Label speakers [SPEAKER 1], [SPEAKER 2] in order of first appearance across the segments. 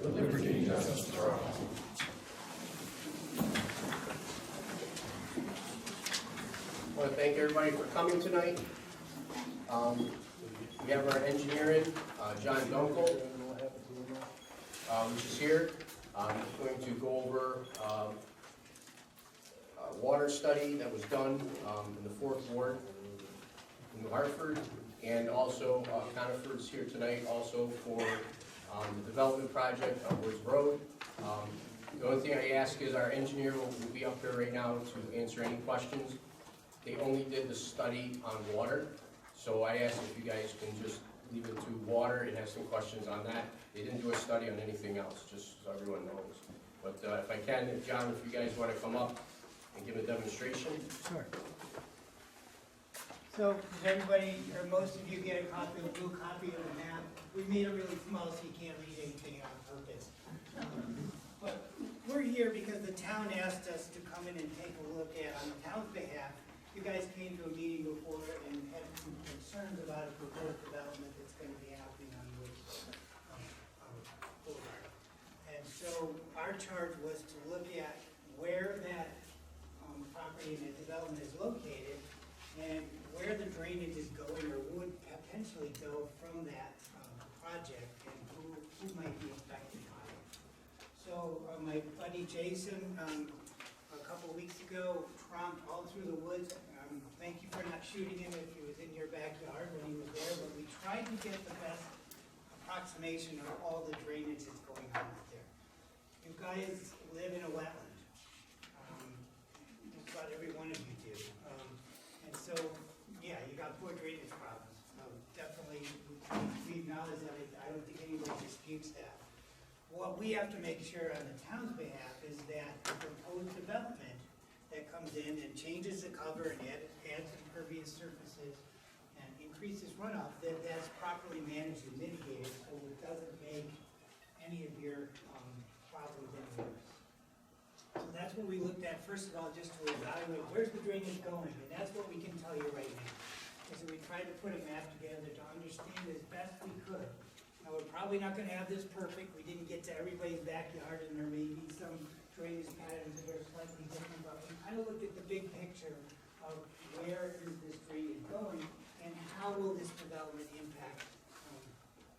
[SPEAKER 1] liberty and justice for all.
[SPEAKER 2] I want to thank everybody for coming tonight. We have our engineer in, John Dunkel, which is here. He's going to go over a water study that was done in the 4th Ward in Hartford, and also Conifers here tonight also for the development project on Woods Road. The only thing I ask is our engineer will be up here right now to answer any questions. They only did the study on water, so I asked if you guys can just leave it to water and have some questions on that. They didn't do a study on anything else, just so everyone knows. But if I can, John, if you guys want to come up and give a demonstration.
[SPEAKER 3] Sure. So, does everybody, or most of you get a copy, a blue copy of the map? We made it really small so you can't read anything on purpose. But we're here because the town asked us to come in and take a look at, on the town's behalf. You guys came to a meeting before and had some concerns about a proposed development that's going to be happening on Woods Boulevard. And so our charge was to look at where that property and the development is located and where the drainage is going or would potentially go from that project and who might be affected by it. So my buddy Jason, a couple of weeks ago, tromped all through the woods. Thank you for not shooting him if he was in your backyard when he was there, but we tried to get the best approximation of all the drainage that's going on out there. You guys live in a wetland. Just about every one of you do. And so, yeah, you got poor drainage problems. Definitely, we acknowledge that. I don't think anybody disputes that. What we have to make sure on the town's behalf is that the proposed development that comes in and changes the cover and adds impervious surfaces and increases runoff, that's properly managed and mitigated so it doesn't make any of your problems any worse. So that's what we looked at, first of all, just to evaluate where's the drainage going, and that's what we can tell you right now. So we tried to put a map together to understand as best we could. Now, we're probably not going to have this perfect. We didn't get to everybody's backyard, and there may be some drainage patterns that are slightly different, but we kind of looked at the big picture of where is this drainage going, and how will this development impact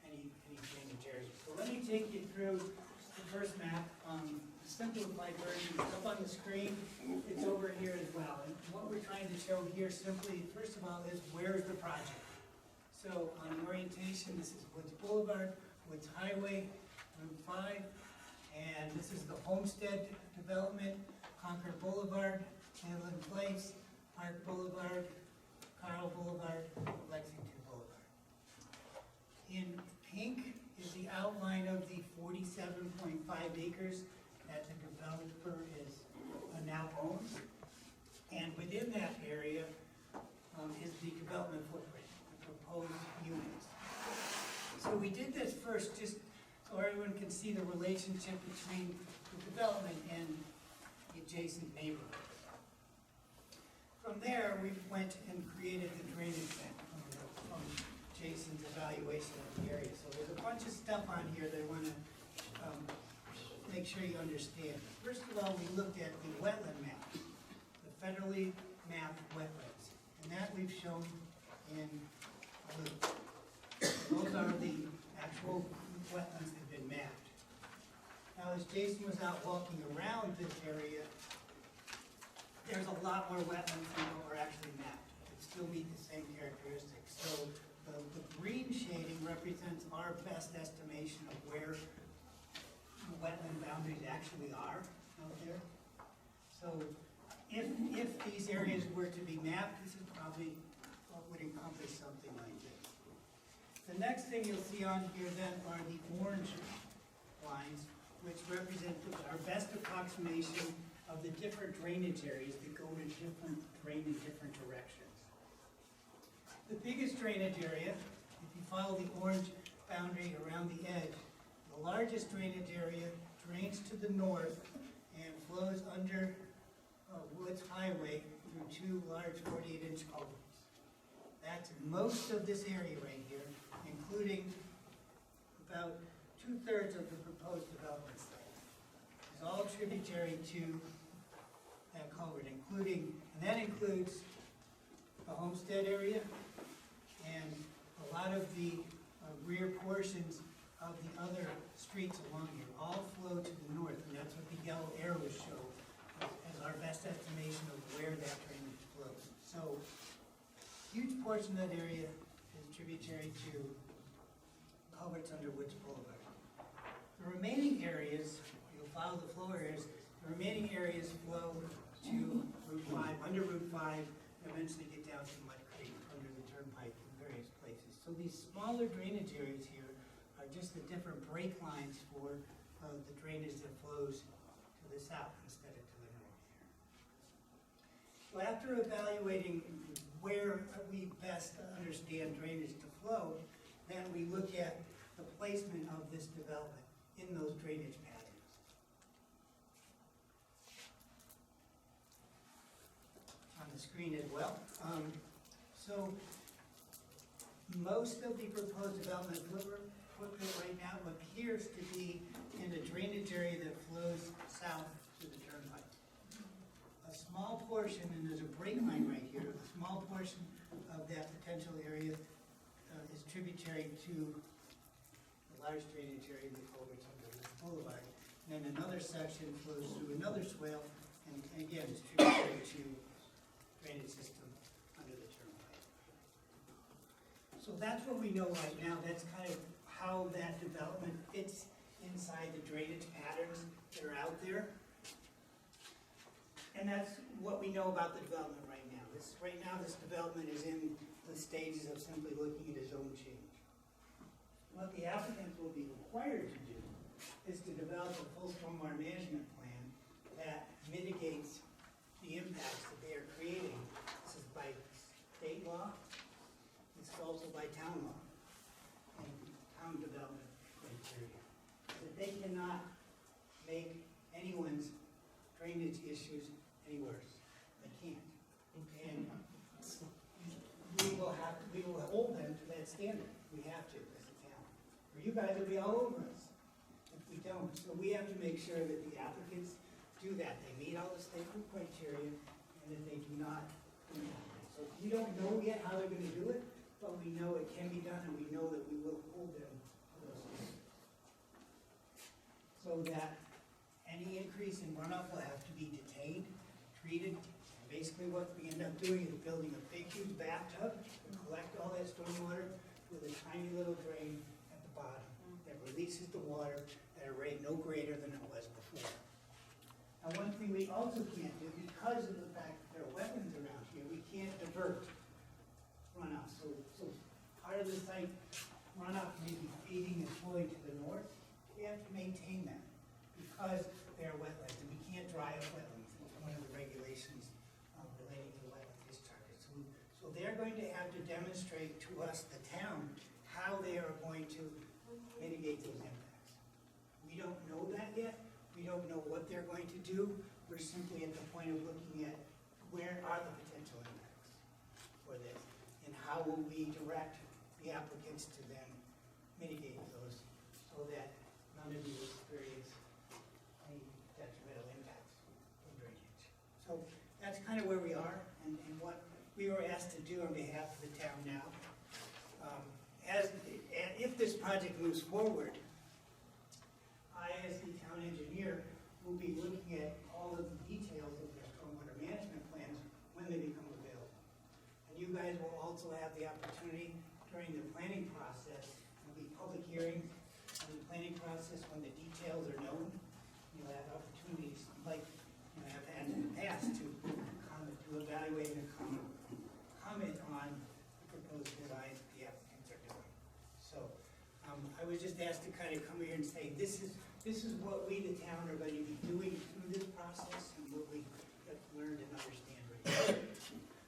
[SPEAKER 3] any drainage areas. So let me take you through the first map. The simplified version is up on the screen. It's over here as well. And what we're trying to show here simply, first of all, is where is the project. So on orientation, this is Woods Boulevard, Woods Highway, Route 5, and this is the Homestead development, Concord Boulevard, Hamlin Place, Park Boulevard, Carl Boulevard, Lexington Boulevard. In pink is the outline of the 47.5 acres that the developer is now owns, and within that area is the development footprint, the proposed units. So we did this first just so everyone can see the relationship between the development and the adjacent neighborhood. From there, we went and created the drainage net from Jason's evaluation of the area. So there's a bunch of stuff on here that I want to make sure you understand. First of all, we looked at the wetland map, the federally mapped wetlands, and that we've shown in blue. Those are the actual wetlands that have been mapped. Now, as Jason was out walking around this area, there's a lot more wetlands than what were actually mapped. It still meet the same characteristics. So the green shading represents our best estimation of where the wetland boundaries actually are out there. So if these areas were to be mapped, this is probably what would encompass something like this. The next thing you'll see on here then are the orange lines, which represent our best approximation of the different drainage areas that go to drain in different directions. The biggest drainage area, if you follow the orange boundary around the edge, the largest drainage area drains to the north and flows under Woods Highway through two large 48-inch culverts. That's most of this area right here, including about 2/3 of the proposed development site is all tributary to that culvert, and that includes the homestead area and a lot of the rear portions of the other streets along here, all flow to the north, and that's what the yellow arrows show as our best estimation of where that drainage flows. So, huge portion of that area is tributary to culverts under Woods Boulevard. The remaining areas, you'll follow the flow areas, the remaining areas flow to Route 5, under Route 5, and eventually get down to Mud Creek, under the turnpike in various places. So these smaller drainage areas here are just the different break lines for the drainage that flows to the south instead of to the north here. So after evaluating where we best understand drainage to flow, then we look at the placement of this development in those drainage patterns. On the screen as well. So most of the proposed development footprint right now appears to be in a drainage area that flows south to the turnpike. A small portion, and there's a break line right here, a small portion of that potential area is tributary to the large drainage area that culverts under the boulevard. And then another section flows through another swale, and again, is tributary to drainage system under the turnpike. So that's what we know right now. That's kind of how that development fits inside the drainage patterns that are out there. And that's what we know about the development right now. Right now, this development is in the stages of simply looking at a zone change. What the applicants will be required to do is to develop a full stormwater management plan that mitigates the impacts that they are creating. This is by state law, it's also by town law and town development criteria. That they cannot make anyone's drainage issues any worse. They can't. And we will hold them to that standard. We have to as a town. Or you guys will be all over us if we don't. So we have to make sure that the applicants do that. They meet all the state criteria and that they do not impact it. So we don't know yet how they're going to do it, but we know it can be done and we know that we will hold them to those standards. So that any increase in runoff will have to be detained, treated. Basically what we end up doing is building a big huge bathtub to collect all that stormwater with a tiny little drain at the bottom that releases the water at a rate no greater than it was before. Now one thing we also can't do, because of the fact that there are wetlands around here, we can't divert runoff. So part of the site runoff may be feeding and flowing to the north. We have to maintain that because they are wetlands and we can't dry up wetlands. It's one of the regulations relating to wetland discharges. So they're going to have to demonstrate to us, the town, how they are going to mitigate those impacts. We don't know that yet. We don't know what they're going to do. We're simply at the point of looking at where are the potential impacts for this and how will we direct the applicants to then mitigate those so that none of you experience any detrimental impacts from drainage. So that's kind of where we are and what we were asked to do on behalf of the town now. If this project moves forward, I, as the town engineer, will be looking at all of the details of the stormwater management plans when they become available. And you guys will also have the opportunity during the planning process, there'll be public hearings on the planning process when the details are known. You'll have opportunities like you have had in the past to comment, to evaluate and comment on the proposed designs that the applicants are doing. So I was just asked to kind of come here and say, this is what we, the town, are going to be doing through this process and what we have learned and understand right now.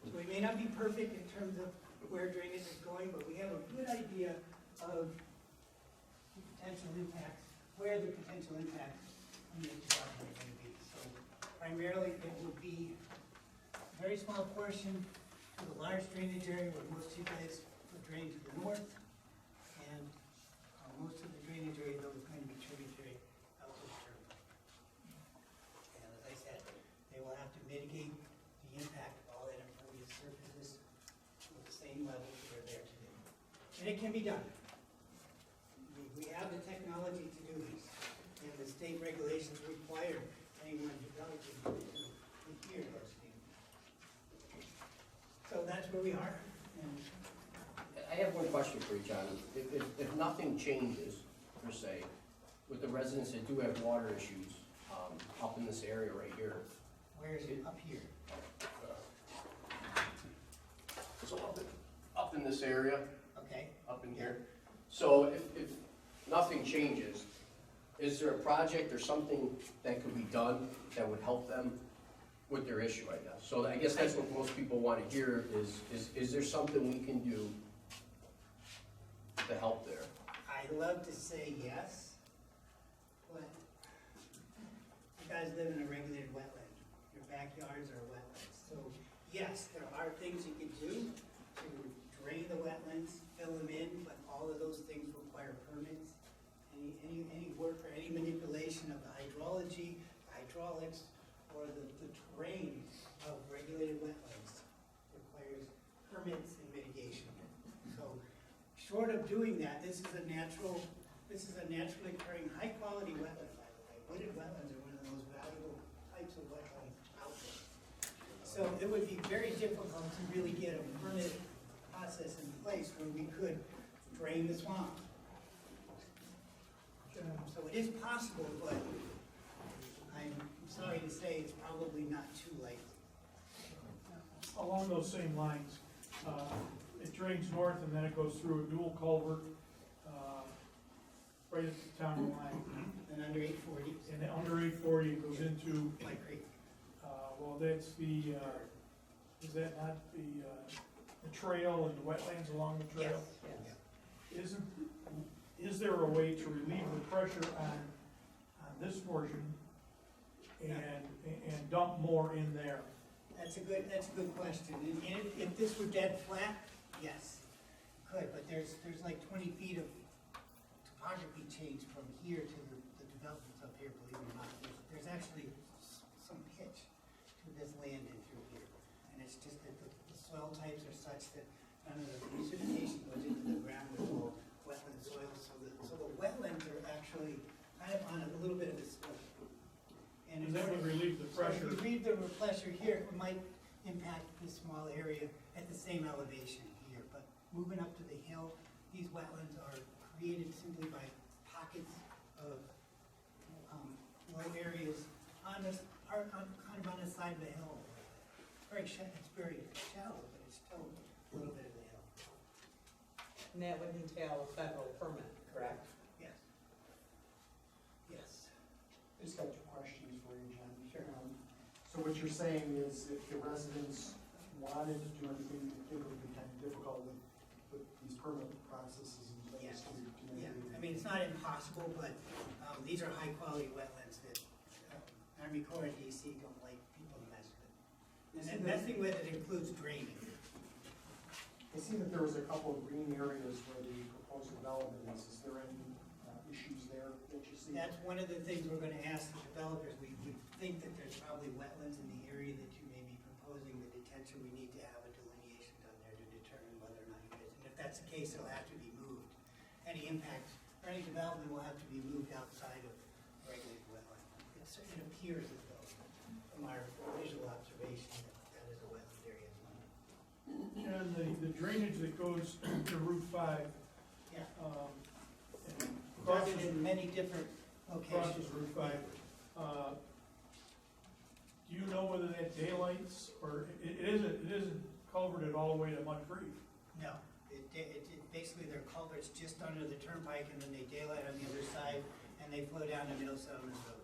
[SPEAKER 3] So we may not be perfect in terms of where drainage is going, but we have a good idea of the potential impacts, where the potential impacts on the development are going to be. So primarily it will be a very small portion to the large drainage area where most of you guys will drain to the north, and most of the drainage area, though, is going done. We have the technology to do this, and the state regulations require anyone developing to adhere to those standards. So that's where we are, and
[SPEAKER 2] I have one question for you, John. If nothing changes, per se, with the residents that do have water issues, up in this area right here.
[SPEAKER 3] where is it? Up here.
[SPEAKER 2] So up in this area,
[SPEAKER 3] Okay.
[SPEAKER 2] up in here. So if nothing changes, is there a project or something that could be done that would help them with their issue, I guess? So I guess that's what most people want to hear is there something we can do to help there?
[SPEAKER 3] I'd love to say yes, but you guys live in a regulated wetland. Your backyards are wetlands. So yes, there are things you can do to drain the wetlands, fill them in, but all of those things require permits. Any work or any manipulation of the hydrology, hydraulics, or the terrain of regulated wetlands requires permits and mitigation. So short of doing that, this is a naturally occurring, high-quality wetland, by the way. Wooded wetlands are one of the most valuable types of wetlands out there. So it would be very difficult to really get a permit process in place where we could drain the swamp. So it is possible, but I'm sorry to say it's probably not too late.
[SPEAKER 4] Along those same lines, it drains north and then it goes through a dual culvert, right at the town line.
[SPEAKER 3] And under 840,
[SPEAKER 4] And then under 840, it goes into,
[SPEAKER 3] White Creek.
[SPEAKER 4] well, that's the, is that not the trail and the wetlands along the trail?
[SPEAKER 3] Yes.
[SPEAKER 4] Is there a way to relieve the pressure on this portion and dump more in there?
[SPEAKER 3] That's a good question. And if this were dead flat, yes, could, but there's like 20 feet of topography change from here to the developments up here, believe it or not. There's actually some pitch to this land in through here. And it's just that the soil types are such that none of the precipitation goes into the ground with all wetland soil. So the wetlands are actually kind of on a little bit of a slope. And
[SPEAKER 4] And that would relieve the
[SPEAKER 3] so if
[SPEAKER 4] pressure.
[SPEAKER 3] you relieve the pressure here, it might impact this small area at the same elevation here. But moving up to the hill, these wetlands are created simply by pockets of low areas on this, kind of on the side of the hill. It's very shallow, but it's still a little bit of the hill.
[SPEAKER 5] And that would entail a federal permit, correct?
[SPEAKER 3] Yes. Yes.
[SPEAKER 6] I just got two questions for you, Jen.
[SPEAKER 3] Sure.
[SPEAKER 6] So what you're saying is if the residents wanted to do anything, it would be kind of difficult with these permit processes in place
[SPEAKER 3] Yes.
[SPEAKER 6] to
[SPEAKER 3] Yeah,
[SPEAKER 6] mitigate.
[SPEAKER 3] I mean, it's not impossible, but these are high-quality wetlands that Army Corps and DC don't like people to mess with. And then messing with it includes draining.
[SPEAKER 6] I see that there was a couple of green areas where the proposed development is. Is there any issues there that you see?
[SPEAKER 3] That's one of the things we're gonna ask the developers. We think that there's probably wetlands in the area that you may be proposing the detention. We need to have a delineation done there to determine whether or not it is. And if that's the case, it'll have to be moved. Any impact or any development will have to be moved outside of regulated wetland. It appears as though, from our visual observation, that is a wetland area as well.
[SPEAKER 4] And the drainage that goes to Route 5,
[SPEAKER 3] Yeah,
[SPEAKER 4] and
[SPEAKER 3] started in many different
[SPEAKER 4] crosses
[SPEAKER 3] locations.
[SPEAKER 4] Route 5. Do you know whether that daylights, or it isn't culverted all the way to Mud Creek?
[SPEAKER 3] No, basically they're culverts just under the turnpike and then they daylight on the other side and they flow down to Middle Settlement Road.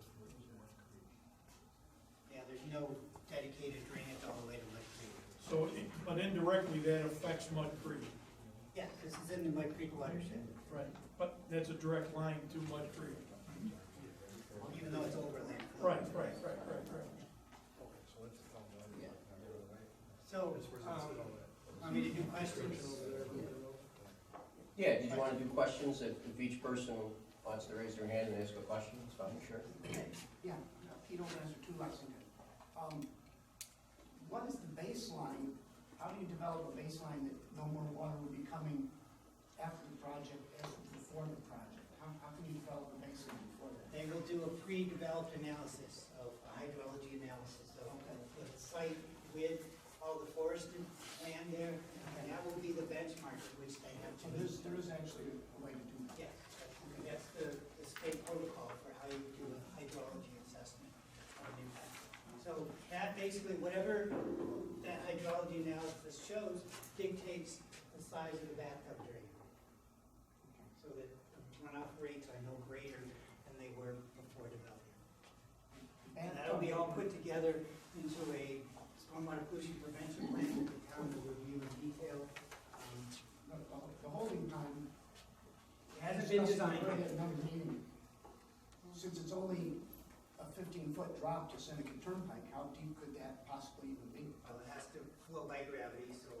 [SPEAKER 3] Yeah, there's no dedicated drainage all the way to Mud Creek.
[SPEAKER 4] So, but indirectly, that affects Mud Creek.
[SPEAKER 3] Yeah, this is in the Mud Creek watershed,
[SPEAKER 4] Right. But that's a direct line to Mud Creek.
[SPEAKER 3] even though it's overland.
[SPEAKER 4] Right.
[SPEAKER 3] So, want me to do questions?
[SPEAKER 2] Yeah, did you want to do questions if each person wants to raise their hand and ask a question? It's fine, sure.
[SPEAKER 7] Yeah, if you don't answer two, I can do. What is the baseline? How do you develop a baseline that no more water would be coming after the project as before the project? How can you develop a basin before that?
[SPEAKER 3] They will do a pre-developed analysis of hydrology analysis of the site with all the forested land there, and that will be the benchmark at which they have to.
[SPEAKER 7] So there is actually a way to do that?
[SPEAKER 3] Yes, that's the state protocol for how you do a hydrology assessment of an impact. So that basically, whatever that hydrology analysis shows dictates the size of the bathtub drain. So that the runoff rates are no greater than they were before development. And that'll be all put together into a stormwater pollution prevention plan that the town will review in detail.
[SPEAKER 7] The holding time.
[SPEAKER 3] It hasn't been designed
[SPEAKER 7] We're
[SPEAKER 3] yet.
[SPEAKER 7] at another meeting. Since it's only a 15-foot drop to Seneca Turnpike, how deep could that possibly even be?
[SPEAKER 3] It has to flow by gravity, so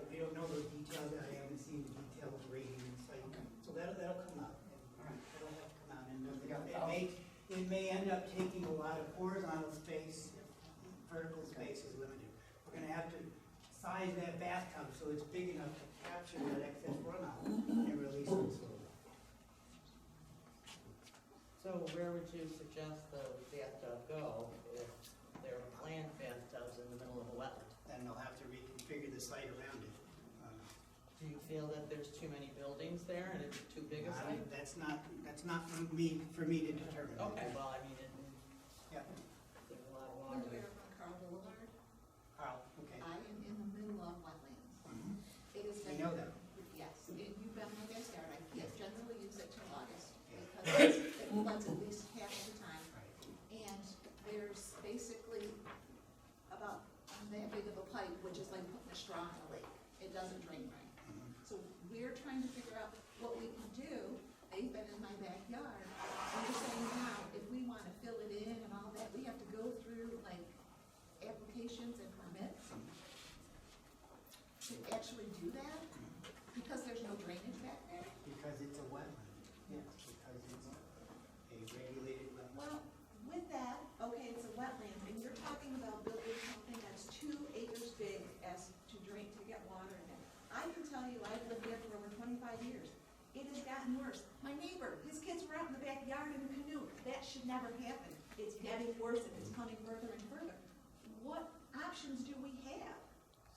[SPEAKER 3] we don't know those details, I haven't seen the detailed grading and site. So that'll come out,
[SPEAKER 7] All right.
[SPEAKER 3] that'll have to come out, and
[SPEAKER 7] Because we got
[SPEAKER 3] it may end up taking a lot of horizontal space, if vertical space is limited. We're gonna have to size that bathtub so it's big enough to capture that excess runoff and release it slowly.
[SPEAKER 5] So where would you suggest the bathtub go if there are planned bathtubs in the middle of a wetland?
[SPEAKER 3] Then they'll have to reconfigure the site around it.
[SPEAKER 5] Do you feel that there's too many buildings there and it's too big a site?
[SPEAKER 3] That's not for me to determine.
[SPEAKER 5] Okay, well, I mean,
[SPEAKER 3] Yeah,
[SPEAKER 5] there's a lot of
[SPEAKER 8] Point
[SPEAKER 5] water
[SPEAKER 8] of
[SPEAKER 5] there.
[SPEAKER 8] order from Carl Boulevard.
[SPEAKER 3] Carl, okay.
[SPEAKER 8] I am in the middle of wetlands. It is.
[SPEAKER 3] We know that.
[SPEAKER 8] Yes, you've been my backyard. I can't generally use it till August
[SPEAKER 3] Yeah.
[SPEAKER 8] because it floods at least half of the time.
[SPEAKER 3] Right.
[SPEAKER 8] And there's basically about that big of a pipe, which is like putting a straw in a lake. It doesn't drain right. So we're trying to figure out what we can do. They've been in my backyard. We're saying now, if we want to fill it in and all that, we have to go through like applications and permits to actually do that because there's no drainage back there.
[SPEAKER 3] Because it's a wetland, yes, because it's a regulated wetland.
[SPEAKER 8] Well, with that, okay, it's a wetland, and you're talking about building something that's 2 acres big as to drain, to get water in it. I can tell you, I've lived there for over 25 years. It has gotten worse. My neighbor, his kids were out in the backyard in a canoe. That should never happen. It's getting worse and it's coming further and further. What options do we have?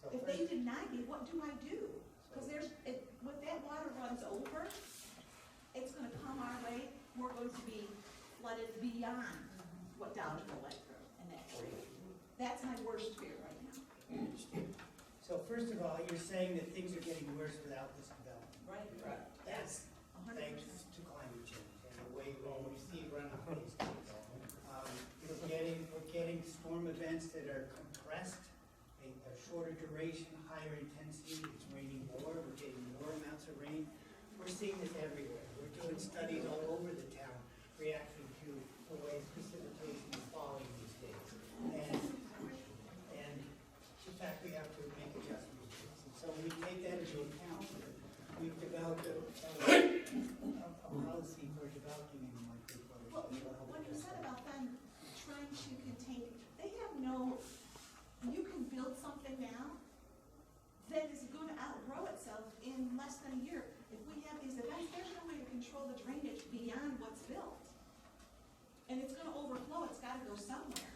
[SPEAKER 3] So
[SPEAKER 8] If they deny me, what do I do? Because when that water runs over, it's gonna come our way. We're going to be flooded beyond what Downville went through in that area. That's my worst fear right now.
[SPEAKER 3] So first of all, you're saying that things are getting worse without this development.
[SPEAKER 5] Right, correct.
[SPEAKER 3] That's
[SPEAKER 8] 100%.
[SPEAKER 3] thanks to climate change and the way we see runoff these days. We're getting storm events that are compressed, a shorter duration, higher intensity, it's raining more, we're getting more amounts of rain. We're seeing this everywhere. We're doing studies all over the town reacting to the way precipitation is falling these days. And in fact, we have to make adjustments to this. And so we take that into account. We've developed a policy for developing in microflood.
[SPEAKER 8] What you said about them trying to contain, they have no, you can build something now that is going to outgrow itself in less than a year. If we have these events, there's no way to control the drainage beyond what's built. And it's going to overflow, it's got to go somewhere.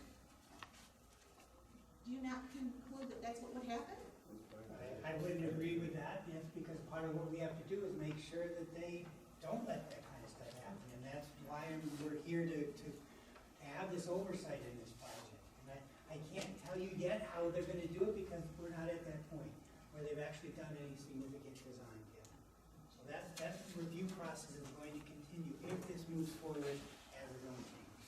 [SPEAKER 8] Do you not conclude that that's what would happen?
[SPEAKER 3] I wouldn't agree with that, yes, because part of what we have to do is make sure that they don't let that kind of stuff happen. And that's why we're here to have this oversight in this project. And I can't tell you yet how they're gonna do it because we're not at that point where they've actually done any significant design yet. So that review process is going to continue if this moves forward as its own change.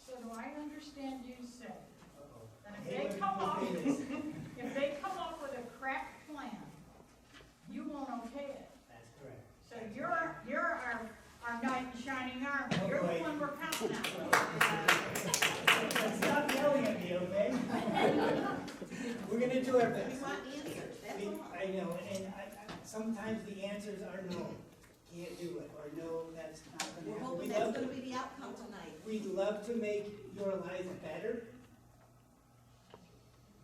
[SPEAKER 9] So do I understand you say
[SPEAKER 3] Uh-oh.
[SPEAKER 9] that
[SPEAKER 3] I
[SPEAKER 9] if
[SPEAKER 3] hate
[SPEAKER 9] they
[SPEAKER 3] when
[SPEAKER 9] come
[SPEAKER 3] people
[SPEAKER 9] up,
[SPEAKER 3] say this.
[SPEAKER 9] if they come up with a cracked plan, you won't okay it?
[SPEAKER 3] That's correct.
[SPEAKER 9] So you're our knight in shining armor.
[SPEAKER 3] Oh,
[SPEAKER 9] You're
[SPEAKER 3] boy.
[SPEAKER 9] the one we're counting on.
[SPEAKER 3] Stop yelling at me, okay? We're gonna do our
[SPEAKER 8] We
[SPEAKER 3] best.
[SPEAKER 8] want answers, that's all.
[SPEAKER 3] I know, and sometimes the answers are no, can't do it, or no, that's not gonna
[SPEAKER 8] We're
[SPEAKER 3] happen.
[SPEAKER 8] hoping that's gonna be the outcome tonight.
[SPEAKER 3] We'd love to make your lives better.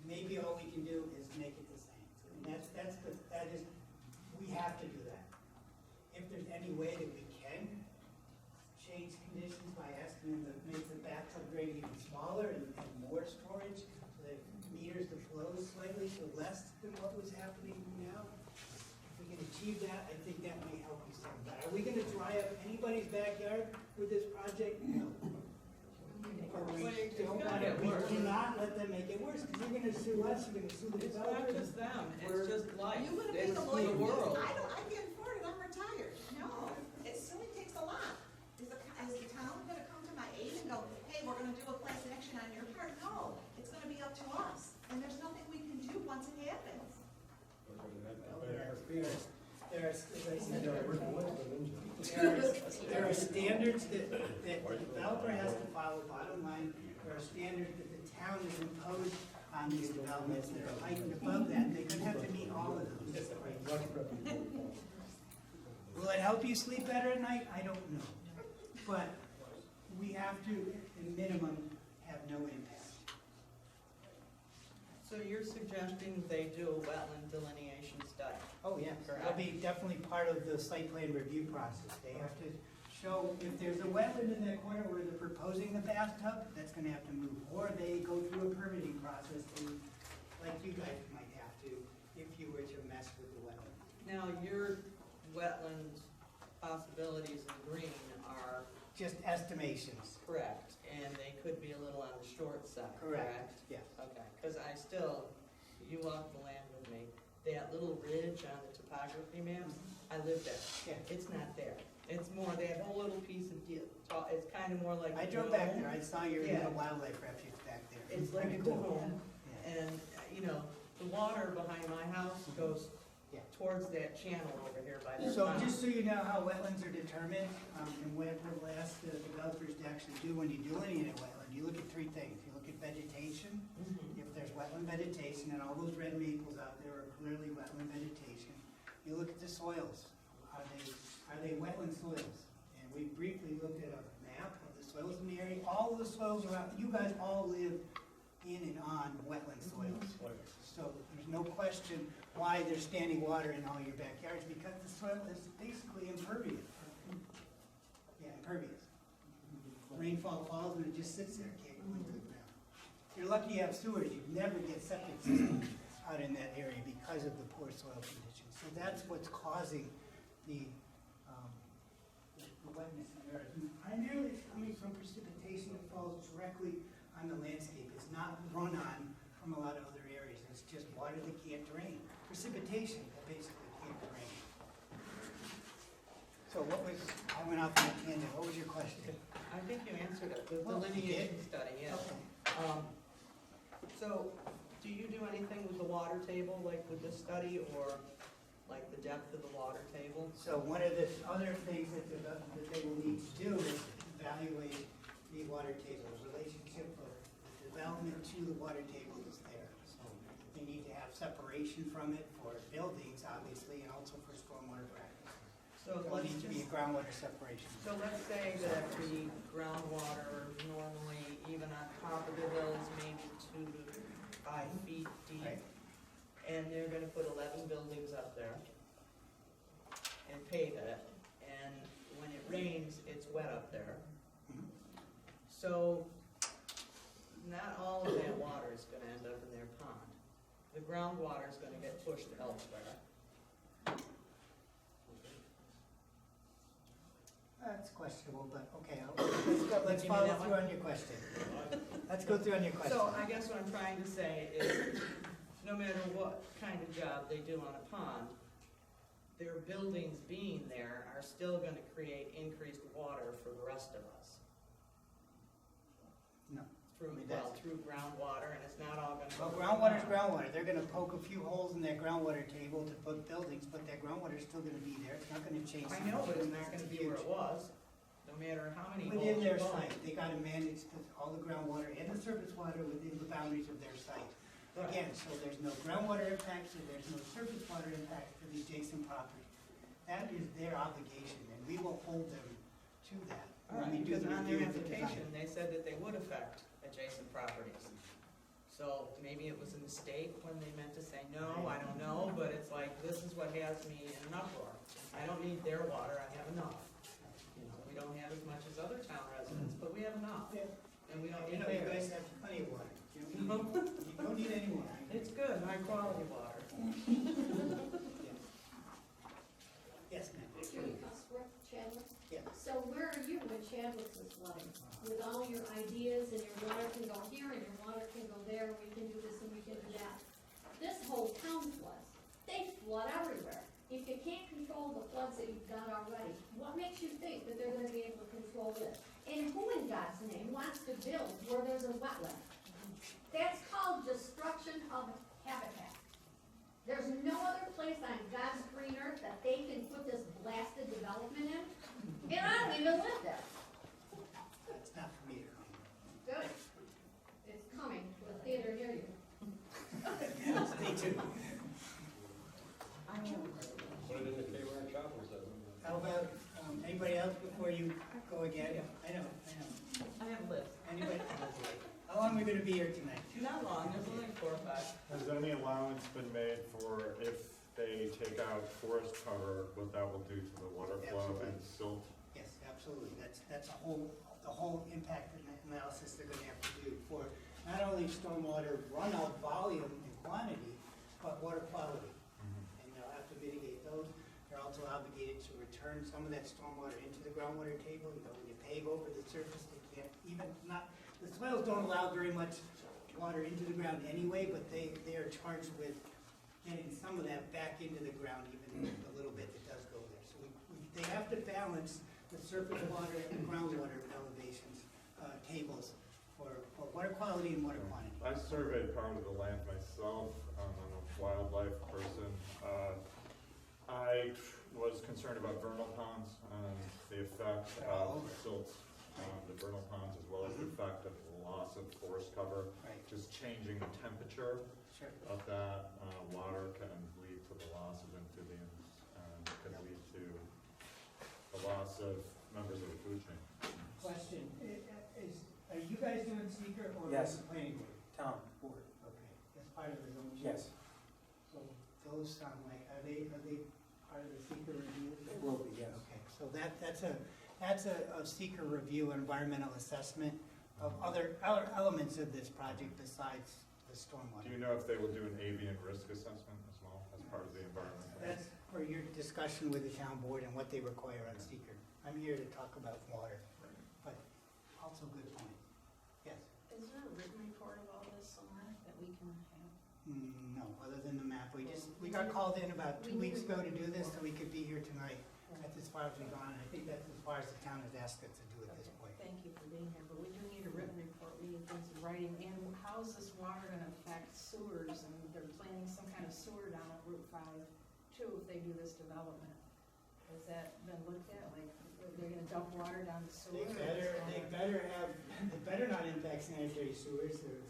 [SPEAKER 3] Maybe all we can do is make it the same. And that is, we have to do that. there's any way that we can change conditions by asking them to make the bathtub drain even smaller and more storage, so that it meters the flow slightly, so less than what was happening now. If we can achieve that, I think that may help you some. But are we gonna dry up anybody's backyard with this project? No. But we don't want it, we cannot let them make it worse, because you're gonna sue us, you're gonna sue the
[SPEAKER 5] It's not
[SPEAKER 3] developer.
[SPEAKER 5] just them, it's just life.
[SPEAKER 8] You wanna be
[SPEAKER 5] It's
[SPEAKER 8] the lawyer?
[SPEAKER 5] the world.
[SPEAKER 8] I can't afford it, I'm retired. No, it certainly takes a lot. Is the town gonna come to my aid and go, hey, we're gonna do a class action on your part? No, it's gonna be up to us, and there's nothing we can do once it happens.
[SPEAKER 3] There are, as I said, there are standards that the developer has to follow, bottom line. There are standards that the town has imposed on these developments that are heightened above that. They're gonna have to meet all of those. Will it help you sleep better at night? I don't know. But we have to, at minimum, have no impact.
[SPEAKER 5] So you're suggesting they do a wetland delineation study?
[SPEAKER 3] Oh, yeah, that'll be definitely part of the site plan review process. They have to show if there's a wetland in that corner where they're proposing the bathtub, that's gonna have to move. Or they go through a permitting process, like you guys might have to, if you were to mess with the wetland.
[SPEAKER 5] Now, your wetland possibilities in green are
[SPEAKER 3] Just estimations.
[SPEAKER 5] correct, and they could be a little on the short side,
[SPEAKER 3] Correct.
[SPEAKER 5] correct?
[SPEAKER 3] Yes.
[SPEAKER 5] Okay, because I still, you walk the land with me, that little ridge on the topography maps, I live there.
[SPEAKER 3] Yeah.
[SPEAKER 5] It's not there. It's more, that whole little piece of, it's kind of more like.
[SPEAKER 3] I
[SPEAKER 5] a
[SPEAKER 3] drove back
[SPEAKER 5] dome.
[SPEAKER 3] there, I saw your
[SPEAKER 5] Yeah.
[SPEAKER 3] little wildlife refuge back there.
[SPEAKER 5] It's like a
[SPEAKER 3] Pretty cool.
[SPEAKER 5] dome,
[SPEAKER 3] Yeah.
[SPEAKER 5] and, you know, the water behind my house goes
[SPEAKER 3] Yeah.
[SPEAKER 5] towards that channel over here by the
[SPEAKER 3] So
[SPEAKER 5] pond.
[SPEAKER 3] just so you know how wetlands are determined, and what we'll ask the developers to actually do when you delineate a wetland, you look at three things. You look at vegetation,
[SPEAKER 5] Mhm.
[SPEAKER 3] if there's wetland vegetation, and all those red maples out there are clearly wetland vegetation. You look at the soils. Are they wetland soils? And we briefly looked at a map of the soils in the area. All of the soils are out, you guys all live in and on wetland soils. So there's no question why there's standing water in all your backyards, because the soil is basically impervious. Yeah, impervious. Rainfall falls and it just sits there, can't go into the ground. You're lucky you have sewers, you'd never get septic systems out in that area because of the poor soil conditions. So that's what's causing the wetness in the earth. And primarily it's coming from precipitation that falls directly on the landscape. It's not run on from a lot of other areas. It's just water that can't drain. Precipitation that basically can't drain. So what was, I went off on a tangent. What was your question?
[SPEAKER 5] I think you answered it, the
[SPEAKER 3] Oh, you
[SPEAKER 5] delineation
[SPEAKER 3] did?
[SPEAKER 5] study, yeah.
[SPEAKER 3] Okay.
[SPEAKER 5] So, do you do anything with the water table, like with this study, or like the depth of the water table?
[SPEAKER 3] So one of the other things that they will need to do is evaluate the water table. The relationship of the development to the water table is there. So they need to have separation from it for buildings, obviously, and also for stormwater practice.
[SPEAKER 5] So
[SPEAKER 3] There'll
[SPEAKER 5] let's
[SPEAKER 3] need to be a
[SPEAKER 5] just,
[SPEAKER 3] groundwater separation.
[SPEAKER 5] so let's say that the groundwater normally, even on top of the hills, maybe 2 to 5 feet deep.
[SPEAKER 3] Right.
[SPEAKER 5] And they're gonna put 11 buildings up there and pave it, and when it rains, it's wet up there.
[SPEAKER 3] Mhm.
[SPEAKER 5] So, not all of that water is gonna end up in their pond. The groundwater is gonna get pushed elsewhere.
[SPEAKER 3] That's questionable, but okay, let's
[SPEAKER 5] Give me
[SPEAKER 3] follow
[SPEAKER 5] that
[SPEAKER 3] through
[SPEAKER 5] one.
[SPEAKER 3] on your question. Let's go through on your question.
[SPEAKER 5] So, I guess what I'm trying to say is, no matter what kind of job they do on a pond, their buildings being there are still gonna create increased water for the rest of us.
[SPEAKER 3] No.
[SPEAKER 5] Through,
[SPEAKER 3] I mean,
[SPEAKER 5] well,
[SPEAKER 3] that's-
[SPEAKER 5] through groundwater, and it's not all gonna.
[SPEAKER 3] Well,
[SPEAKER 5] go to the
[SPEAKER 3] groundwater's
[SPEAKER 5] pond.
[SPEAKER 3] groundwater. They're gonna poke a few holes in that groundwater table to put buildings, but that groundwater's still gonna be there. It's not gonna change.
[SPEAKER 5] I know, but it's not gonna be where it was, no matter how many holes
[SPEAKER 3] Within
[SPEAKER 5] you
[SPEAKER 3] their
[SPEAKER 5] go.
[SPEAKER 3] site, they gotta manage all the groundwater and the surface water within the boundaries of their site.
[SPEAKER 5] Right.
[SPEAKER 3] Again, so there's no groundwater impacts, and there's no surface water impacts to the adjacent property. That is their obligation, and we will hold them to that
[SPEAKER 5] All
[SPEAKER 3] when
[SPEAKER 5] right,
[SPEAKER 3] we do
[SPEAKER 5] because
[SPEAKER 3] the
[SPEAKER 5] on their
[SPEAKER 3] review of the design.
[SPEAKER 5] application, they said that they would affect adjacent properties. So maybe it was a mistake when they meant to say no, I don't know, but it's like, this is what has me in an uproar. I don't need their water, I have enough. You know, we don't have as much as other town residents, but we have enough.
[SPEAKER 3] Yeah.
[SPEAKER 5] And we don't
[SPEAKER 3] You
[SPEAKER 5] need
[SPEAKER 3] know, you
[SPEAKER 5] theirs.
[SPEAKER 3] guys have plenty of water. You don't need any water.
[SPEAKER 5] It's good, high quality water.
[SPEAKER 3] Yes, ma'am.
[SPEAKER 10] Judy Cusworth, Chadwick.
[SPEAKER 3] Yeah.
[SPEAKER 10] So where are you when Chadwick's is flooding? With all your ideas and your water can go here and your water can go there, we can do this and we can do that. This whole town floods. They flood everywhere. If you can't control the floods that you've got already, what makes you think that they're gonna be able to control this? And who in God's name wants to build where there's a wetland? That's called destruction of habitat. There's no other place on God's green earth that they can put this blasted development in. And I don't even live there.
[SPEAKER 3] That's not for me to comment.
[SPEAKER 10] Good. It's coming to a theater near you.
[SPEAKER 3] Stay tuned.
[SPEAKER 1] Put it in the K-Ride shopping center.
[SPEAKER 3] How about, anybody else before you go again? I know.
[SPEAKER 5] I have lists.
[SPEAKER 3] Anybody? How long are we gonna be here tonight?
[SPEAKER 5] Not long, there's only 4 or 5.
[SPEAKER 11] Has any allowance been made for if they take out forest cover, what that will do to the water flow and silt?
[SPEAKER 3] Yes, absolutely. That's the whole impact analysis they're gonna have to do for not only stormwater runoff volume and quantity, but water quality. And they'll have to mitigate those. They're also obligated to return some of that stormwater into the groundwater table. You know, when you pave over the surface, they can't even the soils don't allow very much water into the ground anyway, but they are charged with getting some of that back into the ground, even a little bit that does go there. So they have to balance the surface water and groundwater elevations, tables for water quality and water quantity.
[SPEAKER 11] I surveyed part of the land myself. I'm a wildlife person. I was concerned about vernal ponds and the effect of silt on the vernal ponds, as well as the effect of loss of forest cover.
[SPEAKER 3] Right.
[SPEAKER 11] Just changing the temperature
[SPEAKER 3] Sure.
[SPEAKER 11] of that water can lead to the loss of amphibians and can lead to the loss of members of the food chain.
[SPEAKER 3] Question, are you guys doing seeker or
[SPEAKER 7] Yes.
[SPEAKER 3] the planning board?
[SPEAKER 7] Town board.
[SPEAKER 3] Okay, that's part of the zone change?
[SPEAKER 7] Yes,
[SPEAKER 3] So those sound like, are they part of the seeker review?
[SPEAKER 7] it will be, yes.
[SPEAKER 3] Okay, so that's a seeker review, environmental assessment of other elements of this project besides the
[SPEAKER 11] Do
[SPEAKER 3] stormwater.
[SPEAKER 11] you know if they will do an avian risk assessment as well as part of the environment?
[SPEAKER 3] That's for your discussion with the town board and what they require on seeker. I'm here to talk about water, but also good point. Yes?
[SPEAKER 9] Is there a written report of all this somewhere that we can have?
[SPEAKER 3] No, other than the map. We got called in about 2 weeks ago to do this, so we could be here tonight. That's as far as we've gone. I think that's as far as the town has asked us to do at this point.
[SPEAKER 9] Thank you for being here, but we do need a written report, we need things in writing, and how's this water gonna affect sewers, and they're planning some kind of sewer down at Route 5 too, if they do this development. Has that been looked at, like, they're gonna dump water down the sewer?
[SPEAKER 3] They better not impact sanitary sewers, or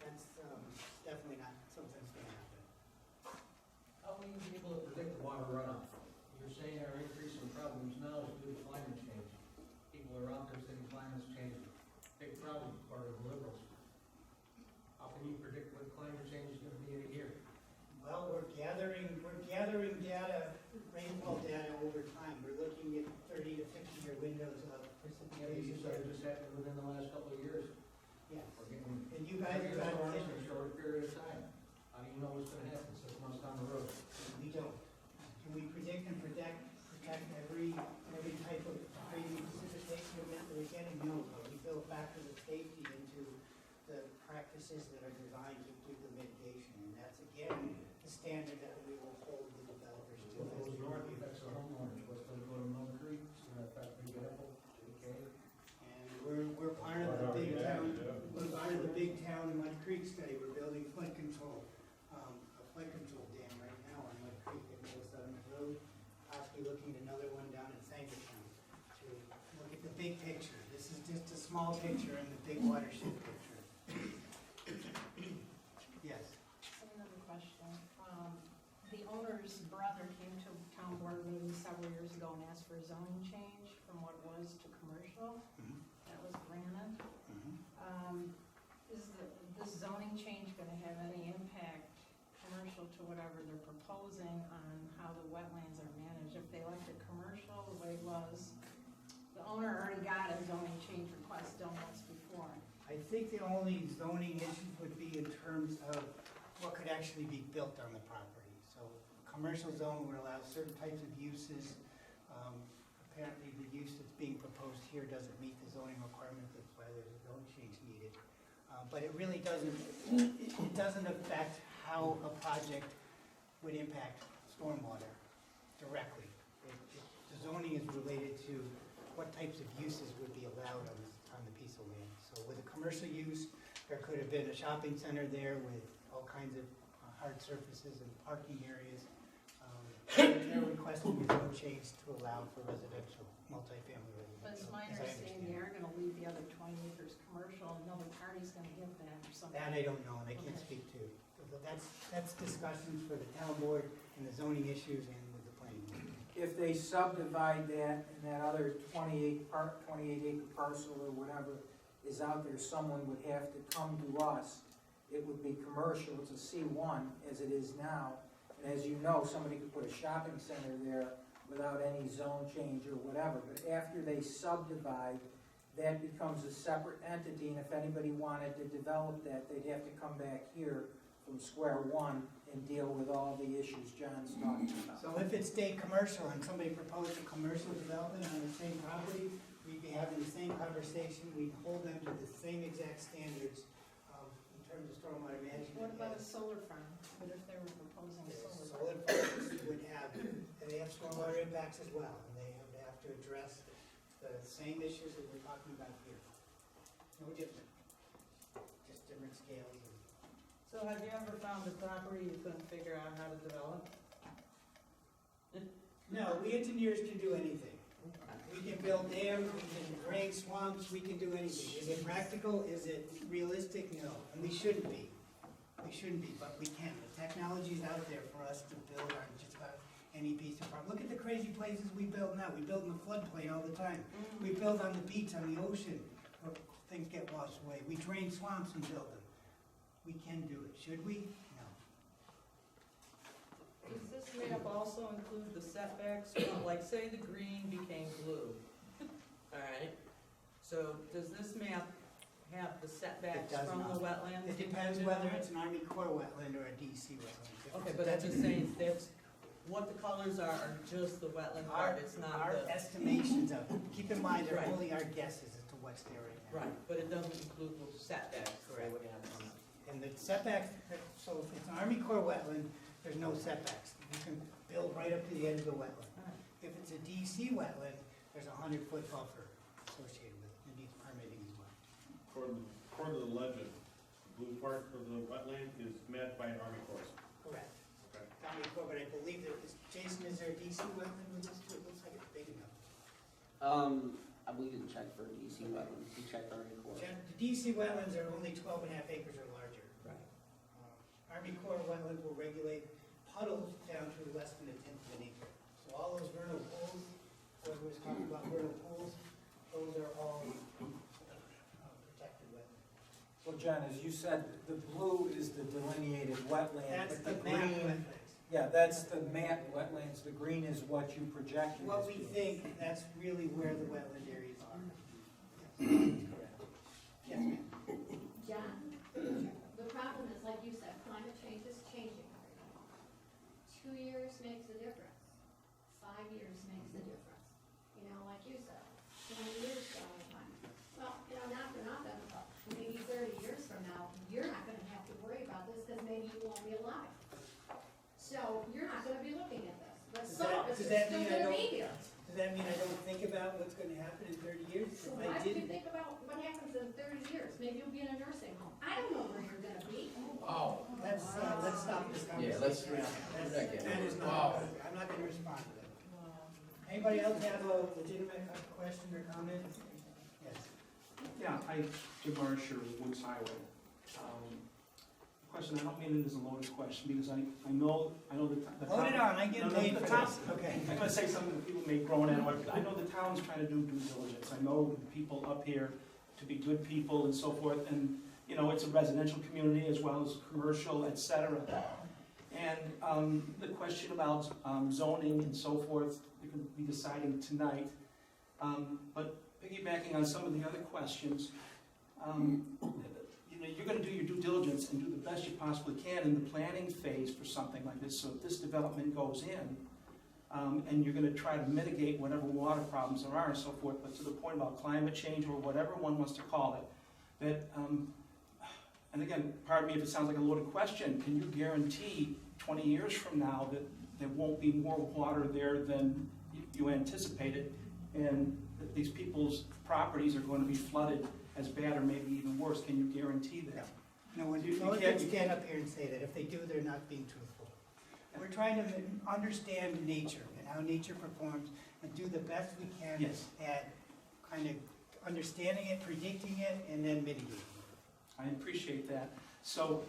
[SPEAKER 3] that's definitely not something that's gonna happen.
[SPEAKER 12] How will you be able to predict the water runoff? You're saying our increasing problems now is due to climate change. People are out there saying climate's changing. Big problem for the liberals. How can you predict what climate change is gonna be in a year?
[SPEAKER 3] Well, we're gathering data, rainfall data over time. We're looking at 30 to 50-year windows of
[SPEAKER 12] Yeah, you
[SPEAKER 3] precipitation.
[SPEAKER 12] said it just happened within the last couple of years.
[SPEAKER 3] Yes.
[SPEAKER 12] We're getting
[SPEAKER 3] And you guys
[SPEAKER 12] heavier
[SPEAKER 3] got
[SPEAKER 12] storms
[SPEAKER 3] hit.
[SPEAKER 12] in a shorter period of time. How do you know what's gonna happen 6 months down the road?
[SPEAKER 3] We don't. Can we predict and protect every type of crazy precipitation event that we're getting? No, but we build factors of safety into the practices that are designed to do the mitigation. And that's, again, the standard that we will hold the developers to.
[SPEAKER 12] What goes north affects the homeowners, what's gonna go to Mill Creek, it's gonna affect Big Apple, JK.
[SPEAKER 3] And we're part of the big town, we're part of the big town Mud Creek study. We're building flood control, a flood control dam right now on Mud Creek in Middle Seventh Road. Possibly looking at another one down in Sangertown to look at the big picture. This is just a small picture in the big watershed picture. Yes.
[SPEAKER 9] Another question, the owner's brother came to town board meeting several years ago and asked for a zoning change from what it was to commercial.
[SPEAKER 3] Mhm.
[SPEAKER 9] That was granted.
[SPEAKER 3] Mhm.
[SPEAKER 9] Is this zoning change gonna have any impact, commercial to whatever they're proposing, on how the wetlands are managed? they left it commercial the way it was, the owner already got a zoning change request done once before.
[SPEAKER 3] I think the only zoning issues would be in terms of what could actually be built on the property. So commercial zone would allow certain types of uses. Apparently the use that's being proposed here doesn't meet the zoning requirements, that's why there's a zone change needed. But it really doesn't, it doesn't affect how a project would impact stormwater directly. The zoning is related to what types of uses would be allowed on the piece of land. So with a commercial use, there could have been a shopping center there with all kinds of hard surfaces and parking areas. They're requesting a zone change to allow for residential, multifamily
[SPEAKER 9] But it's
[SPEAKER 3] residential.
[SPEAKER 9] my
[SPEAKER 3] as I
[SPEAKER 9] understanding they
[SPEAKER 3] understand it.
[SPEAKER 9] are gonna leave the other 20 acres commercial, and another party's gonna give that or something.
[SPEAKER 3] That I don't know, and I can't
[SPEAKER 9] Okay.
[SPEAKER 3] speak to. That's discussions for the town board and the zoning issues and with the planning board.
[SPEAKER 13] If they subdivide that and that other 28 acre parcel or whatever is out there, someone would have to come to us. It would be commercial, it's a C1 as it is now. And as you know, somebody could put a shopping center there without any zone change or whatever. But after they subdivide, that becomes a separate entity, and if anybody wanted to develop that, they'd have to come back here from square one and deal with all the issues John's talking about.
[SPEAKER 3] So if it stayed commercial and somebody proposed a commercial development on the same property, we'd be having the same conversation, we'd hold them to the same exact standards in terms of stormwater management.
[SPEAKER 9] What about a solar farm? What if they were proposing a solar farm?
[SPEAKER 3] Solar farms would have, they have stormwater impacts as well, and they would have to address the same issues that we're talking about here. No different, just different scales.
[SPEAKER 5] So have you ever found a property you couldn't figure out how to develop?
[SPEAKER 3] No, we engineers can do anything. We can build dams, we can drain swamps, we can do anything. Is it practical? Is it realistic? No, and we shouldn't be. We shouldn't be, but we can. The technology's out there for us to build on just about any piece of property. Look at the crazy places we build now. We build in the floodplain all the time. We build on the beach, on the ocean, where things get washed away. We drain swamps and build them. We can do it. Should we? No.
[SPEAKER 5] Does this map also include the setbacks, from, like, say the green became blue? Alright, so does this map have the setbacks
[SPEAKER 3] It does
[SPEAKER 5] from the
[SPEAKER 3] not.
[SPEAKER 5] wetlands?
[SPEAKER 3] It depends whether it's an Army Corps wetland or a DC wetland. If
[SPEAKER 5] Okay,
[SPEAKER 3] it's
[SPEAKER 5] but
[SPEAKER 3] a
[SPEAKER 5] I'm just saying, that's, what the colors are just the wetland part, it's not
[SPEAKER 3] Our
[SPEAKER 5] the,
[SPEAKER 3] estimations of, keep in mind, they're
[SPEAKER 5] Right.
[SPEAKER 3] only our guesses as to what's there right now.
[SPEAKER 5] right, but it doesn't include the setbacks that they would have on it.
[SPEAKER 3] And the setbacks, so if it's an Army Corps wetland, there's no setbacks. You can build right up to the edge of the wetland.
[SPEAKER 5] Alright.
[SPEAKER 3] If it's a DC wetland, there's a 100-foot buffer associated with it. It needs permitting as well.
[SPEAKER 1] According to the legend, the blue part of the wetland is met by an Army Corps.
[SPEAKER 3] Correct.
[SPEAKER 1] Okay.
[SPEAKER 3] Army Corps, but I believe that, Jason, is there a DC wetland with this too? It looks like it's big enough.
[SPEAKER 14] I believe you checked for DC wetlands, you checked Army Corps.
[SPEAKER 3] The DC wetlands are only 12.5 acres or larger.
[SPEAKER 5] Right.
[SPEAKER 3] Army Corps wetlands will regulate puddles down to less than 1/10 of an acre. So all those vernal pools, whoever was talking about vernal pools, those are all protected wetlands.
[SPEAKER 13] So John, as you said, the blue is the delineated wetland,
[SPEAKER 3] That's
[SPEAKER 13] but
[SPEAKER 3] the
[SPEAKER 13] the
[SPEAKER 3] map
[SPEAKER 13] green,
[SPEAKER 3] wetlands.
[SPEAKER 13] yeah, that's the map wetlands, the green is what you projected.
[SPEAKER 3] What
[SPEAKER 13] as
[SPEAKER 3] we
[SPEAKER 13] being.
[SPEAKER 3] think, that's really where the wetland areas are. Correct. Yes, ma'am.
[SPEAKER 10] John, the problem is, like you said, climate change is changing everything. 2 years makes a difference. 5 years makes a difference. You know, like you said, 20 years down the line. Well, you know, not for nothing, but maybe 30 years from now, you're not gonna have to worry about this, because maybe you won't be alive. So you're not gonna be looking at this. The surface is
[SPEAKER 3] does that
[SPEAKER 10] still
[SPEAKER 3] mean I
[SPEAKER 10] gonna be
[SPEAKER 3] don't-
[SPEAKER 10] here.
[SPEAKER 3] Does that mean I don't think about what's gonna happen in 30 years?
[SPEAKER 10] So
[SPEAKER 3] If
[SPEAKER 10] why
[SPEAKER 3] I
[SPEAKER 10] should you
[SPEAKER 3] didn't,
[SPEAKER 10] think about what happens in 30 years? Maybe you'll be in a nursing home. I don't know where you're gonna be.
[SPEAKER 2] Oh,
[SPEAKER 3] let's stop this
[SPEAKER 2] yeah,
[SPEAKER 3] conversation.
[SPEAKER 2] let's,
[SPEAKER 3] That is not,
[SPEAKER 2] wow.
[SPEAKER 3] I'm not gonna respond to that. Anybody else have a legitimate question or comment? Yes.
[SPEAKER 15] Yeah, hi, Jim Marsher, Woods Highway. Question, I don't mean it as a loaded question, because I know the town.
[SPEAKER 3] Hold it on, I get
[SPEAKER 15] No,
[SPEAKER 3] paid
[SPEAKER 15] the
[SPEAKER 3] for
[SPEAKER 15] town-
[SPEAKER 3] this, okay.
[SPEAKER 15] I'm gonna say something that people may groan at, but I know the town's trying to do due diligence. I know the people up here to be good people and so forth, and, you know, it's a residential community as well as commercial, et cetera. And the question about zoning and so forth, we can be deciding tonight. But piggybacking on some of the other questions, you're going to do your due diligence and do the best you possibly can in the planning phase for something like this. So if this development goes in, and you're going to try to mitigate whatever water problems there are and so forth, but to the point about climate change or whatever one wants to call it, that, and again, pardon me if it sounds like a loaded question, can you guarantee 20 years from now that there won't be more water there than you anticipated, and that these people's properties are going to be flooded as bad or maybe even worse? Can you guarantee that?
[SPEAKER 3] No one
[SPEAKER 15] You
[SPEAKER 3] can
[SPEAKER 15] can't-
[SPEAKER 3] stand up here and say that. If they do, they're not being truthful. We're trying to understand nature and how nature performs and do the best we can
[SPEAKER 15] Yes.
[SPEAKER 3] at kind of understanding it, predicting it, and then mitigating it.
[SPEAKER 15] I appreciate that. So,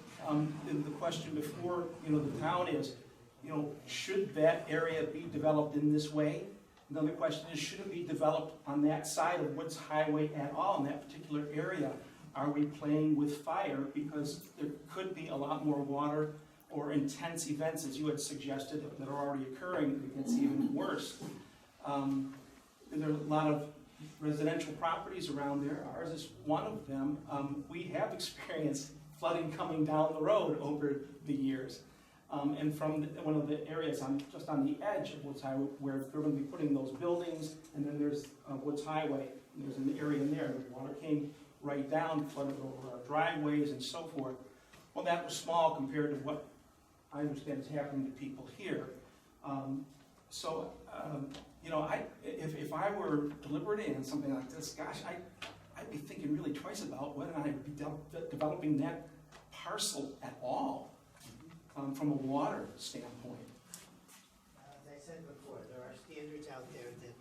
[SPEAKER 15] the question before, the town is, should that area be developed in this way? Another question is, should it be developed on that side of Woods Highway at all in that particular area? Are we playing with fire? Because there could be a lot more water or intense events, as you had suggested, that are already occurring. It gets even worse. And there are a lot of residential properties around there. Ours is one of them. We have experienced flooding coming down the road over the years. And from one of the areas just on the edge of Woods Highway, where they're going to be putting those buildings, and then there's Woods Highway. And there's an area in there where the water came right down, flooded over our driveways and so forth. Well, that was small compared to what I understand is happening to people here. If I were deliberating on something like this, gosh, I'd be thinking really twice about whether I'd be developing that parcel at all from a water standpoint.
[SPEAKER 3] As I said before, there are standards out there that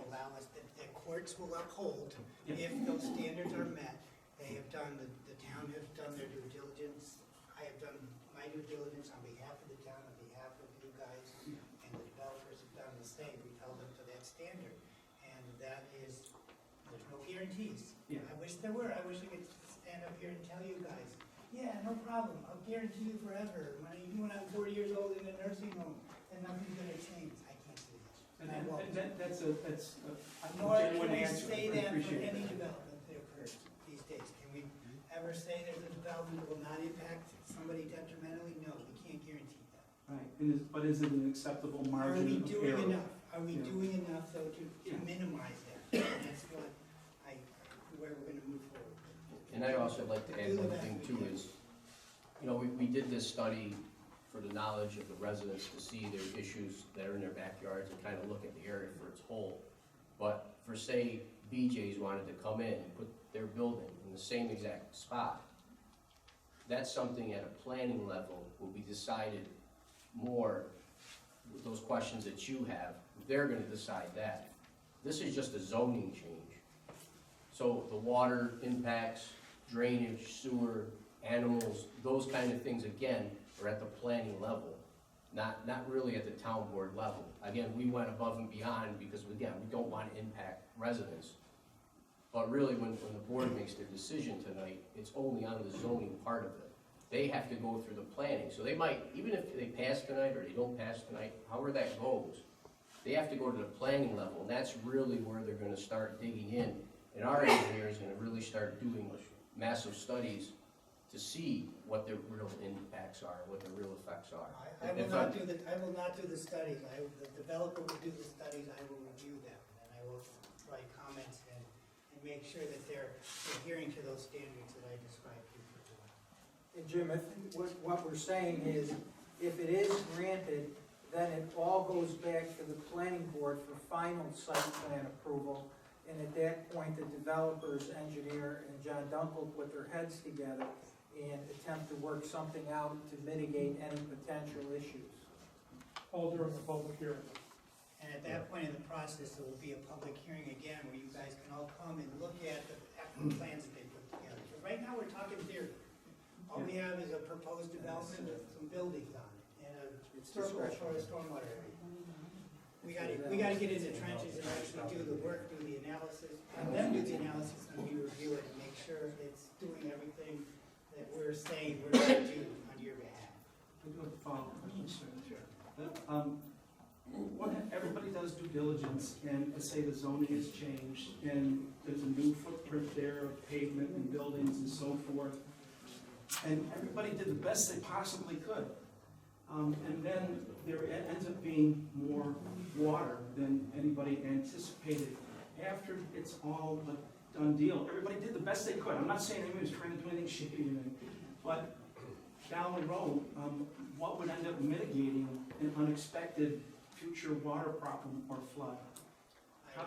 [SPEAKER 3] allow us, that courts will uphold if those standards are met. They have done, the town has done their due diligence. I have done my due diligence on behalf of the town, on behalf of you guys, and the developers have done the same. We've held them to that standard. And that is, there's no guarantees.
[SPEAKER 15] Yeah.
[SPEAKER 3] I wish there were. I wish I could stand up here and tell you guys, yeah, no problem, I'll guarantee you forever. When I'm 40 years old in a nursing home, and nothing's gonna change. I can't do that. And I won't.
[SPEAKER 15] That's a
[SPEAKER 3] Nor can
[SPEAKER 15] genuine
[SPEAKER 3] we
[SPEAKER 15] answer.
[SPEAKER 3] say
[SPEAKER 15] I
[SPEAKER 3] that for
[SPEAKER 15] appreciate
[SPEAKER 3] any
[SPEAKER 15] that.
[SPEAKER 3] development that occurs these days. Can we ever say there's a development that will not impact somebody detrimentally? No, we can't guarantee that.
[SPEAKER 15] Right, but is it an acceptable
[SPEAKER 3] Are
[SPEAKER 15] margin
[SPEAKER 3] we
[SPEAKER 15] of
[SPEAKER 3] doing
[SPEAKER 15] error?
[SPEAKER 3] enough? Are we
[SPEAKER 15] Yeah.
[SPEAKER 3] doing enough though to
[SPEAKER 15] Yeah.
[SPEAKER 3] minimize that? And that's what where we're gonna move forward.
[SPEAKER 2] And I'd also like to add one thing too is, we did this study for the knowledge of the residents to see their issues that are in their backyards and kind of look at the area for its whole. But for say BJ's wanted to come in and put their building in the same exact spot, that's something at a planning level will be decided more with those questions that you have. They're gonna decide that. This is just a zoning change. So the water impacts, drainage, sewer, animals, those kind of things, again, are at the planning level, not really at the town board level. Again, we went above and beyond because, again, we don't want to impact residents. But really, when the board makes their decision tonight, it's only on the zoning part of it. They have to go through the planning, so they might, even if they pass tonight or they don't pass tonight, however that goes, they have to go to the planning level, and that's really where they're gonna start digging in. And our engineer is gonna really start doing massive studies to see what the real impacts are, what the real effects are.
[SPEAKER 3] I will not do the studies. The developer will do the studies. I will review them, and I will write comments and make sure that they're adhering to those standards that I described to you before.
[SPEAKER 13] And Jim, I think what we're saying is, if it is granted, then it all goes back to the planning board for final site plan approval. And at that point, the developers, engineer, and John Dunkel put their heads together and attempt to work something out to mitigate any potential issues.
[SPEAKER 4] All during the public hearing.
[SPEAKER 3] And at that point in the process, there will be a public hearing again where you guys can all come and look at the actual plans that they put together. Because right now, we're talking theory. All we have is a proposed development with some buildings on it and a circle for a stormwater area. We gotta get in the trenches and actually do the work, do the analysis, and then do the analysis and we review it and make sure it's doing everything that we're saying we're gonna do on your behalf.
[SPEAKER 15] I do have to follow. sir. Everybody does due diligence, and let's say the zoning has changed, and there's a new footprint there of pavement and buildings and so forth. And everybody did the best they possibly could. And then there ends up being more water than anybody anticipated. After it's all a done deal, everybody did the best they could. I'm not saying anybody was trying to do anything shady, but down the road, what would end up mitigating an unexpected future water problem or flood?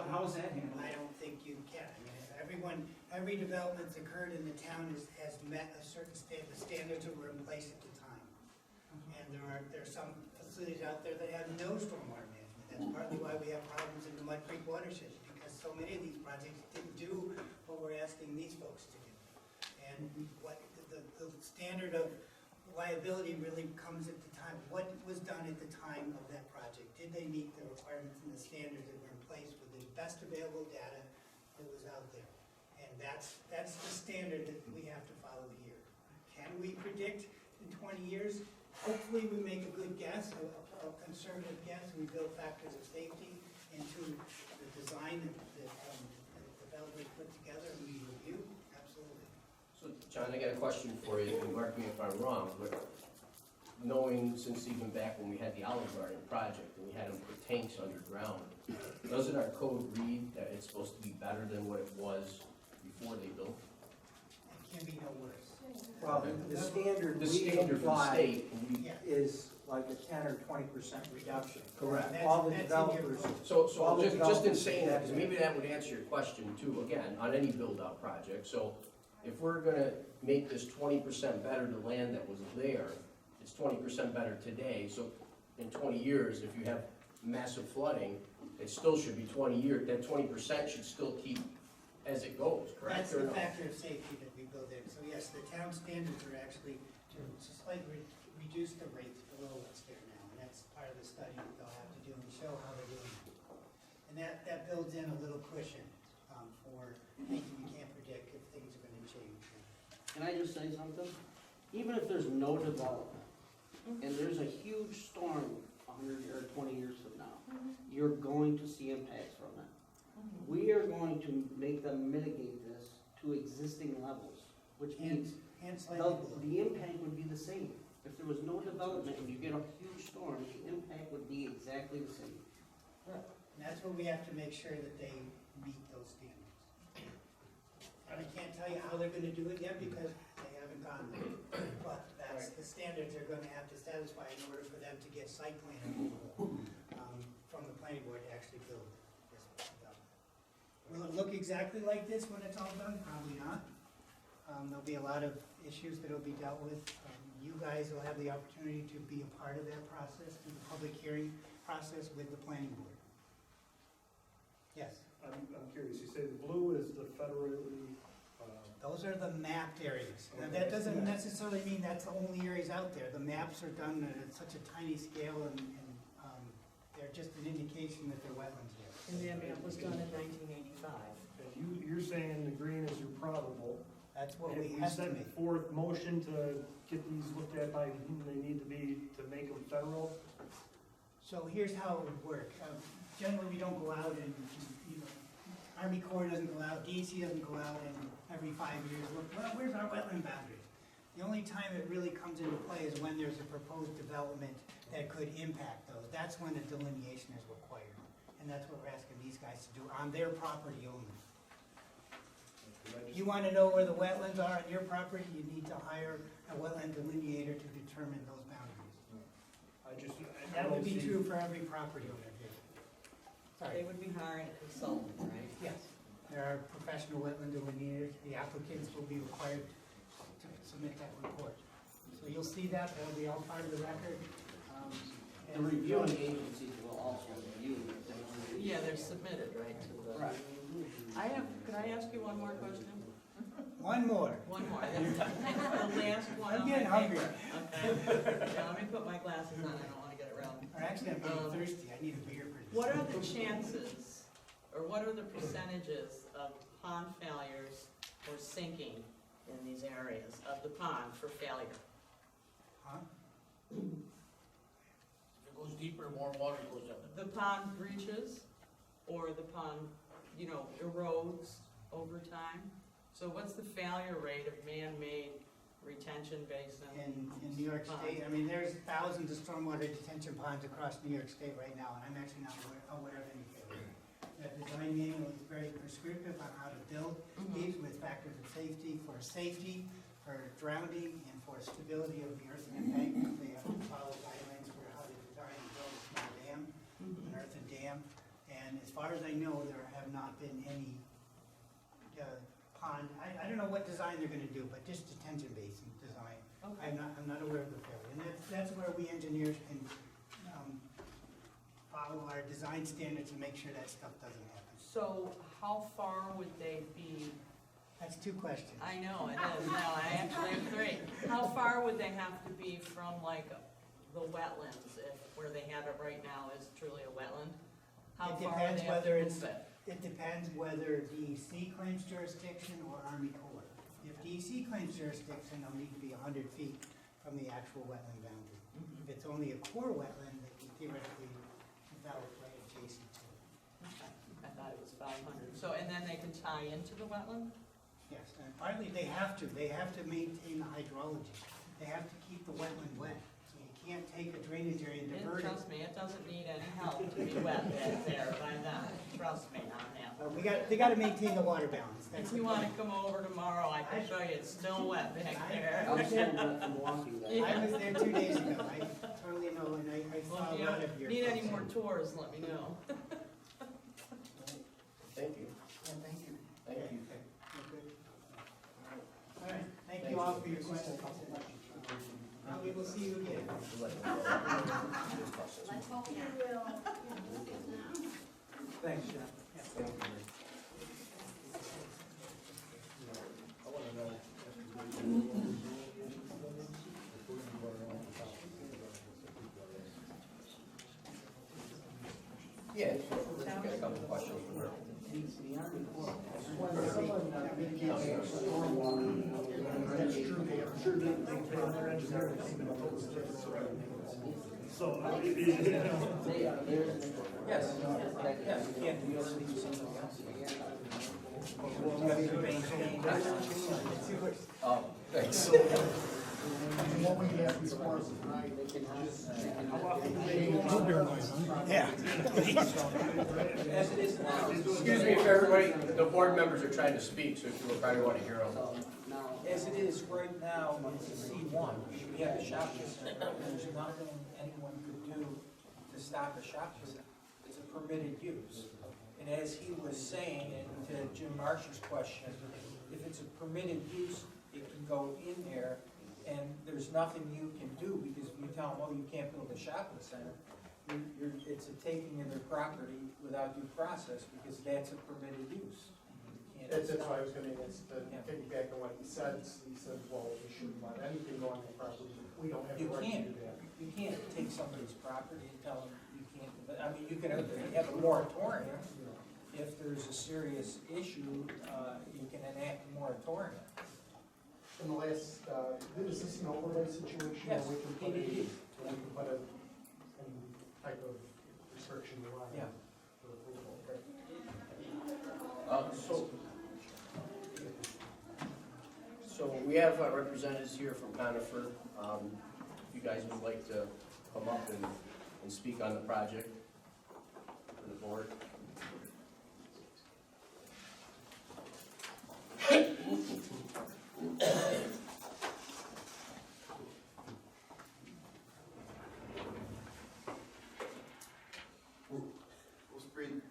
[SPEAKER 15] How is that handled?
[SPEAKER 3] I don't think you can. I mean, every development that's occurred in the town has met a certain the standards that were in place at the time. And there are some facilities out there that have no stormwater management. That's partly why we have problems in the Mud Creek watershed, because so many of these projects didn't do what we're asking these folks to do. And what the standard of liability really comes at the time. What was done at the time of that project? Did they meet the requirements and the standards that were in place with the best available data that was out there? And that's the standard that we have to follow here. Can we predict in 20 years? Hopefully we make a good guess, a conservative guess. We build factors of safety into the design that the developers put together and we review. Absolutely.
[SPEAKER 2] So, John, I got a question for you, and mark me if I'm wrong, but knowing since even back when we had the Olive Garden project and we had them put tanks underground, doesn't our code read that it's supposed to be better than what it was before they built?
[SPEAKER 3] It can be no worse.
[SPEAKER 13] Well, the standard
[SPEAKER 2] The
[SPEAKER 13] we
[SPEAKER 2] standard for the
[SPEAKER 13] apply
[SPEAKER 2] state,
[SPEAKER 3] Yeah.
[SPEAKER 13] is like a 10 or 20% reduction.
[SPEAKER 2] Correct.
[SPEAKER 13] All the
[SPEAKER 3] That's in your
[SPEAKER 13] developers,
[SPEAKER 3] code.
[SPEAKER 2] So
[SPEAKER 13] All the
[SPEAKER 2] just in
[SPEAKER 13] developers
[SPEAKER 2] saying that, because
[SPEAKER 13] do
[SPEAKER 2] maybe that would answer your question too, again, on any build-out project. So if we're gonna make this 20% better to land that was there, it's 20% better today, so in 20 years, if you have massive flooding, it still should be 20 years, that 20% should still keep as it goes, correct?
[SPEAKER 3] That's
[SPEAKER 2] or
[SPEAKER 3] the
[SPEAKER 2] no?
[SPEAKER 3] factor of safety that we build in. So yes, the town standards are actually to slightly reduce the rates below what's there now. And that's part of the study that they'll have to do and show how they're doing it. And that builds in a little cushion for thinking we can't predict if things are gonna change.
[SPEAKER 14] Can I just say something? Even if there's no development, and there's a huge storm 100 or 20 years from now, you're going to see impacts from it. We are going to make them mitigate this to existing levels, which means
[SPEAKER 3] And slightly below.
[SPEAKER 14] the impact would be the same. If there was no development and you get a huge storm, the impact would be exactly the same.
[SPEAKER 3] And that's what we have to make sure that they meet those standards. I can't tell you how they're gonna do it yet because they haven't gone there. But that's the standards they're gonna have to satisfy in order for them to get site plan approval from the planning board to actually build this development. Will it look exactly like this when it's all done? Probably not. There'll be a lot of issues that'll be dealt with. You guys will have the opportunity to be a part of that process, through the public hearing process with the planning board. Yes?
[SPEAKER 6] I'm curious, you say the blue is the federally,
[SPEAKER 3] Those are the mapped areas. Now, that doesn't necessarily mean that's the only areas out there. The maps are done at such a tiny scale and they're just an indication that they're wetlands there.
[SPEAKER 5] And that map was done in 1985.
[SPEAKER 6] and you're saying the green is your probable.
[SPEAKER 3] That's what
[SPEAKER 6] And
[SPEAKER 3] we
[SPEAKER 6] we set
[SPEAKER 3] estimate.
[SPEAKER 6] forth motion to get these looked at by whom they need to be to make them federal.
[SPEAKER 3] So here's how it would work. Generally, we don't go out and, Army Corps doesn't go out, DEC doesn't go out and every 5 years look, well, where's our wetland boundaries? The only time it really comes into play is when there's a proposed development that could impact those. That's when a delineation is required. And that's what we're asking these guys to do on their property only. You want to know where the wetlands are on your property, you need to hire a wetland delineator to determine those boundaries. That would be true for every property owner here.
[SPEAKER 5] They would be hiring a consultant, right?
[SPEAKER 3] Yes. There are professional wetland delineators, the applicants will be required to submit that report. So you'll see that, that'll be all part of the record.
[SPEAKER 14] The reviewing agencies will also review things.
[SPEAKER 5] Yeah, they're submitted, right, to the.
[SPEAKER 14] Right.
[SPEAKER 5] Could I ask you one more question?
[SPEAKER 3] One more.
[SPEAKER 5] One more. The last one.
[SPEAKER 3] I'm
[SPEAKER 5] on
[SPEAKER 3] getting
[SPEAKER 5] my
[SPEAKER 3] hungry.
[SPEAKER 5] paper. Okay. Yeah, let me put my glasses on, I don't wanna get it wrong.
[SPEAKER 3] Or actually, I'm getting thirsty, I need a beer pretty soon.
[SPEAKER 5] What are the chances, or what are the percentages of pond failures or sinking in these areas of the pond for failure?
[SPEAKER 3] Huh?
[SPEAKER 12] goes deeper, more water goes in it.
[SPEAKER 5] The pond breaches, or the pond, erodes over time. So what's the failure rate of man-made retention basin?
[SPEAKER 3] In New York State, I mean, there's thousands of stormwater detention ponds across New York State right now, and I'm actually not aware of any failure. The design manual is very prescriptive on how to build these with factors of safety, for drowning, and for stability of the earthen embankment. They have to follow guidelines for how to design and build a small dam, an earthen dam. And as far as I know, there have not been any pond, I don't know what design they're gonna do, but just detention basin design.
[SPEAKER 5] Okay.
[SPEAKER 3] I'm not aware of the failure. And that's where we engineers can follow our design standards and make sure that stuff doesn't happen.
[SPEAKER 5] So how far would they be?
[SPEAKER 3] That's two questions.
[SPEAKER 5] I know, it is. No, I actually have three. How far would they have to be from like the wetlands, if where they have it right now is truly a wetland? How
[SPEAKER 3] It
[SPEAKER 5] far would
[SPEAKER 3] depends
[SPEAKER 5] they have
[SPEAKER 3] whether
[SPEAKER 5] to
[SPEAKER 3] it's,
[SPEAKER 5] move it?
[SPEAKER 3] it depends whether DEC claims jurisdiction or Army Corps. If DEC claims jurisdiction, they'll need to be 100 feet from the actual wetland boundary. If it's only a core wetland, they can theoretically develop right adjacent to it.
[SPEAKER 5] I thought it was 500. So, and then they can tie into the wetland?
[SPEAKER 3] Yes, and partly they have to maintain the hydrology. They have to keep the wetland wet. So you can't take a drainage area and divert it.
[SPEAKER 5] Trust me, it doesn't need any help to be wet back there by them. Trust me on that.
[SPEAKER 3] They gotta maintain the water balance. That's
[SPEAKER 5] If you want to come over tomorrow, I can show you it's still wet back there.
[SPEAKER 14] I'm still not from walking that.
[SPEAKER 3] I was there 2 days ago. I totally know, and I
[SPEAKER 5] Well,
[SPEAKER 3] saw
[SPEAKER 5] if
[SPEAKER 3] a
[SPEAKER 5] you
[SPEAKER 3] lot of your.
[SPEAKER 5] need any more tours, let me know.
[SPEAKER 2] Thank you.
[SPEAKER 3] Thank you.
[SPEAKER 2] Thank you.
[SPEAKER 3] All right, thank you all for your questions. We will see you again.
[SPEAKER 10] Let's hope you will.
[SPEAKER 13] Thanks, John.
[SPEAKER 2] Yeah, we got a couple questions for her.
[SPEAKER 13] Yes, yes, you can't do something else. You have to maintain.
[SPEAKER 2] Oh, thanks.
[SPEAKER 7] What we have before us tonight,
[SPEAKER 3] Yeah.
[SPEAKER 13] As it is now.
[SPEAKER 2] Excuse me if everybody, the board members are trying to speak, so if you probably want to hear them.
[SPEAKER 13] As it is right now, it's C1, we have a shopping center, there's nothing anyone could do to stop a shopping center. It's a permitted use. And as he was saying, and to Jim Marsh's question, if it's a permitted use, it can go in there, and there's nothing you can do, because if you tell them, oh, you can't build a shopping center, it's a taking of their property without due process, because that's a permitted use. You can't
[SPEAKER 6] That's
[SPEAKER 13] stop
[SPEAKER 6] why I was gonna piggyback on what he said. He said, well, we shouldn't let anything go on the property. We don't have the
[SPEAKER 13] You
[SPEAKER 6] right
[SPEAKER 13] can't,
[SPEAKER 6] to do that.
[SPEAKER 13] you can't take somebody's property and tell them you can't, I mean, you can have a moratorium. If there's a serious issue, you can enact a moratorium.
[SPEAKER 6] In the last, is this an overlay situation?
[SPEAKER 13] Yes,
[SPEAKER 6] where we can put
[SPEAKER 13] PDD.
[SPEAKER 6] any type of restriction around?
[SPEAKER 13] Yeah.
[SPEAKER 2] So we have representatives here from Conifer. If you guys would like to come up and speak on the project for the board.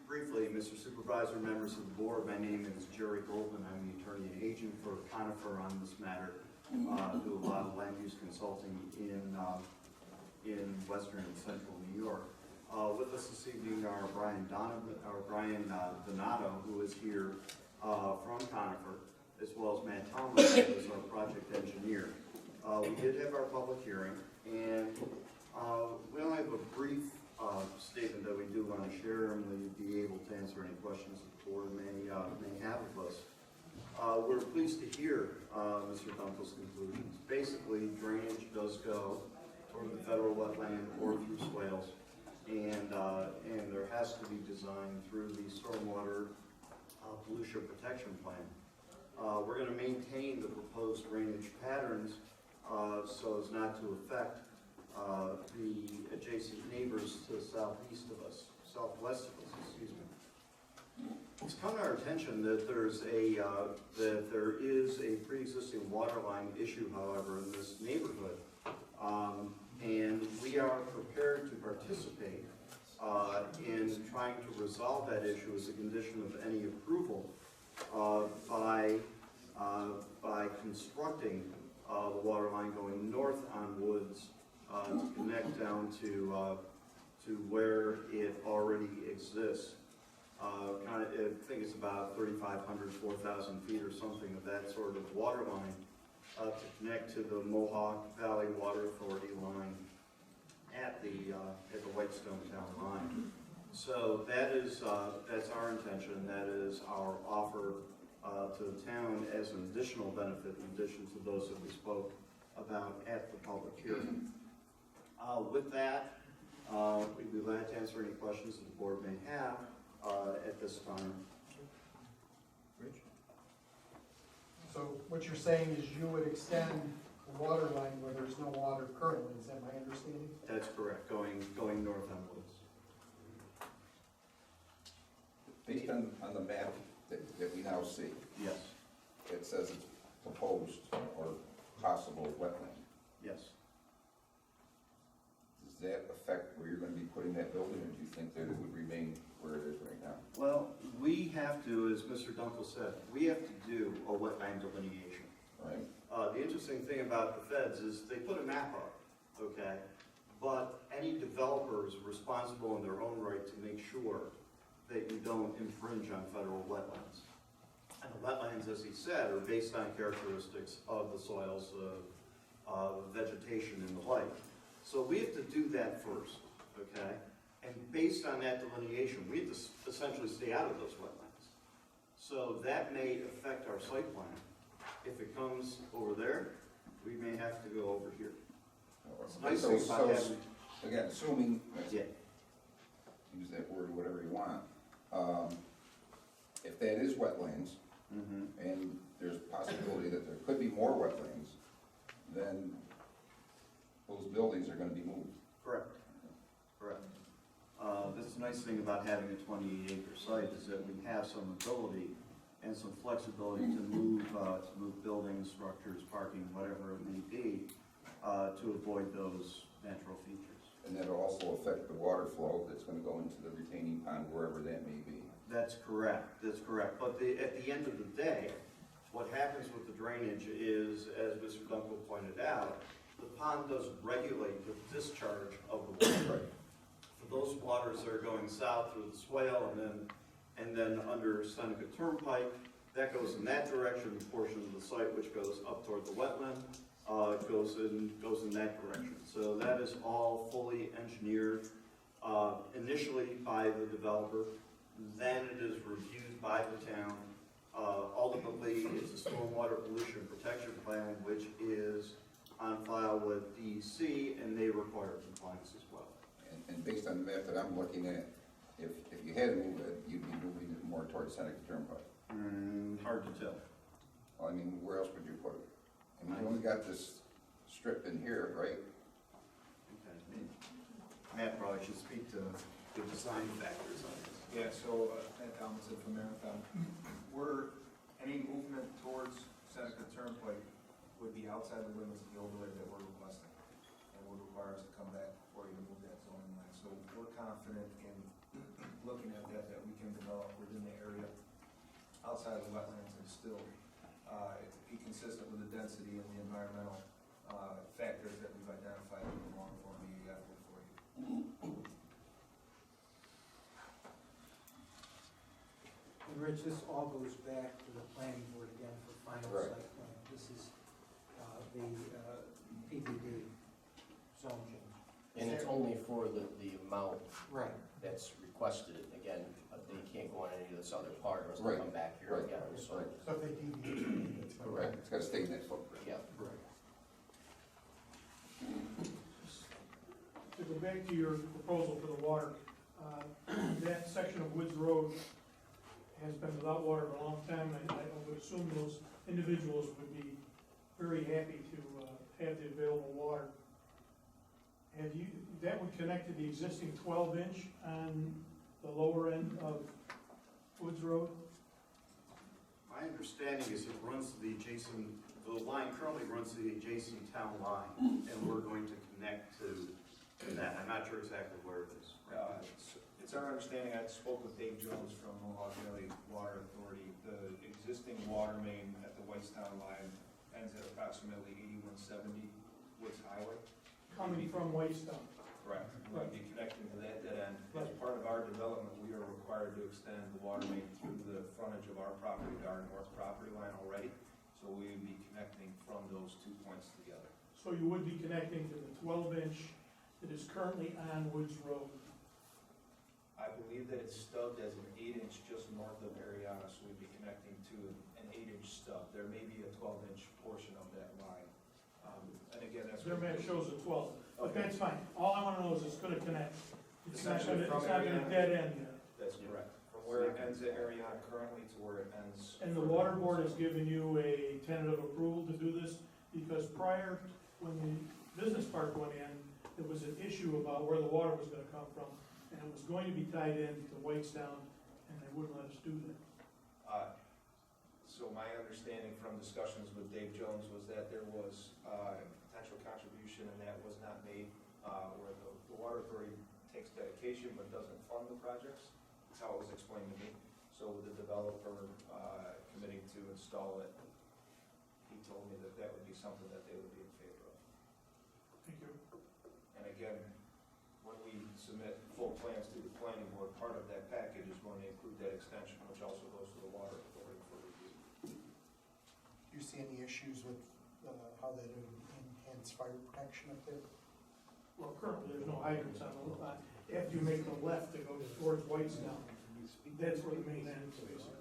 [SPEAKER 16] Briefly, Mr. Supervisor, members of the board, my name is Jerry Goldman. I'm the attorney and agent for Conifer on this matter. Do a lot of land use consulting in western and central New York. With us this evening are Brian Donato, who is here from Conifer, as well as Matt Thomas, who is our project engineer. We did have our public hearing, and we only have a brief statement that we do want to share, and we'll be able to answer any questions the board may have of us. We're pleased to hear Mr. Dunkel's conclusions. Basically, drainage does go toward the federal wetland or through swales. and there has to be design through the stormwater pollution protection plan. We're gonna maintain the proposed drainage patterns so as not to affect the adjacent neighbors to the southeast of us, southwest of us, excuse me. It's come to our attention that there is a pre-existing water line issue, however, in this neighborhood. And we are prepared to participate in trying to resolve that issue as a condition of any approval by constructing the water line going north on Woods to connect down to where it already exists. I think it's about 3,500, 4,000 feet or something of that sort of water line to connect to the Mohawk Valley Water Authority line at the Whitestone Town line. So that's our intention. That is our offer to the town as an additional benefit in addition to those that we spoke about at the public hearing. With that, we'd be glad to answer any questions that the board may have at this time. Rich?
[SPEAKER 6] So what you're saying is you would extend the water line where there's no water currently, is that my understanding?
[SPEAKER 16] That's correct, going north on Woods.
[SPEAKER 17] Based on the map that we now see,
[SPEAKER 16] Yes,
[SPEAKER 17] it says it's proposed or possible wetland.
[SPEAKER 16] yes.
[SPEAKER 17] Does that affect where you're going to be putting that building, or do you think that it would remain where it is right now?
[SPEAKER 16] Well, we have to, as Mr. Dunkel said, we have to do a wetland delineation.
[SPEAKER 17] Right.
[SPEAKER 16] The interesting thing about the feds is they put a map up, okay? But any developer is responsible in their own right to make sure that you don't infringe on federal wetlands. And the wetlands, as he said, are based on characteristics of the soils, vegetation and the like. So we have to do that first, okay? And based on that delineation, we have to essentially stay out of those wetlands. So that may affect our site plan. If it comes over there, we may have to go over here. Nice thing about having-
[SPEAKER 17] Again, assuming,
[SPEAKER 16] Yeah.
[SPEAKER 17] use that word or whatever you want, if that is wetlands, and there's a possibility that there could be more wetlands, then those buildings are gonna be moved.
[SPEAKER 16] Correct. Correct. That's the nice thing about having a 28-acre site is that we have some ability and some flexibility to move buildings, structures, parking, whatever it may be, to avoid those natural features.
[SPEAKER 17] And that'll also affect the water flow that's gonna go into the retaining pond, wherever that may be.
[SPEAKER 16] That's correct, that's correct. But at the end of the day, what happens with the drainage is, as Mr. Dunkel pointed out, the pond does regulate the discharge of the water. For those waters that are going south through the swale and then under Seneca Turnpike, that goes in that direction. The portion of the site which goes up toward the wetland goes in that direction. So that is all fully engineered initially by the developer. Then it is reviewed by the town. Ultimately, it's a stormwater pollution protection plan, which is on file with DEC, and they require compliance as well.
[SPEAKER 17] And based on the map that I'm looking at, if you had to move it, you'd be moving it more towards Seneca Turnpike.
[SPEAKER 16] Hard to tell.
[SPEAKER 17] Well, I mean, where else would you put it? I mean, you only got this strip in here, right?
[SPEAKER 16] Okay. Matt probably should speak to the design factors on this.
[SPEAKER 18] Yeah, so, Matt Thompson from Marathon, any movement towards Seneca Turnpike would be outside the limits of the overlay that we're requesting, and would require us to come back for you to move that zoning line. So we're confident in looking at that we can develop within the area outside of the wetlands and still be consistent with the density and the environmental factors that we've identified in the long form EAF for you.
[SPEAKER 13] And Rich, this all goes back to the planning board again for final
[SPEAKER 17] Right.
[SPEAKER 13] site plan. This is the PBD zone change.
[SPEAKER 2] And it's only for the amount
[SPEAKER 13] Right.
[SPEAKER 2] that's requested. Again, they can't go on any of this other part, or else
[SPEAKER 17] Right.
[SPEAKER 2] they'll come back here
[SPEAKER 17] Right.
[SPEAKER 2] again. So,
[SPEAKER 17] Right.
[SPEAKER 6] So if they deviate, it's
[SPEAKER 2] correct.
[SPEAKER 17] It's gotta stay in that footprint.
[SPEAKER 2] Yeah.
[SPEAKER 6] To the
[SPEAKER 4] back to your proposal for the water. That section of Woods Road has been without water for a long time, and I would assume those individuals would be very happy to have the available water. Have you, that would connect to the existing 12-inch on the lower end of Woods Road?
[SPEAKER 16] My understanding is it runs to the adjacent, the line currently runs to the adjacent town line, and we're going to connect to that. I'm not sure exactly where it is.
[SPEAKER 18] It's our understanding, I spoke with Dave Jones from Mohawk Valley Water Authority, the existing water main at the Whitestown line ends at approximately 8170 Woods Highway.
[SPEAKER 4] Coming from Whitestown.
[SPEAKER 18] Correct. We'll be connecting to that dead end. As part of our development, we are required to extend the water main through the frontage of our property to our north property line already. So we would be connecting from those 2 points together.
[SPEAKER 4] So you would be connecting to the 12-inch that is currently on Woods Road.
[SPEAKER 18] I believe that it's stubbed as an 8-inch just north of Ariana, so we'd be connecting to an 8-inch stub. There may be a 12-inch portion of that line. And again, that's.
[SPEAKER 4] Their map shows a 12, but
[SPEAKER 18] Okay.
[SPEAKER 4] that's fine. All I wanna know is it's gonna connect. It's not
[SPEAKER 18] Essentially
[SPEAKER 4] gonna,
[SPEAKER 18] from
[SPEAKER 4] it's not gonna
[SPEAKER 18] Ariana.
[SPEAKER 4] dead end there.
[SPEAKER 18] That's correct. From where it ends at Ariana currently to where it ends.
[SPEAKER 4] And the water board has given you a tentative approval to do this, because prior, when the business park went in, there was an issue about where the water was gonna come from, and it was going to be tied in to Whitestown, and they wouldn't let us do that.
[SPEAKER 18] So my understanding from discussions with Dave Jones was that there was potential contribution and that was not made, where the water authority takes dedication but doesn't fund the projects. That's how it was explained to me. So with the developer committing to install it, he told me that that would be something that they would be in favor of.
[SPEAKER 4] Thank you.
[SPEAKER 18] And again, when we submit full plans to the planning board, part of that package is going to include that extension, which also goes to the water authority for review.
[SPEAKER 7] Do you see any issues with how that would enhance fire protection up there?
[SPEAKER 4] Well, currently, there's no hydrants on the, after you make the left to go towards Whitestown, that's where the main end is, basically.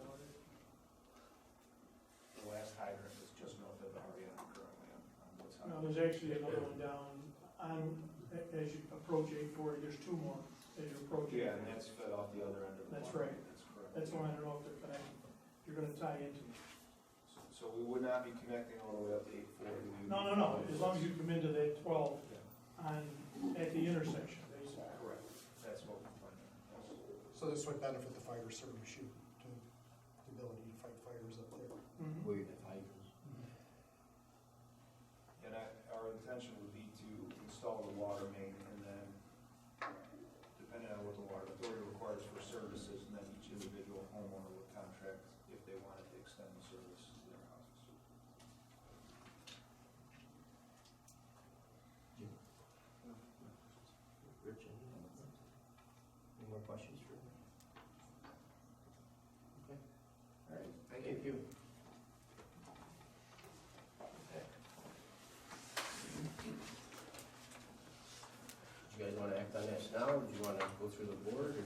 [SPEAKER 18] The last hydrant is just north of Ariana currently on what's
[SPEAKER 4] Now,
[SPEAKER 18] happening.
[SPEAKER 4] there's actually another one down on, as you approach 840, there's two more as you approach.
[SPEAKER 18] Yeah, and that's fed off the other end of the
[SPEAKER 4] That's
[SPEAKER 18] line.
[SPEAKER 4] right.
[SPEAKER 18] That's correct.
[SPEAKER 4] That's why I don't know if they're connected. You're gonna tie into it.
[SPEAKER 18] So we would not be connecting all the way up to 840.
[SPEAKER 4] No, as long as you come into that 12 on, at the intersection, basically.
[SPEAKER 18] Correct. That's what we're planning.
[SPEAKER 7] So this would benefit the fire service, shoot, to the ability to fight fires up there.
[SPEAKER 4] Mhm.
[SPEAKER 2] Where you have hydrants.
[SPEAKER 18] And our intention would be to install the water main and then, depending on what the water authority requires for services, and then each individual homeowner would contract if they wanted to extend the service to their houses.
[SPEAKER 2] Rich, any more questions for me? Okay, all right, thank you. Do you guys wanna act on this now, or do you wanna go through the board, or?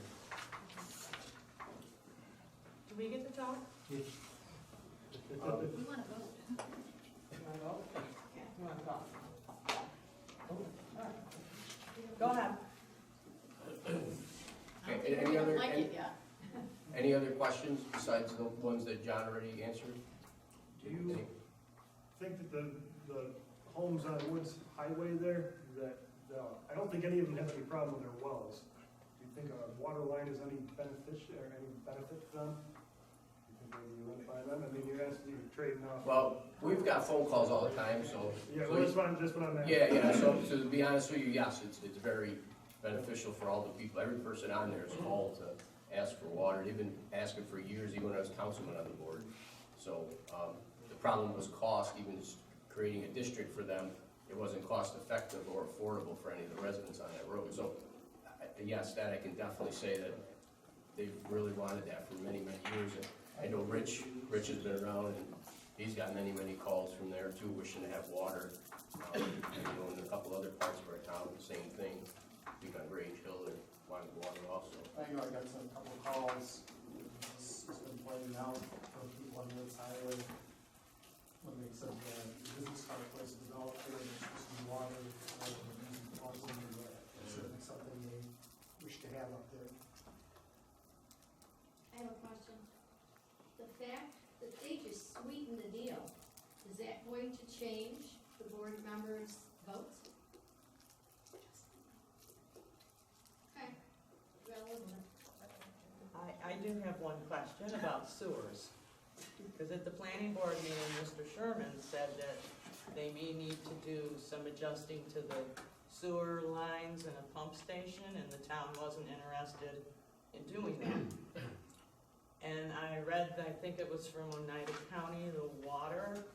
[SPEAKER 5] Do we get to talk?
[SPEAKER 10] We wanna vote.
[SPEAKER 5] You wanna vote? You wanna talk? Go ahead.
[SPEAKER 2] Okay, any other,
[SPEAKER 10] Like it yet.
[SPEAKER 2] any other questions besides the ones that John already answered?
[SPEAKER 6] Do you think that the homes on Woods Highway there, that, I don't think any of them have any problem with their wells. Do you think a water line is any benefit to them? Do you think maybe you run by them? I mean, you're trading off.
[SPEAKER 2] Well, we've got phone calls all the time, so.
[SPEAKER 6] Yeah, well, that's what I'm asking.
[SPEAKER 2] Yeah, so to be honest with you, yes, it's very beneficial for all the people. Every person on there is called to ask for water. They've been asking for years, even when I was councilman on the board. So, the problem was cost, even just creating a district for them. It wasn't cost effective or affordable for any of the residents on that road. So, yes, that I can definitely say that they've really wanted that for many, many years. And I know Rich has been around and he's got many, many calls from there too, wishing to have water. And, in a couple other parts of our town, the same thing. Being on Grange Hill, they wanted water also.
[SPEAKER 6] I know I got a couple calls, it's been playing out from people on Woods Highway. When they said the business park was developed there, there's supposed to be water, it's
[SPEAKER 7] sewage to have up there.
[SPEAKER 10] I have a question. The fact that they just sweetened the deal, is that going to change the board members' votes? Okay, well, live with it.
[SPEAKER 5] I do have one question about sewers. Because at the planning board meeting, Mr. Sherman said that they may need to do some adjusting to the sewer lines and a pump station, and the town wasn't interested in doing that. And I read, I think it was from Oneida County, the water,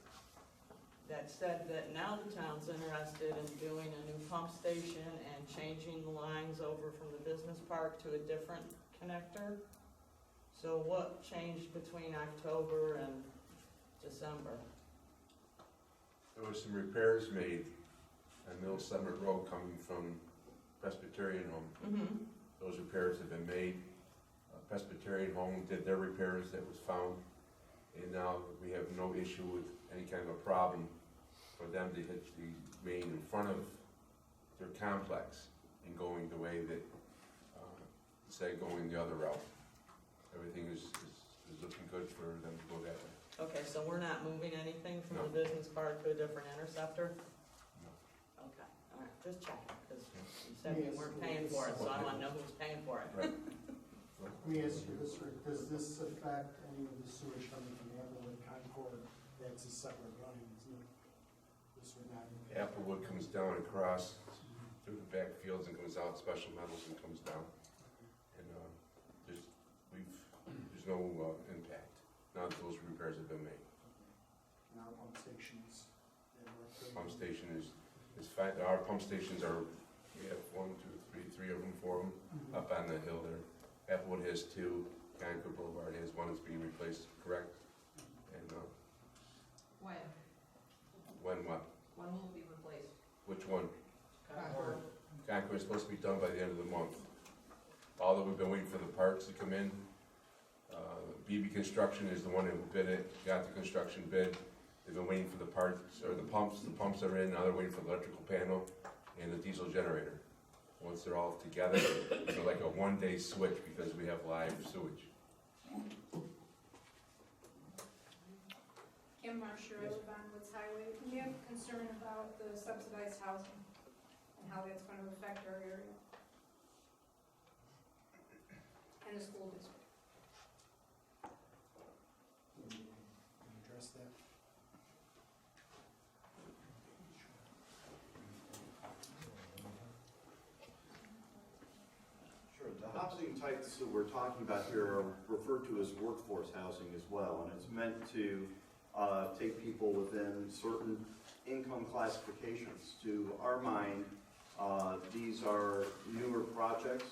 [SPEAKER 5] that said that now the town's interested in doing a new pump station and changing the lines over from the business park to a different connector. So what changed between October and December?
[SPEAKER 19] There was some repairs made on Middle Summit Road coming from Presbyterian Home.
[SPEAKER 5] Mm-hmm.
[SPEAKER 19] Those repairs have been made. Presbyterian Home did their repairs that was found, and now we have no issue with any kind of a problem for them to hit the main in front of their complex and going the way that, instead of going the other route. Everything is looking good for them to go that way.
[SPEAKER 5] Okay, so we're not moving anything from
[SPEAKER 19] No.
[SPEAKER 5] the business park to a different interceptor?
[SPEAKER 19] No.
[SPEAKER 5] Okay, all right, just checking, because you said we weren't paying for it, so I want to know who's paying for it.
[SPEAKER 19] Right.
[SPEAKER 20] Let me ask you this, Rick, does this affect any of the sewage coming from Applewood, Concord? That's a separate running, isn't it? This would not.
[SPEAKER 19] Applewood comes down across through the back fields and goes out Special Metals and comes down. And there's no impact. Now that those repairs have been made.
[SPEAKER 20] And our pump stations.
[SPEAKER 19] Pump station is fine. Our pump stations are, we have 1, 2, 3, 3 of them, 4 of them up on the hill there. Applewood has 2. Concord Boulevard has 1 that's being replaced, correct? And
[SPEAKER 9] When?
[SPEAKER 19] when what?
[SPEAKER 9] When will it be replaced?
[SPEAKER 19] Which one?
[SPEAKER 9] Concord.
[SPEAKER 19] Concord is supposed to be done by the end of the month. Although we've been waiting for the parts to come in. BB Construction is the one who bid it, got the construction bid. They've been waiting for the parts, or the pumps. The pumps are in, now they're waiting for the electrical panel and the diesel generator. Once they're all together, it's like a one-day switch because we have live sewage.
[SPEAKER 9] Kim Marsher, I live on Woods Highway. Do you have concern about the subsidized housing and how that's going to affect our area and the school district?
[SPEAKER 20] Address that.
[SPEAKER 16] Sure, the housing types that we're talking about here are referred to as workforce housing as well, and it's meant to take people within certain income classifications. To our mind, these are newer projects.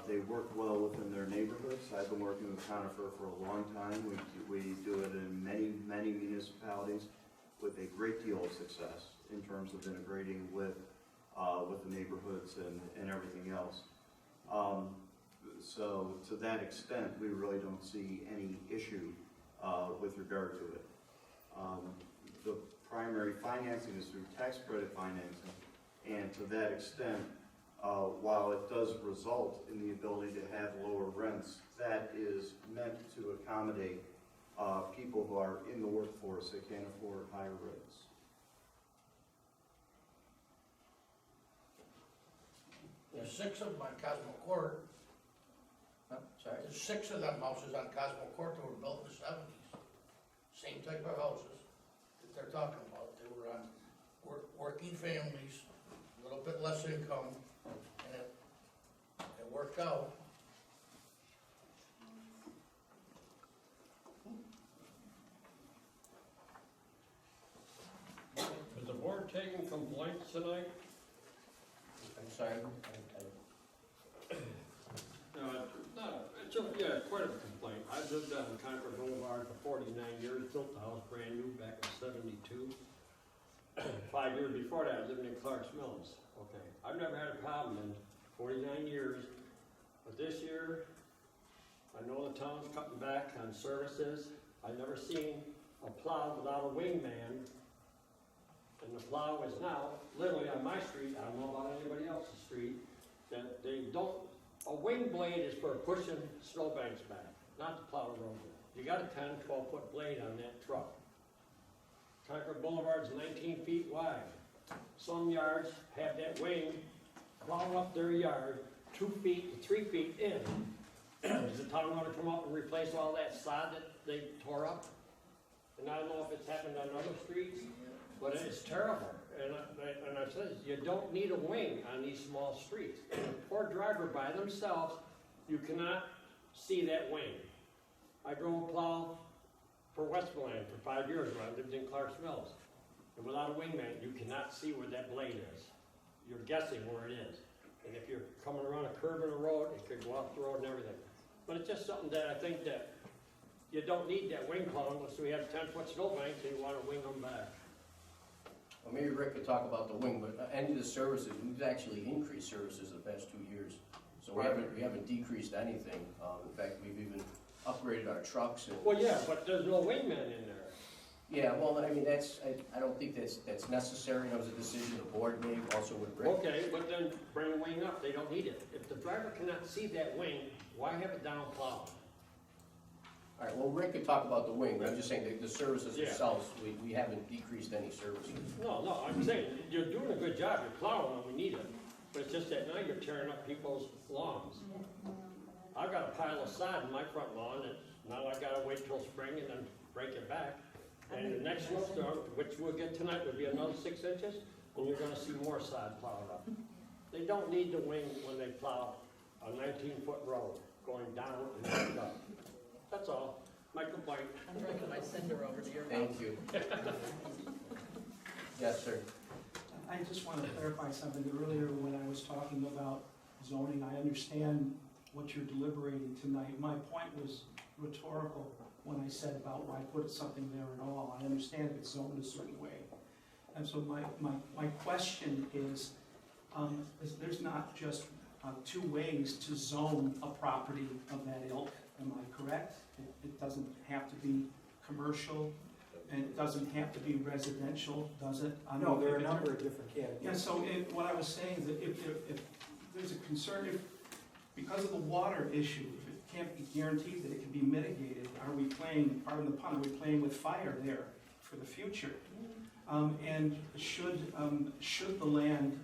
[SPEAKER 16] They work well within their neighborhoods. I've been working with Conifer for a long time. We do it in many municipalities with a great deal of success in terms of integrating with the neighborhoods and everything else. So to that extent, we really don't see any issue with regard to it. The primary financing is through tax credit financing, and to that extent, while it does result in the ability to have lower rents, that is meant to accommodate people who are in the workforce that can't afford higher rates.
[SPEAKER 21] There's 6 of them on Cosmo Court.
[SPEAKER 2] Sorry?
[SPEAKER 21] There's 6 of them houses on Cosmo Court that were built in the 70s. Same type of houses that they're talking about. They were on working families, a little bit less income, and it worked out.
[SPEAKER 22] Is the board taking complaints tonight?
[SPEAKER 2] I'm sorry?
[SPEAKER 22] Yeah, quite a complaint. I've lived on Concord Boulevard for 49 years, built the house brand new back in '72. 5 years before that, I lived in Clark's Mills. Okay, I've never had a problem in 49 years, but this year, I know the town's cutting back on services. I've never seen a plow without a wingman, and the plow is now literally on my street. I don't know about anybody else's street, that they don't A wing blade is for pushing snowbanks back, not to plow the road with. You got a 10, 12-foot blade on that truck. Concord Boulevard's 19 feet wide. Some yards have that wing plow up their yard 2 feet to 3 feet in. Is the town gonna come up and replace all that sod that they tore up? And I don't know if it's happened on other streets, but it's terrible. And I said, you don't need a wing on these small streets. And a poor driver by themselves, you cannot see that wing. I drove a plow for Westmoreland for 5 years when I lived in Clark's Mills. And without a wingman, you cannot see where that blade is. You're guessing where it is. And if you're coming around a curve in a road, it could go off the road and everything. But it's just something that I think that you don't need that wing plow unless we have 10-foot snowbanks and you want to wing them back.
[SPEAKER 2] Well, maybe Rick could talk about the wing, but any of the services, we've actually increased services the past 2 years. So we haven't decreased anything. In fact, we've even upgraded our trucks. And
[SPEAKER 22] well, yeah, but there's no wingman in there.
[SPEAKER 2] Yeah, well, I mean, I don't think that's necessary. That was a decision the board made, also with Rick.
[SPEAKER 22] Okay, but then bring a wing up, they don't need it. If the driver cannot see that wing, why have it down plowed?
[SPEAKER 2] All right, well, Rick could talk about the wing, but I'm just saying that the services
[SPEAKER 22] Yeah.
[SPEAKER 2] themselves, we haven't decreased any services.
[SPEAKER 22] No, I'm saying, you're doing a good job, you're plowing when we need it. But it's just that now you're tearing up people's lawns. I've got a pile of sod in my front lawn, and now I gotta wait till spring and then break it back. And the next snowstorm, which we'll get tonight, would be another 6 inches, and you're gonna see more sod plowed up. They don't need the wing when they plow a 19-foot road, going down and back up. That's all, my complaint.
[SPEAKER 5] I'm drinking my cinder over to your house.
[SPEAKER 2] Thank you. Yes, sir.
[SPEAKER 15] I just want to clarify something. Earlier, when I was talking about zoning, I understand what you're deliberating tonight. My point was rhetorical when I said about why put something there at all. I understand if it's zoned a certain way. And so my question is there's not just 2 ways to zone a property of that ilk, am I correct? It doesn't have to be commercial, and it doesn't have to be residential, does it?
[SPEAKER 13] No, there are a number of different categories.
[SPEAKER 15] Yeah, so what I was saying is that if there's a concern, because of the water issue, if it can't be guaranteed that it can be mitigated, are we playing, pardon the pun, are we playing with fire there for the future? And should the land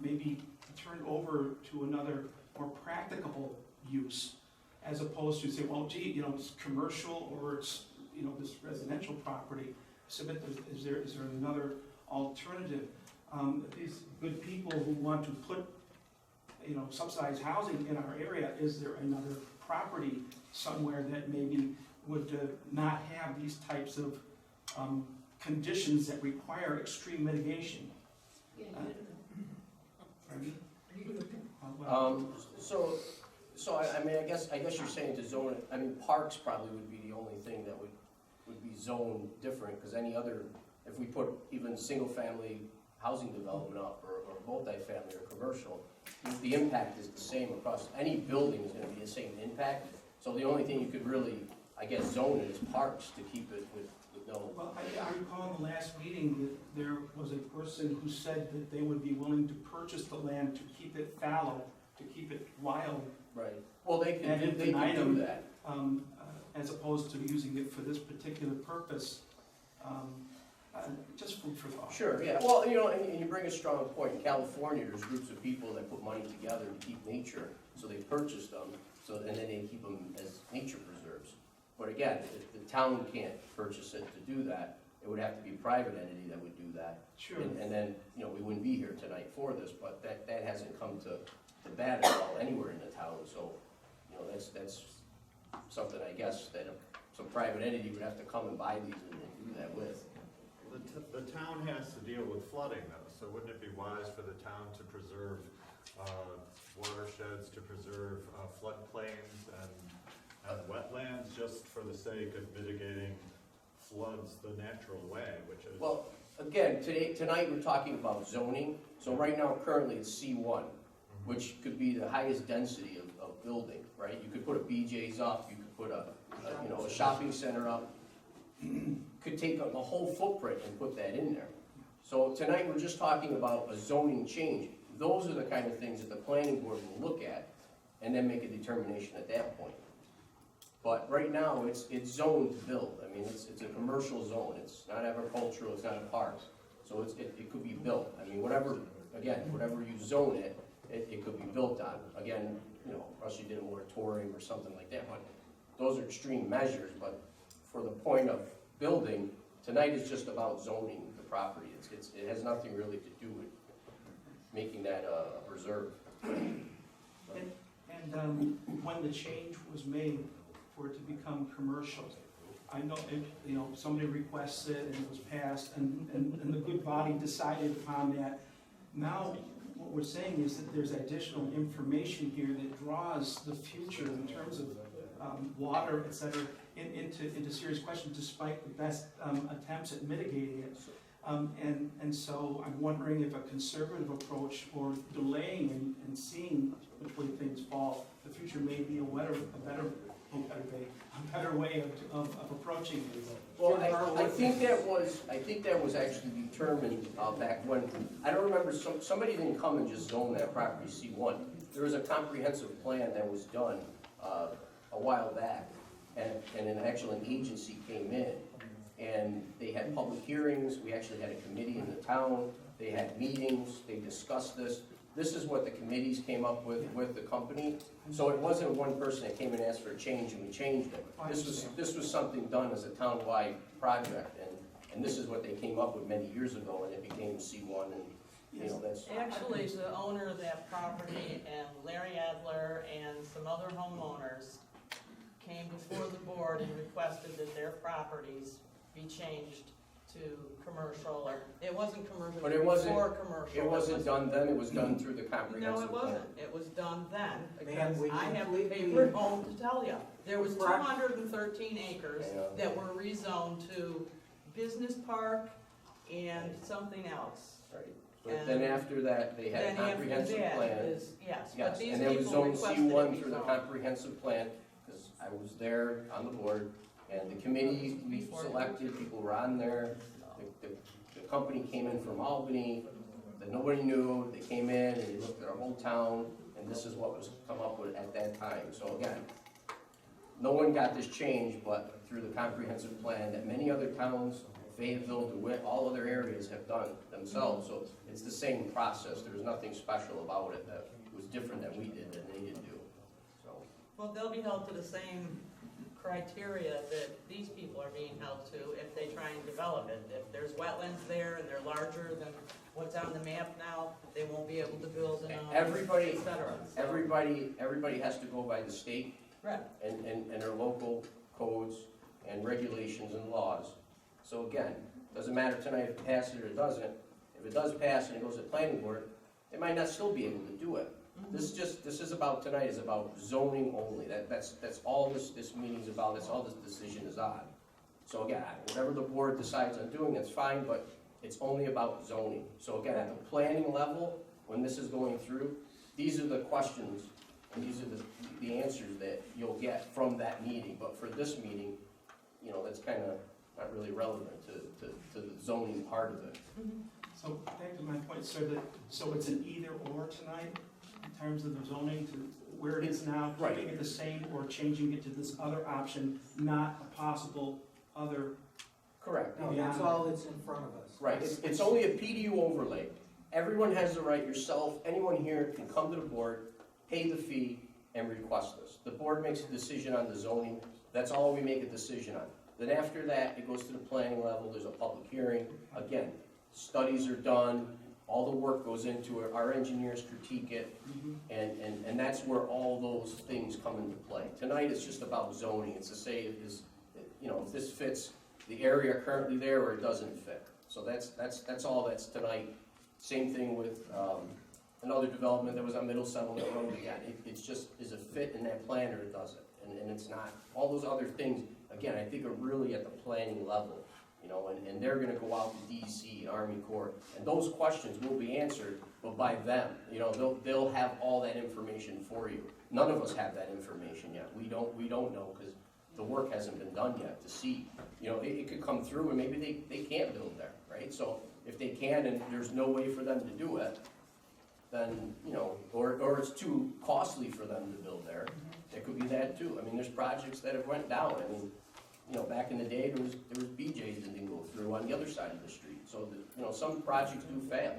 [SPEAKER 15] maybe be turned over to another more practicable use, as opposed to say, well, gee, it's commercial or it's, this residential property. So is there another alternative? These good people who want to put, subsidized housing in our area, is there another property somewhere that maybe would not have these types of conditions that require extreme mitigation?
[SPEAKER 2] So I mean, I guess you're saying to zone it. I mean, parks probably would be the only thing that would be zoned different, because any other, if we put even single-family housing development up, or multi-family or commercial, the impact is the same across, any building is gonna be the same impact. So the only thing you could really, I guess, zone it is parks to keep it with no.
[SPEAKER 15] Well, I recall in the last meeting that there was a person who said that they would be willing to purchase the land to keep it fallow, to keep it wild.
[SPEAKER 2] Right. Well, they can do that.
[SPEAKER 15] As opposed to using it for this particular purpose. Just food for thought.
[SPEAKER 2] Sure, yeah. Well, and you bring a strong point. In California, there's groups of people that put money together to keep nature, so they purchase them, and then they keep them as nature preserves. But again, if the town can't purchase it to do that, it would have to be a private entity that would do that.
[SPEAKER 15] Sure.
[SPEAKER 2] And then, we wouldn't be here tonight for this, but that hasn't come to bat at all anywhere in the town. So, that's something, I guess, that some private entity would have to come and buy these and do that with.
[SPEAKER 8] The town has to deal with flooding though, so wouldn't it be wise for the town to preserve watersheds, to preserve floodplains and wetlands, just for the sake of mitigating floods the natural way, which is...
[SPEAKER 2] Well, again, tonight we're talking about zoning. So right now, currently it's C1, which could be the highest density of building, right? You could put a BJ's up, you could put a shopping center up. Could take a whole footprint and put that in there. So tonight we're just talking about a zoning change. Those are the kind of things that the planning board will look at and then make a determination at that point. But right now, it's zoned to build. I mean, it's a commercial zone. It's not agricultural, it's not a park. So it could be built. I mean, whatever you zone it, it could be built on. Again, you know, unless you did a moratorium or something like that, but those are extreme measures. But for the point of building, tonight is just about zoning the property. It has nothing really to do with making that a reserve.
[SPEAKER 15] And when the change was made for it to become commercial, I know, you know, somebody requested and it was passed, and the good body decided upon that. Now, what we're saying is that there's additional information here that draws the future in terms of water, et cetera, into serious question, despite the best attempts at mitigating it. And so I'm wondering if a conservative approach or delaying and seeing which way things fall, the future may be a better way of approaching it.
[SPEAKER 2] Well, I think that was actually determined back when, I don't remember, somebody didn't come and just zone that property C1. There was a comprehensive plan that was done a while back, and an agency came in, and they had public hearings. We actually had a committee in the town. They had meetings, they discussed this. This is what the committees came up with the company. So it wasn't one person that came and asked for a change and we changed it. This was something done as a town-wide project, and this is what they came up with many years ago, and it became C1, and you know, that's...
[SPEAKER 5] Actually, the owner of that property and Larry Adler and some other homeowners came before the board and requested that their properties be changed to commercial, or it wasn't commercial,
[SPEAKER 2] but it wasn't
[SPEAKER 5] before commercial.
[SPEAKER 2] It wasn't done then, it was done through the comprehensive
[SPEAKER 5] No, it wasn't.
[SPEAKER 2] plan.
[SPEAKER 5] It was done then,
[SPEAKER 13] Man,
[SPEAKER 5] because
[SPEAKER 13] we
[SPEAKER 5] I have the
[SPEAKER 13] completely-
[SPEAKER 5] paper at home to tell you. There was
[SPEAKER 13] Correct.
[SPEAKER 5] 213 acres
[SPEAKER 2] Yeah.
[SPEAKER 5] that were rezoned to business park and something else.
[SPEAKER 2] Right. But then after that, they had a
[SPEAKER 5] Then after
[SPEAKER 2] comprehensive
[SPEAKER 5] that
[SPEAKER 2] plan.
[SPEAKER 5] is, yes, but
[SPEAKER 2] Yes,
[SPEAKER 5] these
[SPEAKER 2] and it was
[SPEAKER 5] people
[SPEAKER 2] zone
[SPEAKER 5] requested
[SPEAKER 2] C1
[SPEAKER 5] it be
[SPEAKER 2] through the
[SPEAKER 5] zoned.
[SPEAKER 2] comprehensive plan, because I was there on the board, and the committee we
[SPEAKER 5] Before.
[SPEAKER 2] selected, people were on there. The company came in from Albany, that nobody knew. They came in and they looked at our whole town, and this is what was come up with at that time. So again, no one got this change, but through the comprehensive plan that many other towns, Fayetteville, DeWitt, all other areas have done themselves. So it's the same process. There was nothing special about it that was different than we did, that they didn't do. So,
[SPEAKER 5] Well, they'll be held to the same criteria that these people are being held to if they try and develop it. If there's wetlands there and they're larger than what's on the map now, they won't be able to build in them,
[SPEAKER 2] everybody,
[SPEAKER 5] et cetera. So-
[SPEAKER 2] everybody has to go by the state
[SPEAKER 5] Right.
[SPEAKER 2] and their local codes and regulations and laws. So again, doesn't matter tonight if it passes or it doesn't. If it does pass and it goes to planning board, they might not still be able to do it. This is about, tonight is about zoning only. That's all this meeting's about, that's all this decision is on. So again, whatever the board decides on doing, that's fine, but it's only about zoning. So again, at the planning level, when this is going through, these are the questions and these are the answers that you'll get from that meeting. But for this meeting, you know, that's kind of not really relevant to the zoning part of it.
[SPEAKER 15] So back to my point, sir, so it's an either or tonight in terms of the zoning to where it is now,
[SPEAKER 2] Right.
[SPEAKER 15] keeping it the same or changing it to this other option, not a possible other.
[SPEAKER 2] Correct.
[SPEAKER 13] No, that's all that's in front of us.
[SPEAKER 2] Right, it's only a PDU overlay. Everyone has the right, yourself, anyone here can come to the board, pay the fee, and request this. The board makes a decision on the zoning, that's all we make a decision on. Then after that, it goes to the planning level, there's a public hearing. Again, studies are done, all the work goes into it, our engineers critique it, and that's where all those things come into play. Tonight, it's just about zoning, it's to say, you know, if this fits the area currently there or it doesn't fit. So that's all that's tonight. Same thing with another development that was on Middle Settlement Road again. It's just, is it fit in that plan or it doesn't? And it's not. All those other things, again, I think are really at the planning level, you know, and they're gonna go out to DC and Army Corps, and those questions will be answered, but by them. You know, they'll have all that information for you. None of us have that information yet. We don't know, because the work hasn't been done yet to see. You know, it could come through and maybe they can't build there, right? So if they can and there's no way for them to do it, then, you know, or it's too costly for them to build there. It could be that too. I mean, there's projects that have went down. I mean, you know, back in the day, there was BJ's that didn't go through on the other side of the street. So, you know, some projects do fail.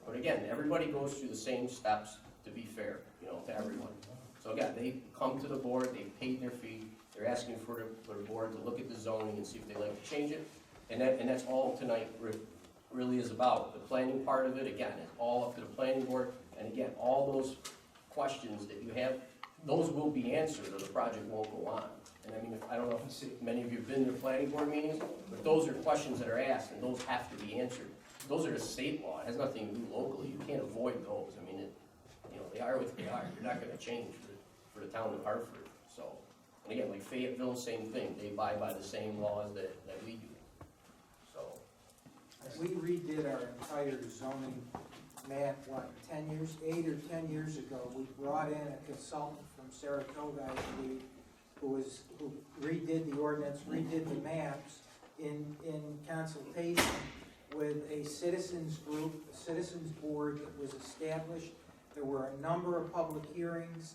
[SPEAKER 2] But again, everybody goes through the same steps to be fair, you know, to everyone. So again, they come to the board, they paid their fee, they're asking for the board to look at the zoning and see if they'd like to change it. And that's all tonight really is about. The planning part of it, again, is all up to the planning board. And again, all those questions that you have, those will be answered or the project won't go on. And I mean, I don't know if many of you have been to planning board meetings, but those are questions that are asked and those have to be answered. Those are the state law, it has nothing to do locally, you can't avoid those. I mean, you know, they are what they are, you're not gonna change for the town of Hartford, so. And again, like Fayetteville, same thing, they abide by the same laws that we do, so.
[SPEAKER 13] We redid our entire zoning map, 8 or 10 years ago. We brought in a consultant from Saratoga, I believe, who redid the ordinance, redid the maps in consultation with a citizens group, a citizens board that was established. There were a number of public hearings.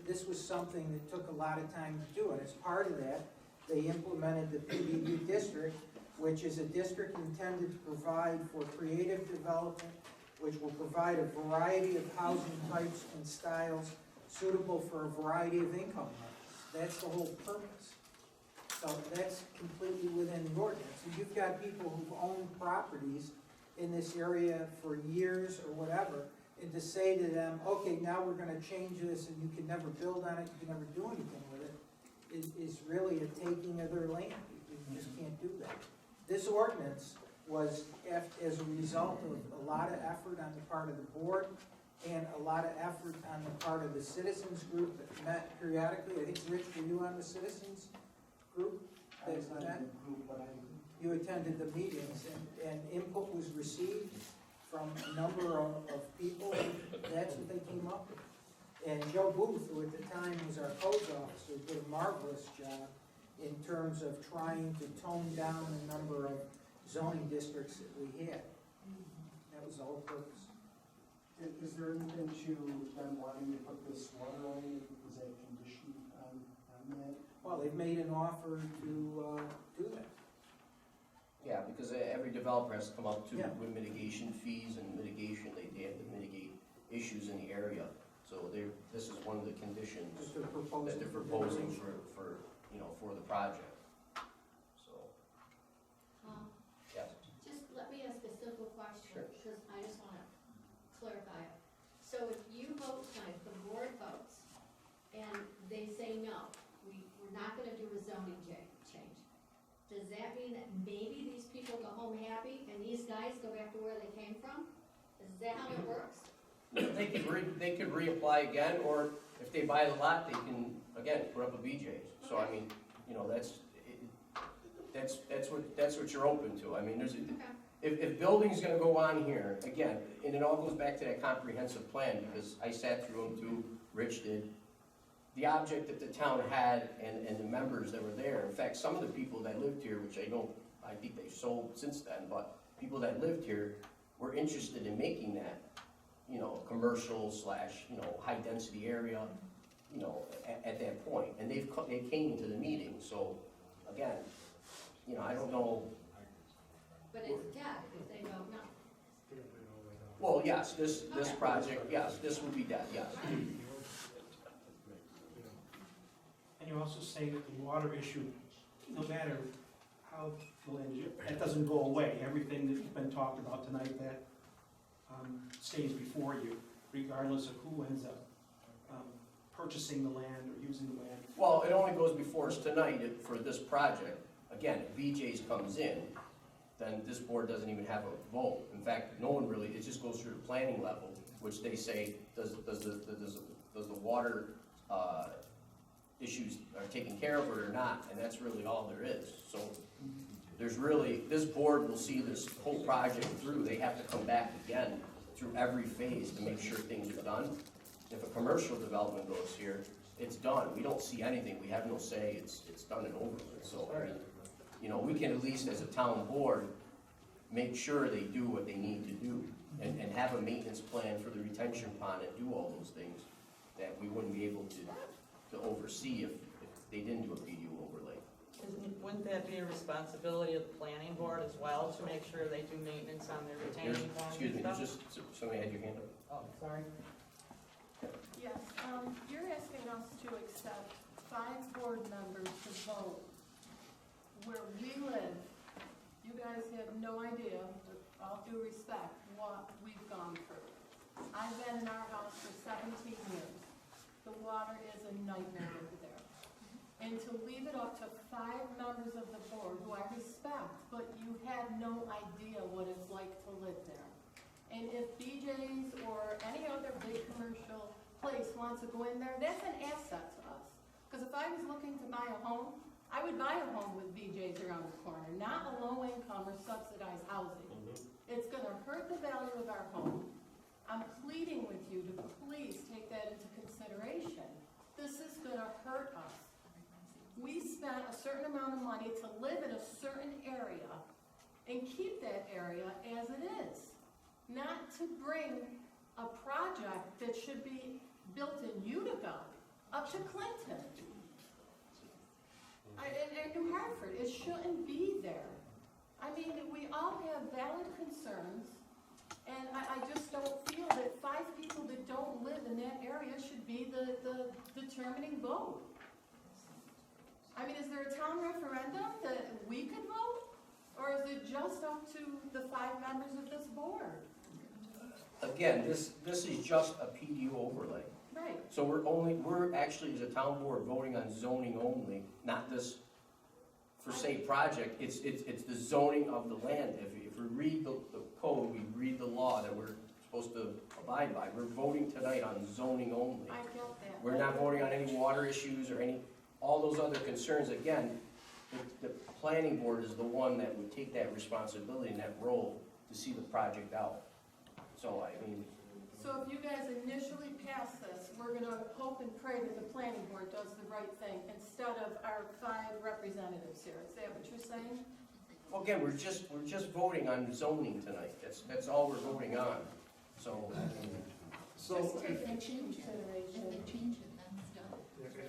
[SPEAKER 13] This was something that took a lot of time to do, and as part of that, they implemented the PDD district, which is a district intended to provide for creative development, which will provide a variety of housing types and styles suitable for a variety of income levels. That's the whole purpose. So that's completely within the ordinance. So you've got people who've owned properties in this area for years or whatever, and to say to them, okay, now we're gonna change this and you can never build on it, you can never do anything with it, is really a taking of their land. You just can't do that. This ordinance was as a result of a lot of effort on the part of the board and a lot of effort on the part of the citizens group that met periodically. I think, Rich, were you on the citizens group?
[SPEAKER 20] I was not in the group, but
[SPEAKER 13] You attended the meetings and input was received from a number of people. That's what they came up with. And Joe Booth, who at the time was our codes officer, did a marvelous job in terms of trying to tone down the number of zoning districts that we had. That was the whole purpose.
[SPEAKER 20] is there anything to them wanting to put this water line, is that conditioned on that?
[SPEAKER 13] Well, they've made an offer to do that.
[SPEAKER 2] Yeah, because every developer has to come up with mitigation fees and mitigation, they have to mitigate issues in the area. So this is one of the conditions that they're proposing for the project. So, yes.
[SPEAKER 10] Just let me ask a simple question, because I just want to clarify it. So if you vote tonight, the board votes, and they say no, we're not gonna do a zoning change. Does that mean that maybe these people go home happy, and these guys go back to where they came from? Is that how it works?
[SPEAKER 2] They could reapply again, or if they buy the lot, they can, again, put up a BJ's. So, I mean, that's what you're open to. I mean, if building's gonna go on here, again, and it all goes back to that comprehensive plan, because I sat through them too, Rich did. The object that the town had and the members that were there, in fact, some of the people that lived here, which I think they sold since then, but people that lived here were interested in making that, commercial / high density area, at that point. And they came to the meeting, so again, I don't know.
[SPEAKER 10] But it's dead if they vote no.
[SPEAKER 2] Well, yes, this project, yes, this would be dead, yes.
[SPEAKER 15] And you also say that the water issue, no matter how the land is, that doesn't go away. Everything that's been talked about tonight, that stays before you, regardless of who ends up purchasing the land or using the land.
[SPEAKER 2] Well, it only goes before us tonight for this project. Again, if BJ's comes in, then this board doesn't even have a vote. In fact, no one really, it just goes through the planning level, which they say, does the water issues are taken care of or not, and that's really all there is. So this board will see this whole project through. They have to come back again through every phase to make sure things are done. If a commercial development goes here, it's done. We don't see anything. We have no say. It's done and over with. So, I mean, we can at least, as a town board, make sure they do what they need to do, and have a maintenance plan for the retention pond and do all those things that we wouldn't be able to oversee if they didn't do a PDU overlay.
[SPEAKER 5] Wouldn't that be a responsibility of the planning board as well, to make sure they do maintenance on their retaining ponds
[SPEAKER 2] Excuse me,
[SPEAKER 5] and
[SPEAKER 2] there's
[SPEAKER 5] stuff?
[SPEAKER 2] just, somebody had your hand up.
[SPEAKER 5] Oh, sorry.
[SPEAKER 9] Yes, you're asking us to accept 5 board members to vote where we live. You guys have no idea, with all due respect, what we've gone through. I've been in our house for 17 years. The water is a nightmare over there. And to leave it up to 5 members of the board, who I respect, but you have no idea what it's like to live there. And if BJ's or any other big commercial place wants to go in there, that's an asset to us. Because if I was looking to buy a home, I would buy a home with BJ's around the corner, not a low-income or subsidized housing. It's gonna hurt the value of our home. I'm pleading with you to please take that into consideration. This is gonna hurt us. We spent a certain amount of money to live in a certain area and keep that area as it is. Not to bring a project that should be built in Utica up to Clinton. And New Hartford, it shouldn't be there. I mean, we all have valid concerns, and I just don't feel that 5 people that don't live in that area should be the determining vote. I mean, is there a town referendum that we could vote? Or is it just up to the 5 members of this board?
[SPEAKER 2] Again, this is just a PDU overlay.
[SPEAKER 9] Right.
[SPEAKER 2] So we're actually, as a town board, voting on zoning only, not this for say project, it's the zoning of the land. If we read the code, we read the law that we're supposed to abide by. We're voting tonight on zoning only.
[SPEAKER 9] I get that.
[SPEAKER 2] We're not voting on any water issues or all those other concerns. Again, the planning board is the one that would take that responsibility and that role to see the project out. So, I mean.
[SPEAKER 9] So if you guys initially pass this, we're gonna hope and pray that the planning board does the right thing instead of our 5 representatives here. Is that what you're saying?
[SPEAKER 2] Well, again, we're just voting on zoning tonight. That's all we're voting on. So.
[SPEAKER 9] Just take it into consideration.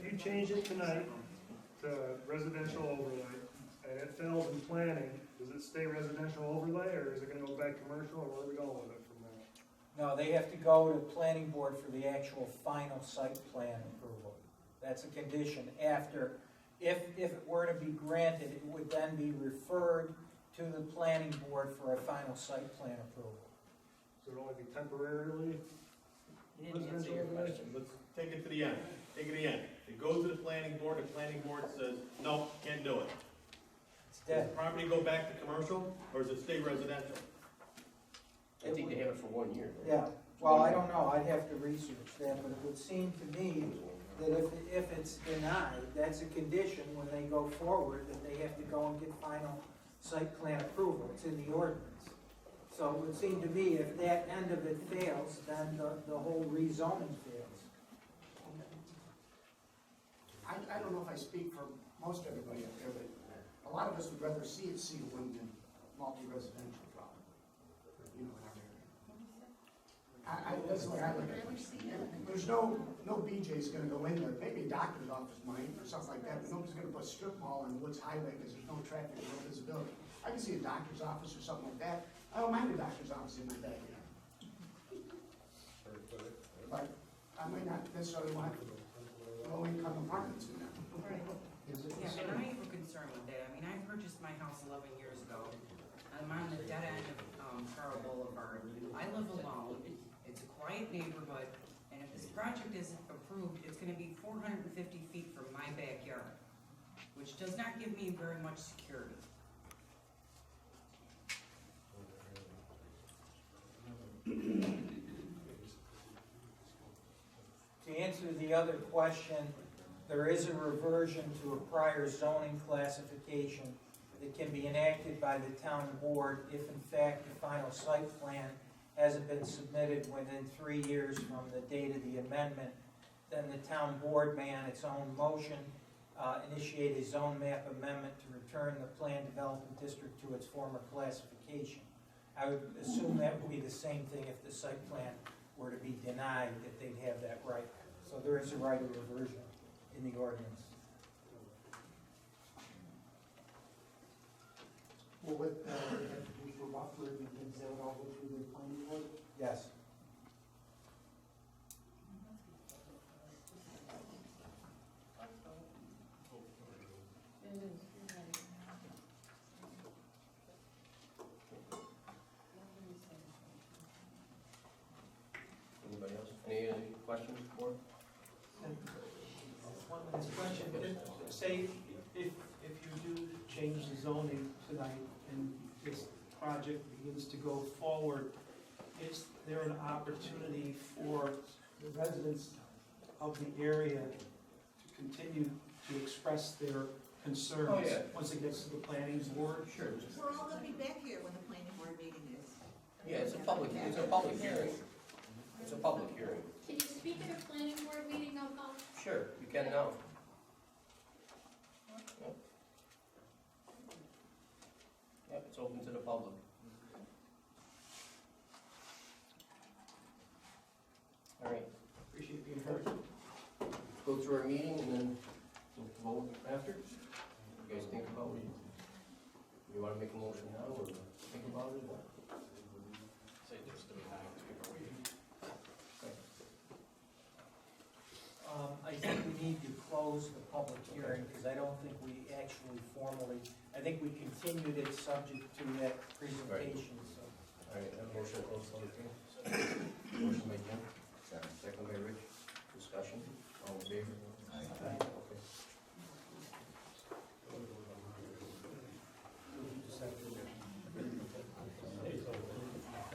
[SPEAKER 6] If you change it tonight to residential overlay, and it fails in planning, does it stay residential overlay, or is it gonna go back commercial, or where are we going with it from there?
[SPEAKER 13] No, they have to go to the planning board for the actual final site plan approval. That's a condition after, if it were to be granted, it would then be referred to the planning board for a final site plan approval.
[SPEAKER 6] So it'll only be temporarily
[SPEAKER 5] You didn't answer
[SPEAKER 6] residential
[SPEAKER 5] your
[SPEAKER 6] overlay?
[SPEAKER 5] question.
[SPEAKER 1] Let's take it to the end. Take it to the end. It goes to the planning board says, no, can't do it.
[SPEAKER 13] It's
[SPEAKER 1] Does
[SPEAKER 13] dead.
[SPEAKER 1] the property go back to commercial, or does it stay residential?
[SPEAKER 2] I think they have it for 1 year.
[SPEAKER 13] Yeah, well, I don't know, I'd have to research that, but it would seem to me that if it's denied, that's a condition when they go forward, that they have to go and get final site plan approval, it's in the ordinance. So it would seem to me if that end of it fails, then the whole rezoning fails.
[SPEAKER 7] I don't know if I speak for most everybody up there, but a lot of us would rather see it C1 than multi-residential problem, you know, in our area. That's the way I look at it. There's no BJ's gonna go in there, maybe a doctor's office might, or something like that, but nobody's gonna put a strip mall on Woods Highway because there's no traffic, no visibility. I can see a doctor's office or something like that. I don't mind a doctor's office in my backyard. But I might not necessarily want low-income apartments in there.
[SPEAKER 11] Yeah, and I have a concern with that. I mean, I purchased my house 11 years ago. I'm on the dead end of Carl Boulevard. I live alone. It's a quiet neighborhood, and if this project is approved, it's gonna be 450 feet from my backyard, which does not give me very much security.
[SPEAKER 13] To answer the other question, there is a reversion to a prior zoning classification that can be enacted by the town board if in fact the final site plan hasn't been submitted within 3 years from the date of the amendment. Then the town board may on its own motion initiate a zone map amendment to return the planned development district to its former classification. I would assume that would be the same thing if the site plan were to be denied, that they'd have that right. So there is a right of reversion in the ordinance.
[SPEAKER 20] Well, what, they have to do for buffer and things, that would all go through the planning board?
[SPEAKER 13] Yes.
[SPEAKER 2] Anybody else? Any questions for?
[SPEAKER 15] One last question. Say, if you do change the zoning tonight and this project begins to go forward, is there an opportunity for the residents of the area to continue to express their concerns?
[SPEAKER 2] Oh, yeah.
[SPEAKER 15] Once it gets to the planning board?
[SPEAKER 2] Sure.
[SPEAKER 12] We're all gonna be back here when the planning board meeting is.
[SPEAKER 2] Yeah, it's a public hearing. It's a public hearing.
[SPEAKER 10] Can you speak at a planning board meeting, Paul?
[SPEAKER 2] Sure, you can now. Yep. Yep, it's open to the public. All right, appreciate being heard. Go through our meeting and then we'll vote after. You guys think about it? You wanna make a motion now or think about it? Say just do it now, before we.
[SPEAKER 13] I think we need to close the public hearing, because I don't think we actually formally, I think we continued it subject to that presentation, so.
[SPEAKER 2] All right, motion to close public hearing. Motion by Jim. Second by Rich. Discussion. All in favor? Aye.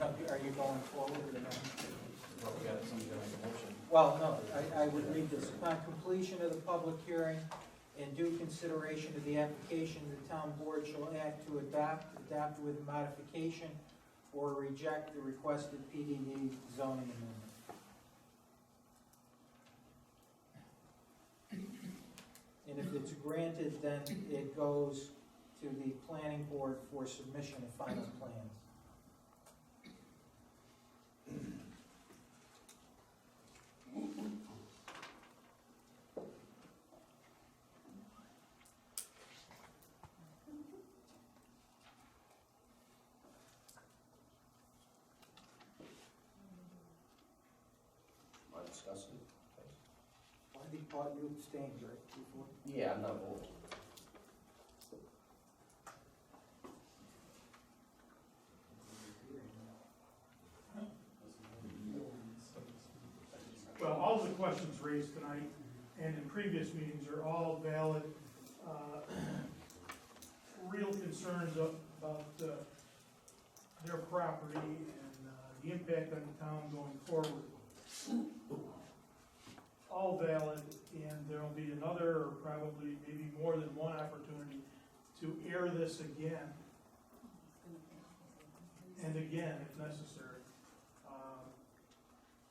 [SPEAKER 2] Okay.
[SPEAKER 13] Are you going forward or not?
[SPEAKER 2] Well, we got somebody to make a motion.
[SPEAKER 13] Well, no, I would read this. Upon completion of the public hearing and due consideration of the application, the town board shall act to adopt with modification, or reject the requested PDD zoning amendment. And if it's granted, then it goes to the planning board for submission of final plans.
[SPEAKER 2] Want to discuss it?
[SPEAKER 13] I think Paul, you abstained, right, before?
[SPEAKER 2] Yeah, I'm not voting.
[SPEAKER 4] Well, all the questions raised tonight and in previous meetings are all valid, real concerns about their property and the impact on the town going forward. All valid, and there'll be another, or probably maybe more than one opportunity to air this again and again if necessary.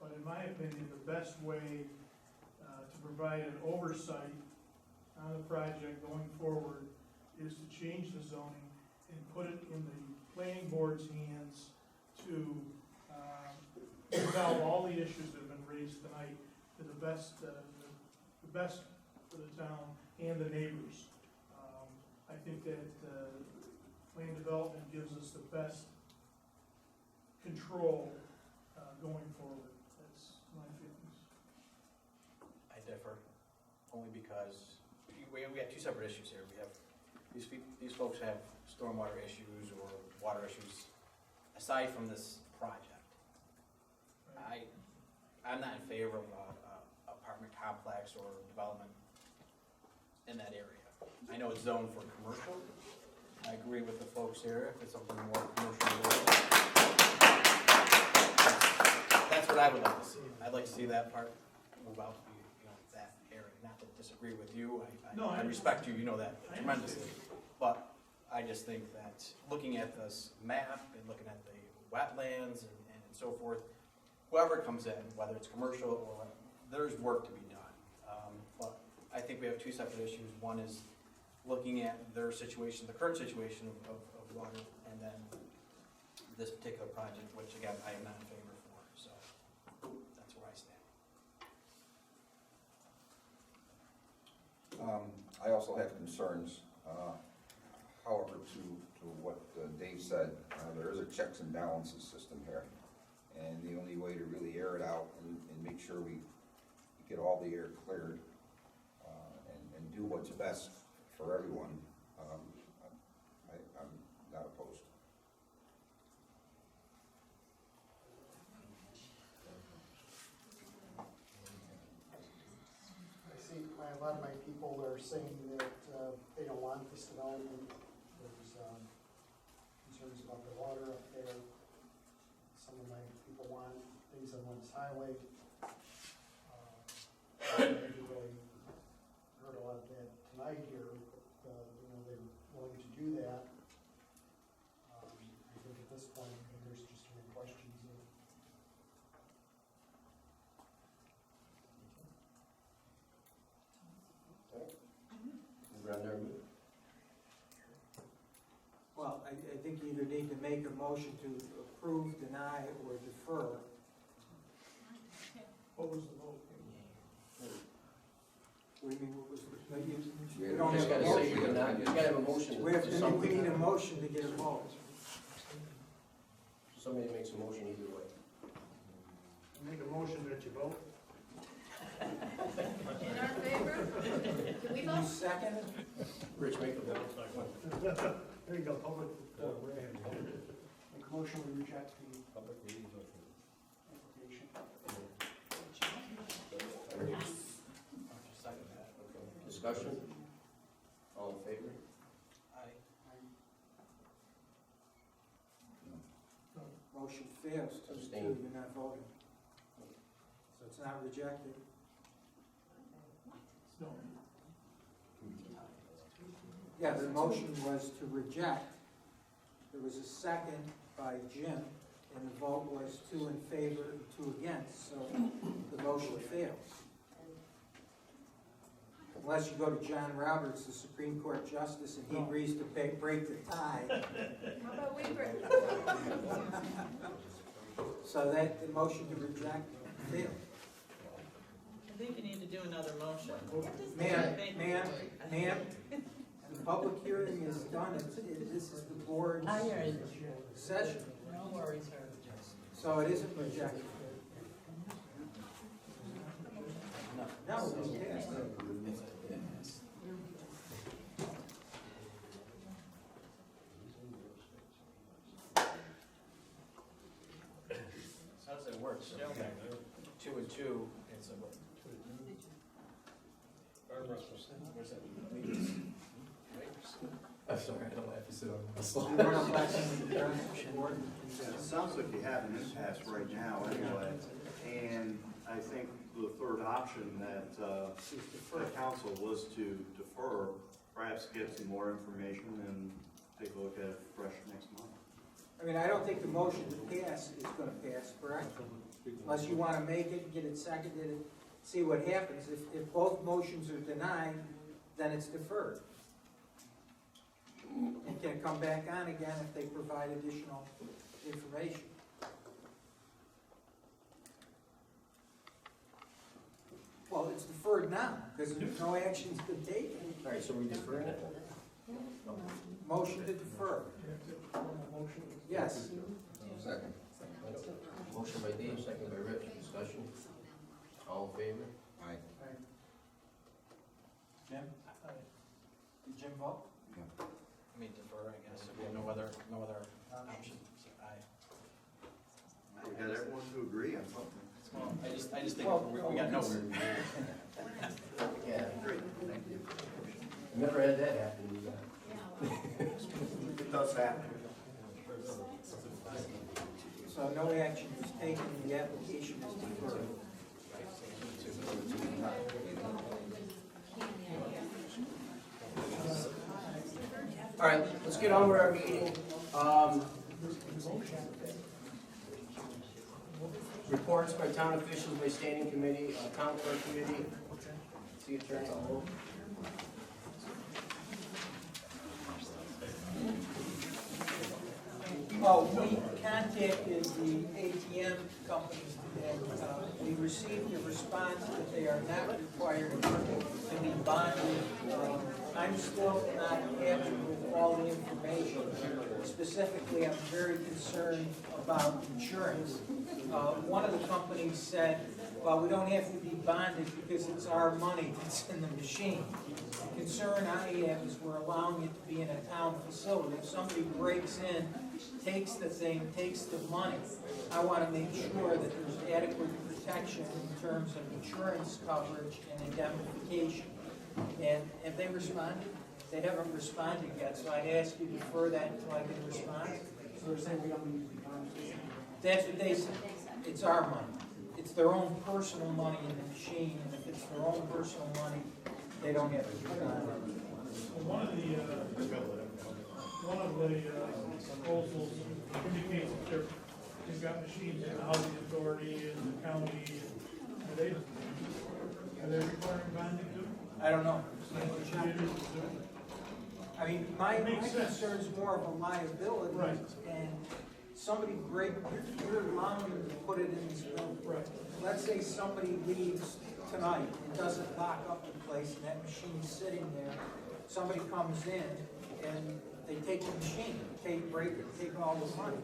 [SPEAKER 4] But in my opinion, the best way to provide an oversight on the project going forward is to change the zoning and put it in the planning board's hands to resolve all the issues that have been raised tonight to the best for the town and the neighbors. I think that land development gives us the best control going forward. That's my feelings.
[SPEAKER 14] I differ, only because we have two separate issues here. We have, these folks have stormwater issues or water issues aside from this project. I'm not in favor of a apartment complex or development in that area. I know it's zoned for commercial. I agree with the folks here, if it's something more commercial. That's what I would like to see. I'd like to see that part move out to be, that area. Not to disagree with you, I respect you, you know that tremendously. But I just think that looking at this map and looking at the wetlands and so forth, whoever comes in, whether it's commercial or, there's work to be done. But I think we have two separate issues. One is looking at their situation, the current situation of water, and then this particular project, which again, I am not in favor for, so that's where I stand.
[SPEAKER 3] I also have concerns, however, to what Dave said, there is a checks and balances system here. And the only way to really air it out and make sure we get all the air cleared, and do what's best for everyone, I'm not opposed.
[SPEAKER 20] I see a lot of my people are saying that they don't want this development. There's concerns about the water up there. Some of my people want things on Woods Highway. I haven't really heard a lot of that tonight here, but, they're willing to do that. I think at this point, there's just too many questions of
[SPEAKER 13] Well, I think you either need to make a motion to approve, deny, or defer.
[SPEAKER 4] What was the vote?
[SPEAKER 13] What do you mean, what was the, no, you
[SPEAKER 2] You
[SPEAKER 13] don't
[SPEAKER 2] just
[SPEAKER 13] have a
[SPEAKER 2] gotta say
[SPEAKER 13] motion.
[SPEAKER 2] you're not, you gotta have a motion.
[SPEAKER 13] We have
[SPEAKER 2] to
[SPEAKER 13] to, we
[SPEAKER 2] something.
[SPEAKER 13] need a motion to get a vote.
[SPEAKER 2] Somebody makes a motion either way.
[SPEAKER 6] Make a motion that you vote.
[SPEAKER 10] In our favor? Can we
[SPEAKER 13] You
[SPEAKER 10] vote?
[SPEAKER 13] second?
[SPEAKER 2] Rich, make the vote.
[SPEAKER 6] There you go, public.
[SPEAKER 20] Make a motion to reject the
[SPEAKER 22] Public meetings are
[SPEAKER 20] application.
[SPEAKER 14] Second that.
[SPEAKER 2] Okay. Discussion? All in favor?
[SPEAKER 13] Motion fails, 2-2,
[SPEAKER 2] Abstain.
[SPEAKER 13] you're not voting. So it's not rejected.
[SPEAKER 4] No.
[SPEAKER 13] Yeah, the motion was to reject. There was a second by Jim, and the vote was 2 in favor and 2 against, so the motion fails. Unless you go to John Roberts, the Supreme Court Justice, and he agrees to break the tie.
[SPEAKER 10] How about we break?
[SPEAKER 13] So that, the motion to reject failed.
[SPEAKER 5] I think you need to do another motion.
[SPEAKER 13] Ma'am, the public hearing is done, this is the board's session,
[SPEAKER 5] No worries, sir.
[SPEAKER 13] so it isn't rejected. No, it's passed.
[SPEAKER 14] How does it work? So, 2 and 2, it's a what? Where's that? I'm sorry, I don't have to sit on this.
[SPEAKER 16] It sounds like you have an impasse right now anyway, and I think the third option that the council was to defer, perhaps get some more information and take a look at it fresh next month.
[SPEAKER 13] I mean, I don't think the motion to pass is gonna pass, correct? Unless you wanna make it, get it seconded, and see what happens. If both motions are denied, then it's deferred. And can come back on again if they provide additional information. Well, it's deferred now, because no action's been taken.
[SPEAKER 2] All right, so we deferring it?
[SPEAKER 13] Motion to defer. Yes.
[SPEAKER 3] Second.
[SPEAKER 2] Motion by Dave, second by Rich. Discussion? All in favor?
[SPEAKER 3] Aye.
[SPEAKER 13] Jim? Did Jim vote?
[SPEAKER 14] I mean, defer, I guess, if we have no other option. So
[SPEAKER 16] We got everyone to agree on something.
[SPEAKER 14] Well, I just think we got nowhere.
[SPEAKER 2] Yeah.
[SPEAKER 16] Great, thank you.
[SPEAKER 2] Never had that happen.
[SPEAKER 16] It does happen.
[SPEAKER 13] So no action was taken, the application is deferred.
[SPEAKER 2] All right, let's get on with our meeting. Reports by town officials, by standing committee, town clerk committee, city attorney.
[SPEAKER 13] Oh, contacted the ATM company and we received a response that they are not required to be bonded. I'm still not happy with all the information. Specifically, I'm very concerned about insurance. One of the companies said, well, we don't have to be bonded because it's our money that's in the machine. The concern I have is we're allowing it to be in a town facility. If somebody breaks in, takes the thing, takes the money, I want to make sure that there's adequate protection in terms of insurance coverage and indemnification. And have they responded? They haven't responded yet, so I'd ask you to defer that until I get a response.
[SPEAKER 20] So they're saying we don't need to be bonded?
[SPEAKER 13] That's what they said. It's our money. It's their own personal money in the machine, and if it's their own personal money, they don't have to be bonded.
[SPEAKER 4] One of the proposals indicates that they've got machines in the housing authority and the county. Are they requiring bonding too?
[SPEAKER 13] I don't know. I mean, my concern is more of a liability.
[SPEAKER 4] Right.
[SPEAKER 13] And somebody you're allowing them to put it in this building.
[SPEAKER 4] Right.
[SPEAKER 13] Let's say somebody leaves tonight and doesn't lock up the place and that machine's sitting there. Somebody comes in and they take the machine, break it, take all the money.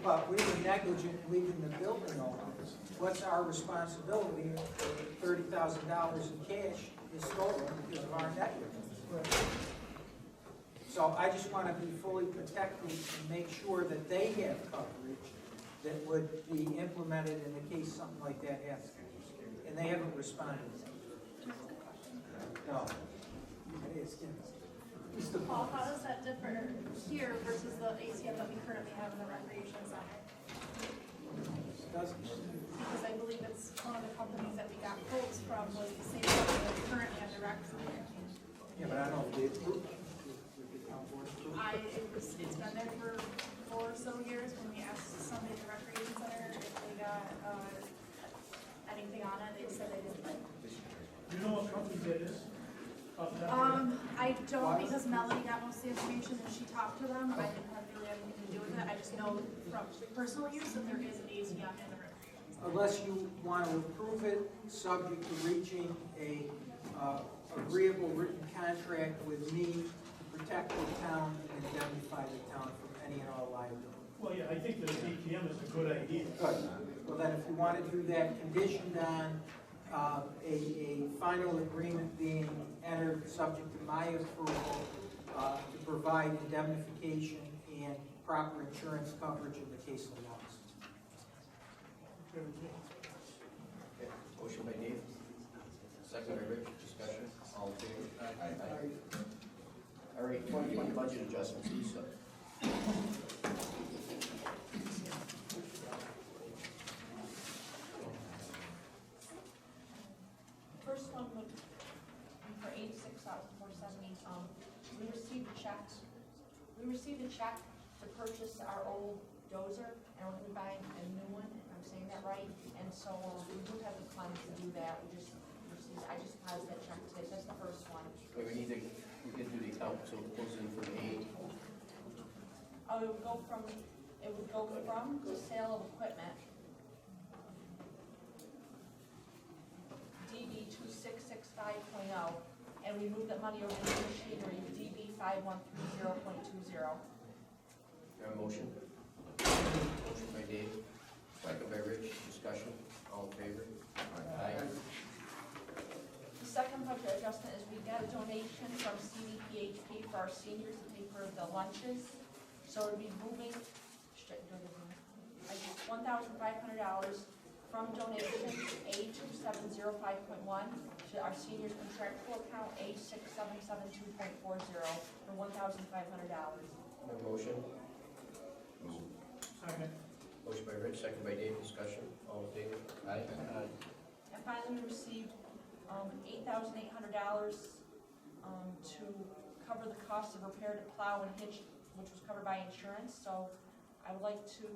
[SPEAKER 13] But we were negligent leaving the building open. What's our responsibility if $30,000 in cash is stolen because of our negligence?
[SPEAKER 4] Right.
[SPEAKER 13] So I just want to be fully protected and make sure that they have coverage that would be implemented in the case something like that happens. And they haven't responded. No.
[SPEAKER 17] Mr. Paul, how does that differ here versus the ATM that we currently have in the recreation center? Because I believe it's one of the companies that we got quotes from was the same company that we currently have direct from here.
[SPEAKER 13] Yeah, but I don't know if they approved it.
[SPEAKER 17] It's been there for 4 or so years. When we asked somebody at the recreation center if they got anything on it, they said they didn't.
[SPEAKER 4] Do you know what company that is?
[SPEAKER 17] I don't, because Melody got most of the information and she talked to them. I didn't have really anything to do with it. I just know from personal use that there is an ATM in the recreation center.
[SPEAKER 13] Unless you want to approve it, subject to reaching a agreeable written contract with me to protect the town and indemnify the town from any and all liability.
[SPEAKER 4] Well, yeah, I think the ATM is a good idea.
[SPEAKER 13] Good. Well, then if you want to do that conditioned on a final agreement being entered subject to my approval to provide indemnification and proper insurance coverage in the case of loss.
[SPEAKER 2] Okay, motion by Dave, second by Rich, discussion, all in favor? Aye. All right, 2020 budget adjustments, Lisa.
[SPEAKER 9] First one would be for $86,470. We received a check to purchase our old dozer, and we're gonna be buying a new one, if I'm saying that right. And so we do have the funds to do that. I just deposited that check today. That's the first one.
[SPEAKER 2] Wait, we can do the account, so it goes in from aid.
[SPEAKER 9] Oh, it would go from the sale of equipment, DB 2665.0, and we moved that money over to machinery, DB 5130.20.
[SPEAKER 2] Have a motion? Motion by Dave, second by Rich, discussion, all in favor? Aye.
[SPEAKER 9] The second budget adjustment is we got a donation from CDPHP for our seniors to pay for the lunches. So we'll be moving $1,500 from donation A2705.1 to our seniors contractual account A6772.40 for $1,500.
[SPEAKER 2] Have a motion?
[SPEAKER 4] Second.
[SPEAKER 2] Motion by Rich, second by Dave, discussion, all in favor? Aye.
[SPEAKER 9] And finally, we received $8,800 to cover the cost of repair to plow and hitch, which was covered by insurance. So I would like to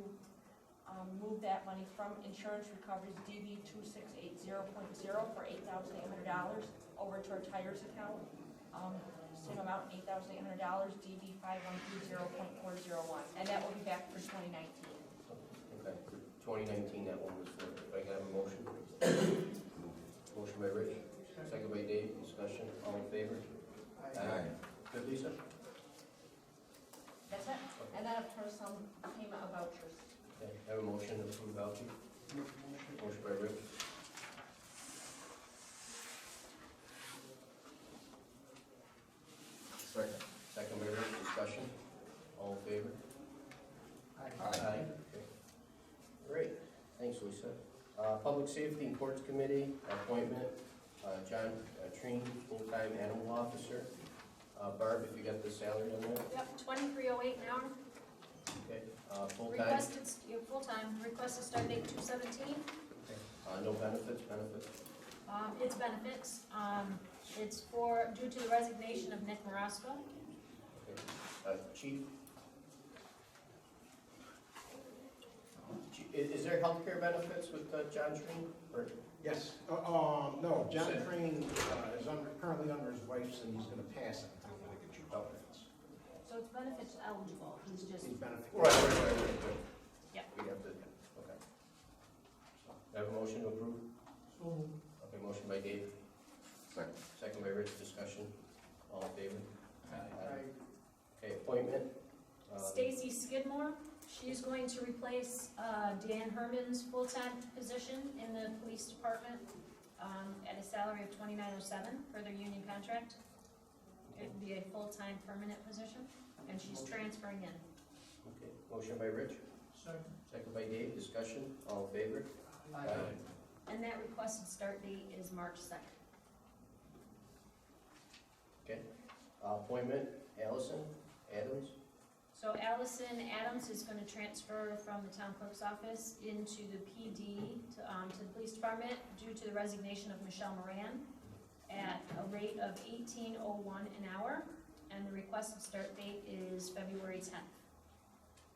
[SPEAKER 9] move that money from insurance recoveries DB 2680.0 for $8,800 over to our tires account. Same amount, $8,800, DB 5130.401, and that will be back for 2019.
[SPEAKER 2] 2019 that one was for. If I can have a motion. Motion by Rich, second by Dave, discussion, all in favor?
[SPEAKER 3] Aye.
[SPEAKER 2] Good, Lisa?
[SPEAKER 10] That's it. And then of course, some payment of vouchers.
[SPEAKER 2] Okay, have a motion to approve voucher. Motion by Rich.
[SPEAKER 3] Second.
[SPEAKER 2] Second by Rich, discussion, all in favor?
[SPEAKER 3] Aye.
[SPEAKER 2] Okay. Great, thanks, Lisa. Public Safety and Courts Committee, appointment, John Treen, full-time animal officer. Barb, if you got the salary on that?
[SPEAKER 10] Yep, 2308 an hour.
[SPEAKER 2] Okay, full-time?
[SPEAKER 10] Requested, full-time, requested start date 2/17.
[SPEAKER 2] No benefits,
[SPEAKER 10] It's benefits. It's for, due to the resignation of Nick Marasco.
[SPEAKER 2] Okay. Chief? Is there healthcare benefits with John Treen, or?
[SPEAKER 18] Yes, no, John Crane is currently under his wife's, and he's gonna pass it. I'm gonna get you benefits.
[SPEAKER 10] So it's benefits eligible, he's just.
[SPEAKER 18] He's benefit.
[SPEAKER 2] Right.
[SPEAKER 10] Yep.
[SPEAKER 2] We got the, okay. Have a motion to approve?
[SPEAKER 4] So moved.
[SPEAKER 2] Okay, motion by Dave,
[SPEAKER 3] Second.
[SPEAKER 2] second by Rich, discussion, all in favor?
[SPEAKER 4] Aye.
[SPEAKER 2] Okay, appointment.
[SPEAKER 10] Stacy Skidmore, she's going to replace Dan Herman's full-time position in the police department at a salary of $29.07 for their union contract. It would be a full-time permanent position, and she's transferring in.
[SPEAKER 2] Okay, motion by Rich,
[SPEAKER 4] Second.
[SPEAKER 2] second by Dave, discussion, all in favor?
[SPEAKER 10] And that requested start date is March 2nd.
[SPEAKER 2] Okay, appointment, Allison Adams.
[SPEAKER 10] So Allison Adams is going to transfer from the town clerk's office into the PD to the police department due to the resignation of Michelle Moran at a rate of $18.01 an hour, and the requested start date is February 10th.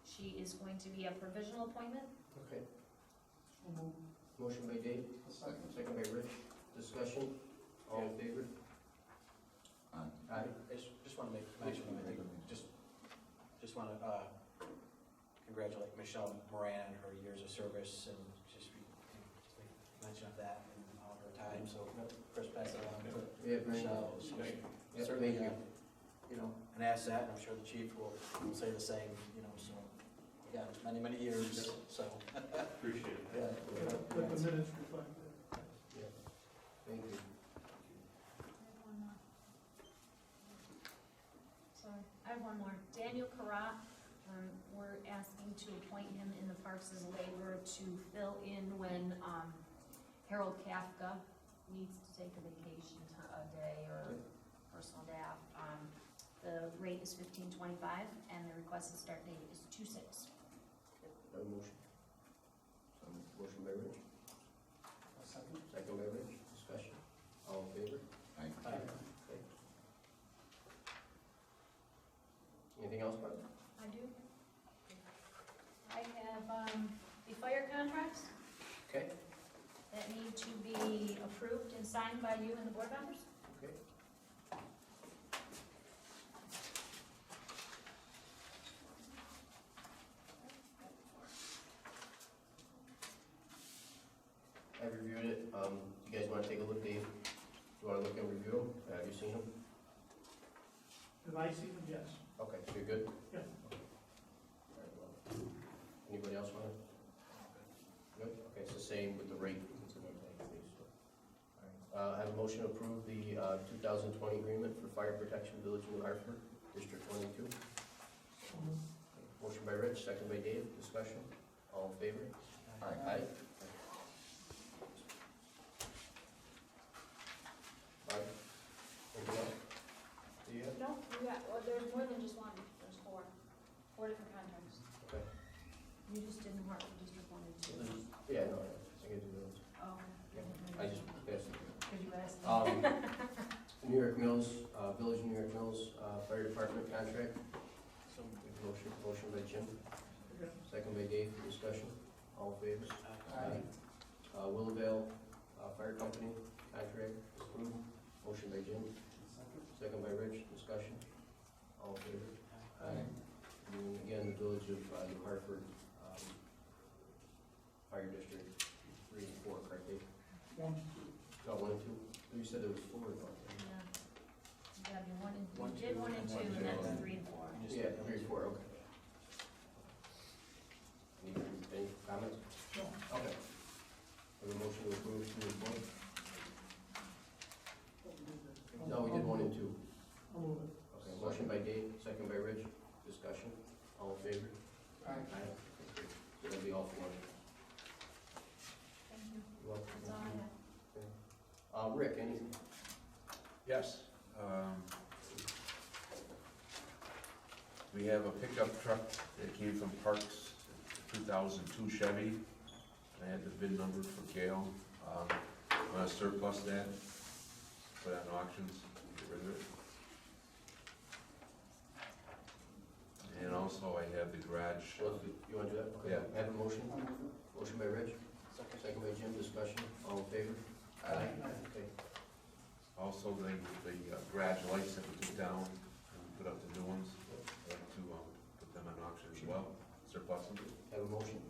[SPEAKER 10] She is going to be a provisional appointment.
[SPEAKER 2] Okay. Motion by Dave, second by Rich, discussion, all in favor?
[SPEAKER 3] Aye.
[SPEAKER 14] I just want to make mention, I think, just want to congratulate Michelle Moran on her years of service and just mention of that and all her time, so Chris pass it along to
[SPEAKER 2] Yeah, very
[SPEAKER 14] Michelle.
[SPEAKER 2] good.
[SPEAKER 14] She's
[SPEAKER 2] Yep,
[SPEAKER 14] certainly,
[SPEAKER 2] thank
[SPEAKER 14] you know, an asset, and I'm sure the chief will say the same, you know, so, yeah, many, many years, so.
[SPEAKER 8] Appreciate it.
[SPEAKER 14] Yeah.
[SPEAKER 4] Let the minutes reflect that.
[SPEAKER 2] Thank you.
[SPEAKER 10] Sorry, I have one more. Daniel Karat, we're asking to appoint him in the Parks as a laborer to fill in when Harold Kafka needs to take a vacation a day or personal day off. The rate is $15.25, and the requested start date is 2/6.
[SPEAKER 2] Have a motion. Motion by Rich,
[SPEAKER 18] Second.
[SPEAKER 2] second by Rich, discussion, all in favor?
[SPEAKER 3] Aye.
[SPEAKER 2] Okay. Anything else, Barb?
[SPEAKER 10] I do. I have the fire contracts
[SPEAKER 2] Okay.
[SPEAKER 10] that need to be approved and signed by you and the board members.
[SPEAKER 2] Okay. I reviewed it, you guys wanna take a look, Dave? You wanna look and review them? Have you seen them?
[SPEAKER 4] Have I seen them? Yes.
[SPEAKER 2] Okay, so you're good?
[SPEAKER 4] Yeah.
[SPEAKER 2] Alright, well, anybody else want it? Good, okay, it's the same with the rate. It's in one thing, please. Alright, I have a motion to approve the 2020 agreement for fire protection village in Hartford, District 22. Motion by Rich, second by Dave, discussion, all in favor?
[SPEAKER 3] Aye.
[SPEAKER 2] Barb? Anything else? Do you have?
[SPEAKER 10] No, there's more than just one, there's four different contracts.
[SPEAKER 2] Okay.
[SPEAKER 10] You just didn't mark for District 1 and 2.
[SPEAKER 2] Yeah, no, I can do those.
[SPEAKER 10] Oh.
[SPEAKER 2] I just passed it.
[SPEAKER 10] Because you asked.
[SPEAKER 2] New York Mills, Village of New York Mills, Fire Department contract. Motion by Jim, second by Dave, for discussion, all in favor? Aye. Willowdale, Fire Company contract, approved, motion by Jim, second by Rich, discussion, all in favor? Aye. And again, the Village of New Hartford, Fire You said there was 4 though.
[SPEAKER 10] Yeah. You gotta be one and,
[SPEAKER 2] One,
[SPEAKER 10] you did
[SPEAKER 2] two,
[SPEAKER 10] 1 and 2,
[SPEAKER 2] one,
[SPEAKER 10] and
[SPEAKER 2] two,
[SPEAKER 10] then
[SPEAKER 2] and
[SPEAKER 10] 3 and 4.
[SPEAKER 2] Yeah, 3 and 4, okay. Any comments?
[SPEAKER 10] No.
[SPEAKER 2] Okay. Have a motion to approve 2 and 4? No, we did 1 and 2.
[SPEAKER 4] I'll move it.
[SPEAKER 2] Okay, motion by Dave, second by Rich. Discussion. All in favor?
[SPEAKER 13] Aye.
[SPEAKER 2] Okay. So that'll be all for 1.
[SPEAKER 10] Thank you.
[SPEAKER 2] You're welcome.
[SPEAKER 10] That's all I have.
[SPEAKER 2] Rick, anything?
[SPEAKER 19] Yes. We have a pickup truck that came from Parks, 2002 Chevy. I had the VIN number for Gail. I'm gonna surplus that, put it on auctions, get rid of it. And also I have the garage.
[SPEAKER 2] You want to do that? Okay.
[SPEAKER 19] Yeah.
[SPEAKER 2] I have a motion. Motion by Rich. Second by Jim. Discussion. All in favor? Aye. Okay.
[SPEAKER 19] Also, the garage lights that we took down and put up the new ones, I'd like to put them on auction as well, surplus them.
[SPEAKER 2] Have a motion.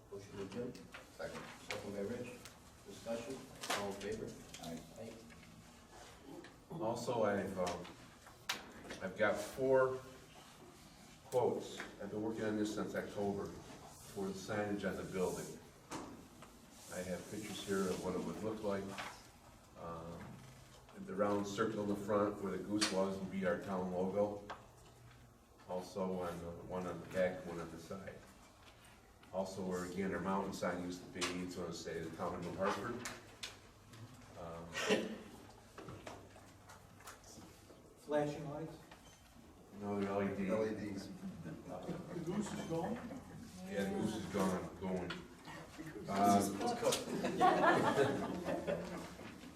[SPEAKER 2] Motion by Jim.
[SPEAKER 3] Second.
[SPEAKER 2] Second by Rich. Discussion. All in favor?
[SPEAKER 3] Aye.
[SPEAKER 19] Also, I've got 4 quotes. I've been working on this since October for the signage on the building. I have pictures here of what it would look like. The round circle in the front where the goose was will be our town logo. Also on one on the back, one on the side. Also where again our mountain sign used to be, it's going to say the town of New Hartford.
[SPEAKER 13] Flashing lights?
[SPEAKER 19] No, the LED.
[SPEAKER 3] LEDs.
[SPEAKER 4] The goose is gone?
[SPEAKER 19] Yeah, the goose is gone, going.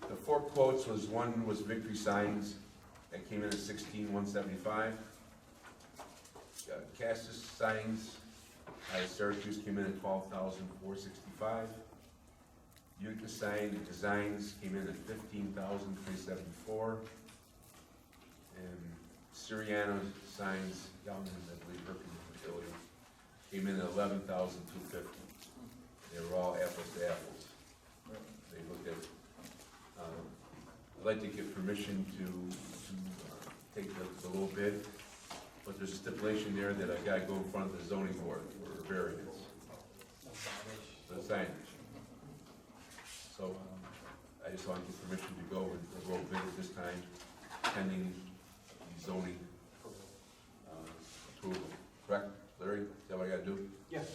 [SPEAKER 19] The 4 quotes was, one was Victory Signs, that came in at $16,175. Cassis Signs out of Syracuse came in at $12,465. Utica Sign Designs came in at $15,374. And Siriano Signs, down in, I believe, Hercules facility, came in at $11,250. They were all apples to apples. They looked at, I'd like to get permission to take the low bid, but there's a stipulation there that I gotta go in front of the zoning board for variance. The signage. So, I just want to get permission to go with the low bid at this time, pending the zoning, approval. Correct, Larry? Is that what I gotta do?
[SPEAKER 14] Yes.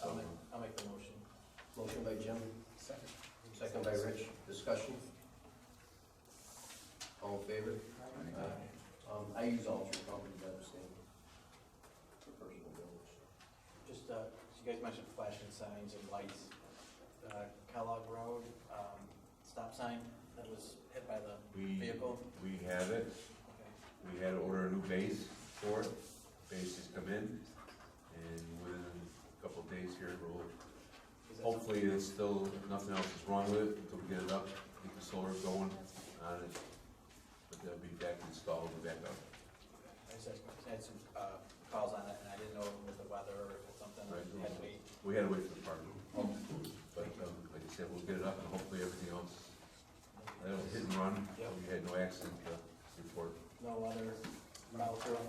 [SPEAKER 19] So,
[SPEAKER 14] I'll make the motion.
[SPEAKER 2] Motion by Jim.
[SPEAKER 14] Second.
[SPEAKER 2] Second by Rich. Discussion. All in favor? I use all 3 companies, I understand. For personal bills.
[SPEAKER 14] Just, you guys mentioned flashing signs and lights. Kellogg Road, stop sign that was hit by the vehicle.
[SPEAKER 19] We have it.
[SPEAKER 14] Okay.
[SPEAKER 19] We had to order a new base for it. Base has come in, and within a couple of days here, we'll, hopefully it's still, nothing else is wrong with it until we get it up, get the solar going on it. But they'll be back installed and back up.
[SPEAKER 14] I just had some calls on it, and I didn't know with the weather or if it's something that we had to wait.
[SPEAKER 19] We had to wait for the part. But like I said, we'll get it up and hopefully everything else, that'll hit and run.
[SPEAKER 14] Yep.
[SPEAKER 19] We had no accident to report.
[SPEAKER 14] No other follow through? All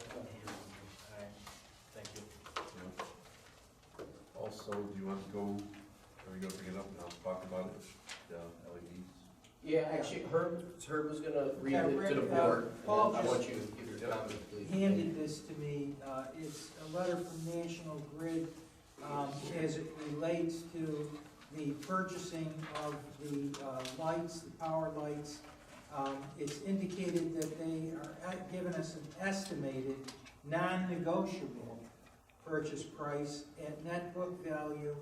[SPEAKER 14] right, thank you.
[SPEAKER 19] Also, do you want to go, are you gonna bring it up and I'll talk about it, the LEDs?
[SPEAKER 2] Yeah, actually, Herb was gonna read
[SPEAKER 13] Yeah,
[SPEAKER 2] it to
[SPEAKER 13] Rick,
[SPEAKER 2] the board.
[SPEAKER 13] Paul
[SPEAKER 2] I
[SPEAKER 13] just
[SPEAKER 2] want you to give your comments, please.
[SPEAKER 13] handed this to me. It's a letter from National Grid as it relates to the purchasing of the lights, the power lights. It's indicated that they are giving us an estimated, non-negotiable purchase price at net book value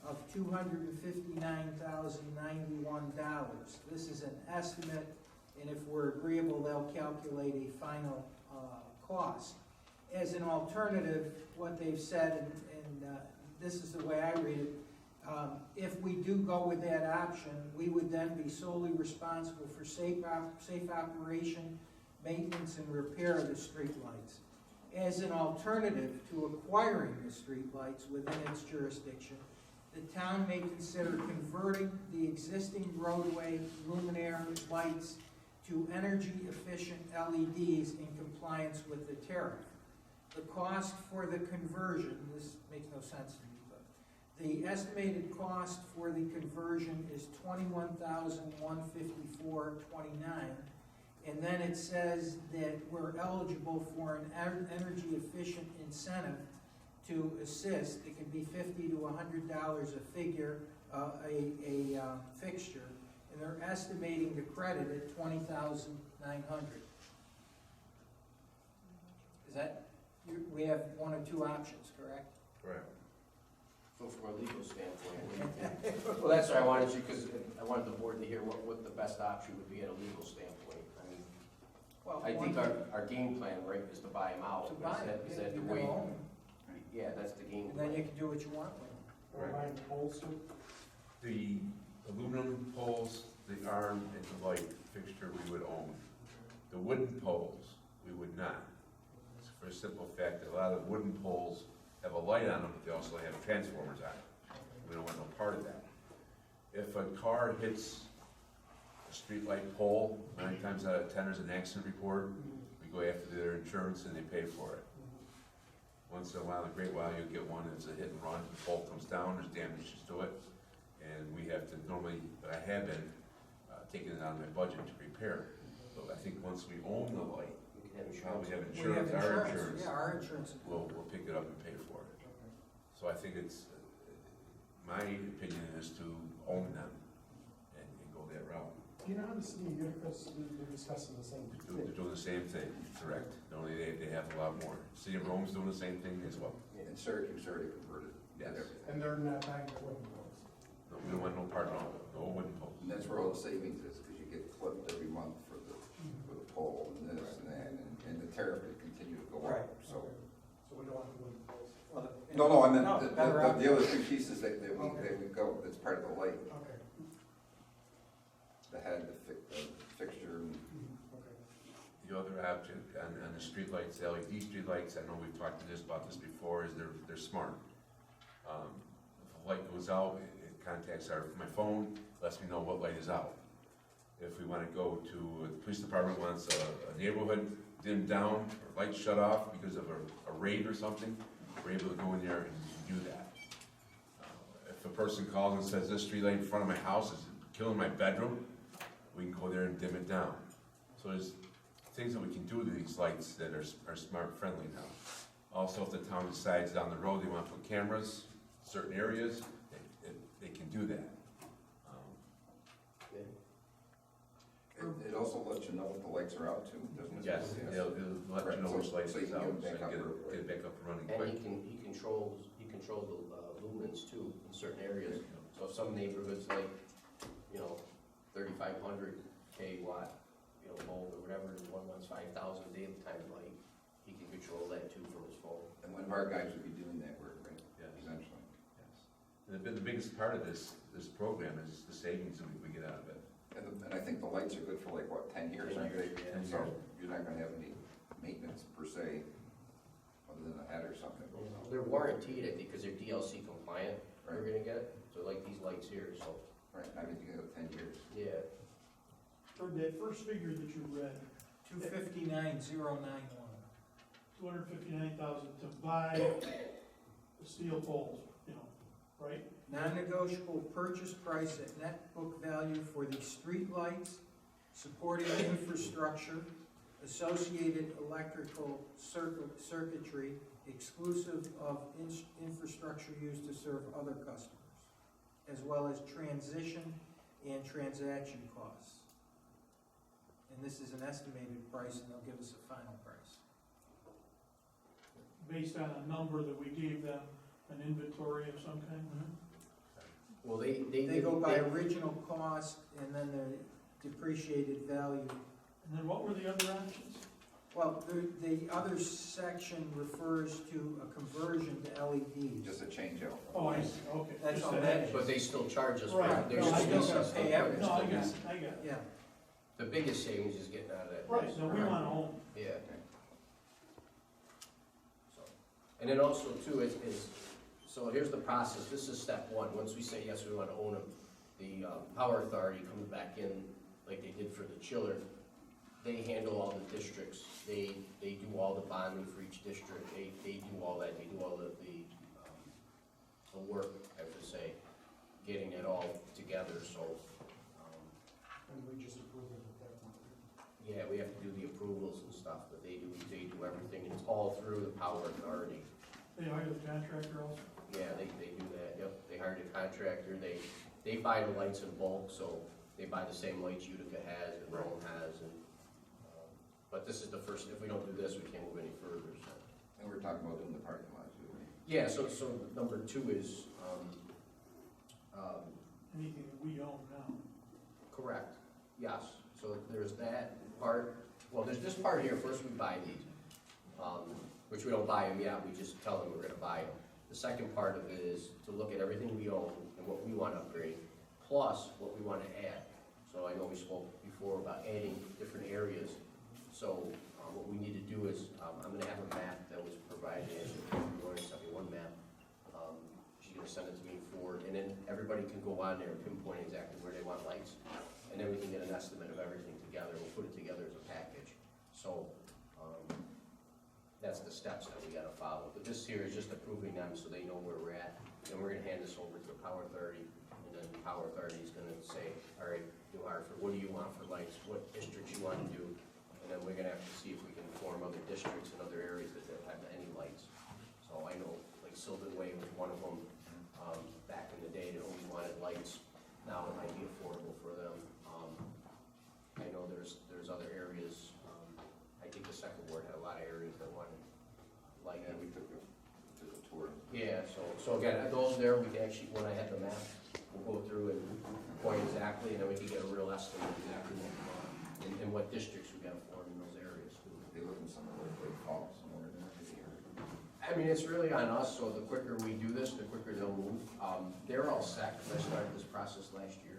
[SPEAKER 13] of $259,091. This is an estimate, and if we're agreeable, they'll calculate a final cost. As an alternative, what they've said, and this is the way I read it, if we do go with that option, we would then be solely responsible for safe operation, maintenance, and repair of the streetlights. As an alternative to acquiring the streetlights within its jurisdiction, the town may consider converting the existing roadway luminaire lights to energy-efficient LEDs in compliance with the tariff. The cost for the conversion, this makes no sense to me, but the estimated cost for the conversion is $21,154.29. And then it says that we're eligible for an energy-efficient incentive to assist. It can be $50 to $100 a fixture, and they're estimating the credit at $20,900. Is that, we have one or two options, correct?
[SPEAKER 19] Correct.
[SPEAKER 2] So from a legal standpoint, what do you think? Well, that's what I wanted you, because I wanted the board to hear what the best option would be at a legal standpoint. I mean,
[SPEAKER 13] Well,
[SPEAKER 2] I think our game plan, right, is to buy them out.
[SPEAKER 13] To buy
[SPEAKER 2] Is
[SPEAKER 13] them,
[SPEAKER 2] that
[SPEAKER 13] yeah,
[SPEAKER 2] the
[SPEAKER 13] you're
[SPEAKER 2] way?
[SPEAKER 13] gonna own them.
[SPEAKER 2] Yeah, that's the game
[SPEAKER 13] And
[SPEAKER 2] plan.
[SPEAKER 13] then you can do what you want with them.
[SPEAKER 20] Or buying poles too.
[SPEAKER 19] The aluminum poles, the arm, and the light fixture we would own. The wooden poles, we would not. It's for a simple fact that a lot of the wooden poles have a light on them, but they also have transformers on it. We don't want no part of that. If a car hits a streetlight pole, 9 times out of 10 there's an accident report, we go after their insurance and they pay for it. Once in a while, a great while, you'll get one that's a hit and run, the pole comes down, there's damages to it, and we have to normally, I have been taking it out of my budget to repair it. But I think once we own the light,
[SPEAKER 2] We can have
[SPEAKER 19] we
[SPEAKER 2] insurance.
[SPEAKER 19] have insurance, our insurance,
[SPEAKER 13] Yeah, our insurance.
[SPEAKER 19] we'll pick it up and pay for it. So I think it's, my opinion is to own them and go that route.
[SPEAKER 20] You know how the city of Utica, they're discussing the same thing.
[SPEAKER 19] They're doing the same thing, correct. Only they have a lot more. City of Rome's doing the same thing as well.
[SPEAKER 3] And Syracuse already converted.
[SPEAKER 19] Yes.
[SPEAKER 20] And they're not buying the wooden poles.
[SPEAKER 19] No, we don't want no part of it, no wooden poles.
[SPEAKER 3] And that's where all the savings is, because you get clipped every month for the pole and this and that, and the tariff could continue to go
[SPEAKER 13] Right.
[SPEAKER 3] up, so.
[SPEAKER 20] So we don't want the wooden poles.
[SPEAKER 13] Well,
[SPEAKER 3] No, I meant,
[SPEAKER 13] No, better
[SPEAKER 3] the
[SPEAKER 13] option.
[SPEAKER 3] other two pieces that we go, that's part of the light,
[SPEAKER 20] Okay.
[SPEAKER 3] the head, the fixture, and
[SPEAKER 20] Okay.
[SPEAKER 19] The other option on the streetlights, LED streetlights, I know we've talked about this before, is they're smart. If a light goes out, it contacts my phone, lets me know what light is out. If we want to go to, the police department wants a neighborhood dimmed down, or lights shut off because of a raid or something, we're able to go in there and do that. If a person calls and says, this streetlight in front of my house is killing my bedroom, we can go there and dim it down. So there's things that we can do to these lights that are smart friendly now. Also, if the town decides down the road they want to put cameras in certain areas, they can do that.
[SPEAKER 3] it also lets you know if the lights are out too, doesn't it?
[SPEAKER 19] Yes, it'll let you know which lights
[SPEAKER 3] So you
[SPEAKER 19] is
[SPEAKER 3] can
[SPEAKER 19] out,
[SPEAKER 3] get
[SPEAKER 19] so
[SPEAKER 3] back
[SPEAKER 19] you
[SPEAKER 3] up
[SPEAKER 19] get it back up and running
[SPEAKER 2] And
[SPEAKER 19] quick.
[SPEAKER 2] he controls the lumens too in certain areas. So some neighborhoods like, 3,500 K-watt, bulb or whatever, and one wants 5,000 daytime light, he can control that too from his phone.
[SPEAKER 3] And one of our guys would be doing that work, right?
[SPEAKER 19] Yes.
[SPEAKER 3] Eventually.
[SPEAKER 19] Yes. And the biggest part of this program is the savings that we get out of it.
[SPEAKER 3] And I think the lights are good for 10 years,
[SPEAKER 2] 10
[SPEAKER 3] aren't they?
[SPEAKER 2] years, yeah.
[SPEAKER 3] So you're not gonna have any maintenance per se, other than a head or something.
[SPEAKER 2] They're warranted, I think, because they're DLC compliant,
[SPEAKER 3] Right.
[SPEAKER 2] we're gonna get, so like these lights here, so,
[SPEAKER 3] Right, I mean, you can have 10 years.
[SPEAKER 2] yeah.
[SPEAKER 4] For that first figure that you read,
[SPEAKER 13] 259,091.
[SPEAKER 4] 259,000 to buy the steel poles, right?
[SPEAKER 13] Non-negotiable purchase price at net book value for the street lights, supporting infrastructure, associated electrical circuitry, exclusive of infrastructure used to serve other customers, as well as transition and transaction costs. And this is an estimated price, and they'll give us a final price.
[SPEAKER 4] Based on a number that we gave them, an inventory of some kind?
[SPEAKER 2] Well, they
[SPEAKER 13] go by original cost and then the depreciated value.
[SPEAKER 4] And then what were the other options?
[SPEAKER 13] Well, the other section refers to a conversion to LEDs.
[SPEAKER 3] Just a change out.
[SPEAKER 4] Oh, I see, okay.
[SPEAKER 13] That's
[SPEAKER 4] Just
[SPEAKER 13] all
[SPEAKER 4] that.
[SPEAKER 13] that is.
[SPEAKER 2] But they still charge us for
[SPEAKER 4] Right.
[SPEAKER 2] it. They're
[SPEAKER 4] No, I
[SPEAKER 2] still
[SPEAKER 4] still
[SPEAKER 13] gotta pay everything.
[SPEAKER 4] No, I got
[SPEAKER 2] Yes.
[SPEAKER 4] it, I got it.
[SPEAKER 13] Yeah.
[SPEAKER 2] The biggest savings is getting out of that.
[SPEAKER 4] Right, so we want to own.
[SPEAKER 2] Yeah. So, and then also too, as So here's the process, this is step one, once we say, yes, we wanna own them, the Power Authority comes back in, like they did for the chiller. They handle all the districts, they do all the bonding for each district, they do all that, they do all the work, I have to say, getting it all together, so,
[SPEAKER 20] And we just approve it at that point.
[SPEAKER 2] yeah, we have to do the approvals and stuff, but they do everything, it's all through the Power Authority.
[SPEAKER 4] They hire the contractor also?
[SPEAKER 2] Yeah, they do that, yep, they hired a contractor, they buy the lights in bulk, so they buy the same lights Utica has and Rome has, and, but this is the first, if we don't do this, we can't move any further, so.
[SPEAKER 3] And we're talking about doing the parking lot too, right?
[SPEAKER 2] Yeah, so number two is,
[SPEAKER 4] Anything that we own now?
[SPEAKER 2] correct, yes, so there's that part, well, there's this part here, first we buy these, which we don't buy them yet, we just tell them we're gonna buy them. The second part of it is to look at everything we own and what we wanna upgrade, plus what we wanna add. So I know we spoke before about adding different areas, so what we need to do is, I'm gonna have a map that was provided, you're going to send me one map. She's gonna send it to me and then everybody can go on there and pinpoint exactly where they want lights, and then we can get an estimate of everything together, we'll put it together as a package. So, that's the steps that we gotta follow, but this here is just approving them so they know where we're at, and we're gonna hand this over to the Power Authority, and then the Power Authority is gonna say, all right, New Hartford, what do you want for lights, what districts you wanna do, and then we're gonna have to see if we can form other districts and other areas that don't have any lights. So I know, like Sylvan Way was one of them, back in the day, they only wanted lights, now it might be affordable for them. I know there's other areas, I think the second ward had a lot of areas that wanted lighting.
[SPEAKER 3] Yeah, we took a tour.
[SPEAKER 2] Yeah, so again, those there, we can actually, when I have the map, we'll go through and point exactly, and then we can get a real estimate exactly and what districts we gotta form in those areas.
[SPEAKER 3] They live in somewhere where they fall somewhere in there.
[SPEAKER 2] I mean, it's really on us, so the quicker we do this, the quicker they'll move. They're all set, because I started this process last year.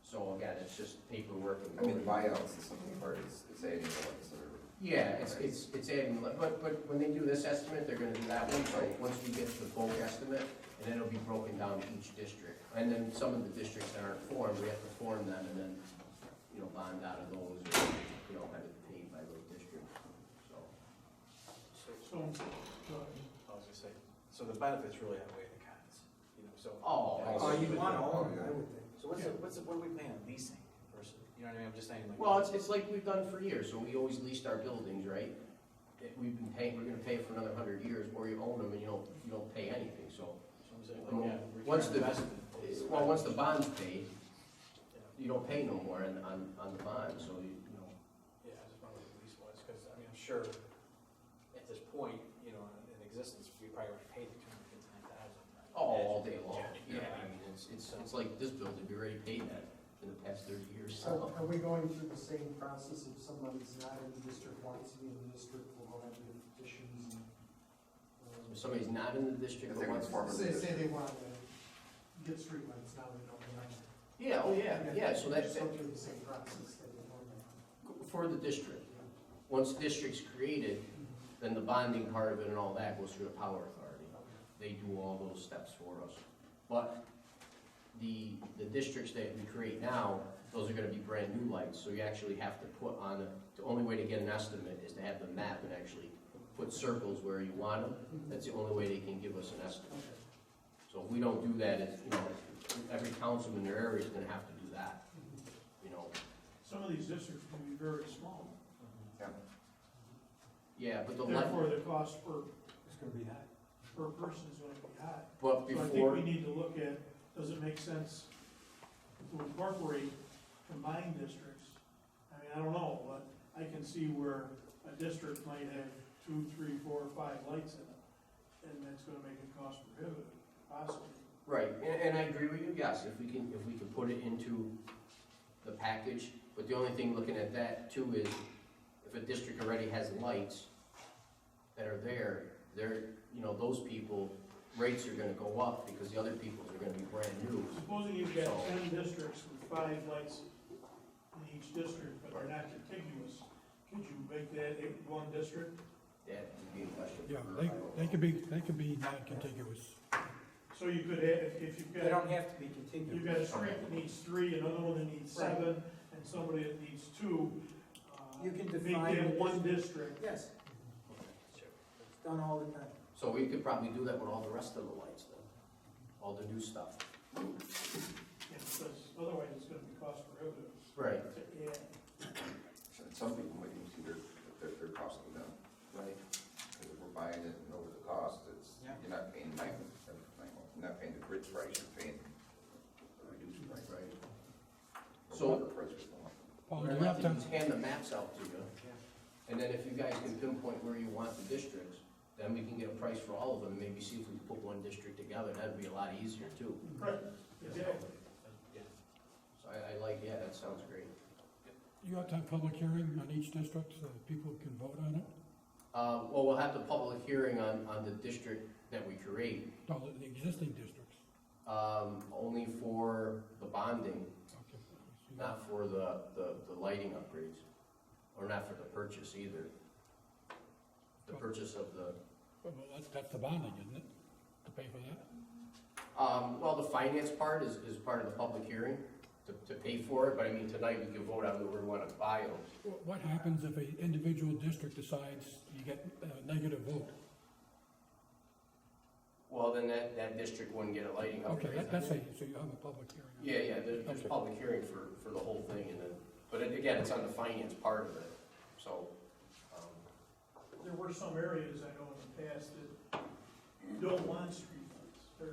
[SPEAKER 2] So again, it's just paperwork. And
[SPEAKER 3] I mean, the buyouts, the something part is, it's adding the lights that are.
[SPEAKER 2] yeah, it's adding, but when they do this estimate, they're gonna do that one, so once we get the bulk estimate, and then it'll be broken down to each district. And then some of the districts that aren't formed, we have to form them, and then, bond out of those, or, have it paid by those districts, so.
[SPEAKER 4] So,
[SPEAKER 14] I was gonna say, so the benefits really outweigh the cons, so.
[SPEAKER 2] Oh,
[SPEAKER 13] You want to own it, I would think.
[SPEAKER 14] So what are we paying on leasing versus, you know what I mean, I'm just saying like.
[SPEAKER 2] Well, it's like we've done for years, so we always leased our buildings, right? We've been paying, we're gonna pay for another 100 years, or you own them and you don't pay anything, so.
[SPEAKER 14] So I'm saying, like, yeah,
[SPEAKER 2] Once
[SPEAKER 14] return
[SPEAKER 2] the,
[SPEAKER 14] on investment is-
[SPEAKER 2] once the bond's paid, you don't pay no more on the bond, so
[SPEAKER 14] Yeah, I just wonder what the lease was, because, I mean, I'm sure at this point, in existence, we probably already paid the $259,000.
[SPEAKER 2] all day long.
[SPEAKER 14] Yeah.
[SPEAKER 2] I mean, it's like this building, we already paid that in the past 30 years,
[SPEAKER 20] So
[SPEAKER 2] so.
[SPEAKER 20] are we going through the same process if somebody's not in the district, wants to be in the district, we'll go ahead and do petitions and?
[SPEAKER 2] If somebody's not in the district,
[SPEAKER 3] If they
[SPEAKER 2] but
[SPEAKER 3] can
[SPEAKER 2] wants.
[SPEAKER 3] form a
[SPEAKER 20] Say they want to get streetlights, now they don't have them.
[SPEAKER 2] Yeah, oh yeah, so that's
[SPEAKER 20] Just go through the same process that we normally.
[SPEAKER 2] for the district. Once district's created, then the bonding part of it and all that goes through the Power Authority. They do all those steps for us. But the districts that we create now, those are gonna be brand new lights, so you actually have to put on, the only way to get an estimate is to have the map and actually put circles where you want them. That's the only way they can give us an estimate. So if we don't do that, it's, every councilman in their area is gonna have to do that,
[SPEAKER 4] some of these districts can be very small,
[SPEAKER 2] Yeah, but the
[SPEAKER 4] therefore the cost per
[SPEAKER 13] It's gonna be high.
[SPEAKER 4] per person is going to be high.
[SPEAKER 2] But
[SPEAKER 4] So I think
[SPEAKER 2] before,
[SPEAKER 4] we need to look at, does it make sense to incorporate combined districts? I mean, I don't know, but I can see where a district might have 2, 3, 4, 5 lights in it, and that's gonna make it cost prohibitive, possibly.
[SPEAKER 2] right, and I agree with you, yes, if we can put it into the package, but the only thing looking at that too is, if a district already has lights that are there, those people, rates are gonna go up because the other people's are gonna be brand new.
[SPEAKER 4] Supposing you've got
[SPEAKER 2] So-
[SPEAKER 4] 10 districts with 5 lights in each district, but they're not contiguous, could you make that one district
[SPEAKER 2] that would be a question.
[SPEAKER 1] Yeah,
[SPEAKER 2] for-
[SPEAKER 1] they could be non-contiguous.
[SPEAKER 4] So you could have, if you've
[SPEAKER 13] They don't
[SPEAKER 4] got,
[SPEAKER 13] have to be contiguous.
[SPEAKER 4] you've got a street that needs 3, another one that needs 7, and somebody that needs 2,
[SPEAKER 13] You can
[SPEAKER 4] make
[SPEAKER 13] define.
[SPEAKER 4] that
[SPEAKER 13] the
[SPEAKER 4] one district.
[SPEAKER 13] Yes, it's done all the time.
[SPEAKER 2] So we could probably do that with all the rest of the lights then, all the new stuff.
[SPEAKER 4] Yeah, because otherwise it's gonna be cost prohibitive.
[SPEAKER 2] Right.
[SPEAKER 4] Yeah.
[SPEAKER 3] Some people might even see their cost go down.
[SPEAKER 2] Right.
[SPEAKER 3] Because if we're buying it and over the cost, it's,
[SPEAKER 13] Yeah.
[SPEAKER 3] you're not paying you're not paying the grid price, you're paying the reduced price.
[SPEAKER 2] Right.
[SPEAKER 3] The
[SPEAKER 2] So-
[SPEAKER 3] water price was going up.
[SPEAKER 1] Paul,
[SPEAKER 2] What
[SPEAKER 1] do
[SPEAKER 2] I'd
[SPEAKER 1] you
[SPEAKER 2] like
[SPEAKER 1] have
[SPEAKER 2] to
[SPEAKER 1] to,
[SPEAKER 2] do is hand the maps out to you, and then if you guys can pinpoint where you want the districts, then we can get a price for all of them, maybe see if we can put one district together, that'd be a lot easier too.
[SPEAKER 4] Right, exactly.
[SPEAKER 2] So I like, yeah, that sounds great.
[SPEAKER 1] you have to have public hearing on each district so that people can vote on it?
[SPEAKER 2] Well, we'll have the public hearing on the district that we create,
[SPEAKER 1] No, the existing districts.
[SPEAKER 2] only for the bonding,
[SPEAKER 1] Okay.
[SPEAKER 2] not for the lighting upgrades, or not for the purchase either. The purchase of the,
[SPEAKER 1] Well, that's the bonding, isn't it? To pay for that?
[SPEAKER 2] well, the finance part is part of the public hearing, to pay for it, but I mean, tonight we can vote on where we want to buy them.
[SPEAKER 1] What happens if an individual district decides you get a negative vote?
[SPEAKER 2] Well, then that district wouldn't get a lighting
[SPEAKER 1] Okay,
[SPEAKER 2] upgrade.
[SPEAKER 1] that's it, so you have a public hearing. on it.
[SPEAKER 2] Yeah, there's
[SPEAKER 1] Okay.
[SPEAKER 2] public hearing for the whole thing, and then, but again, it's on the finance part of it, so.
[SPEAKER 4] There were some areas I know in the past that don't want street lights, they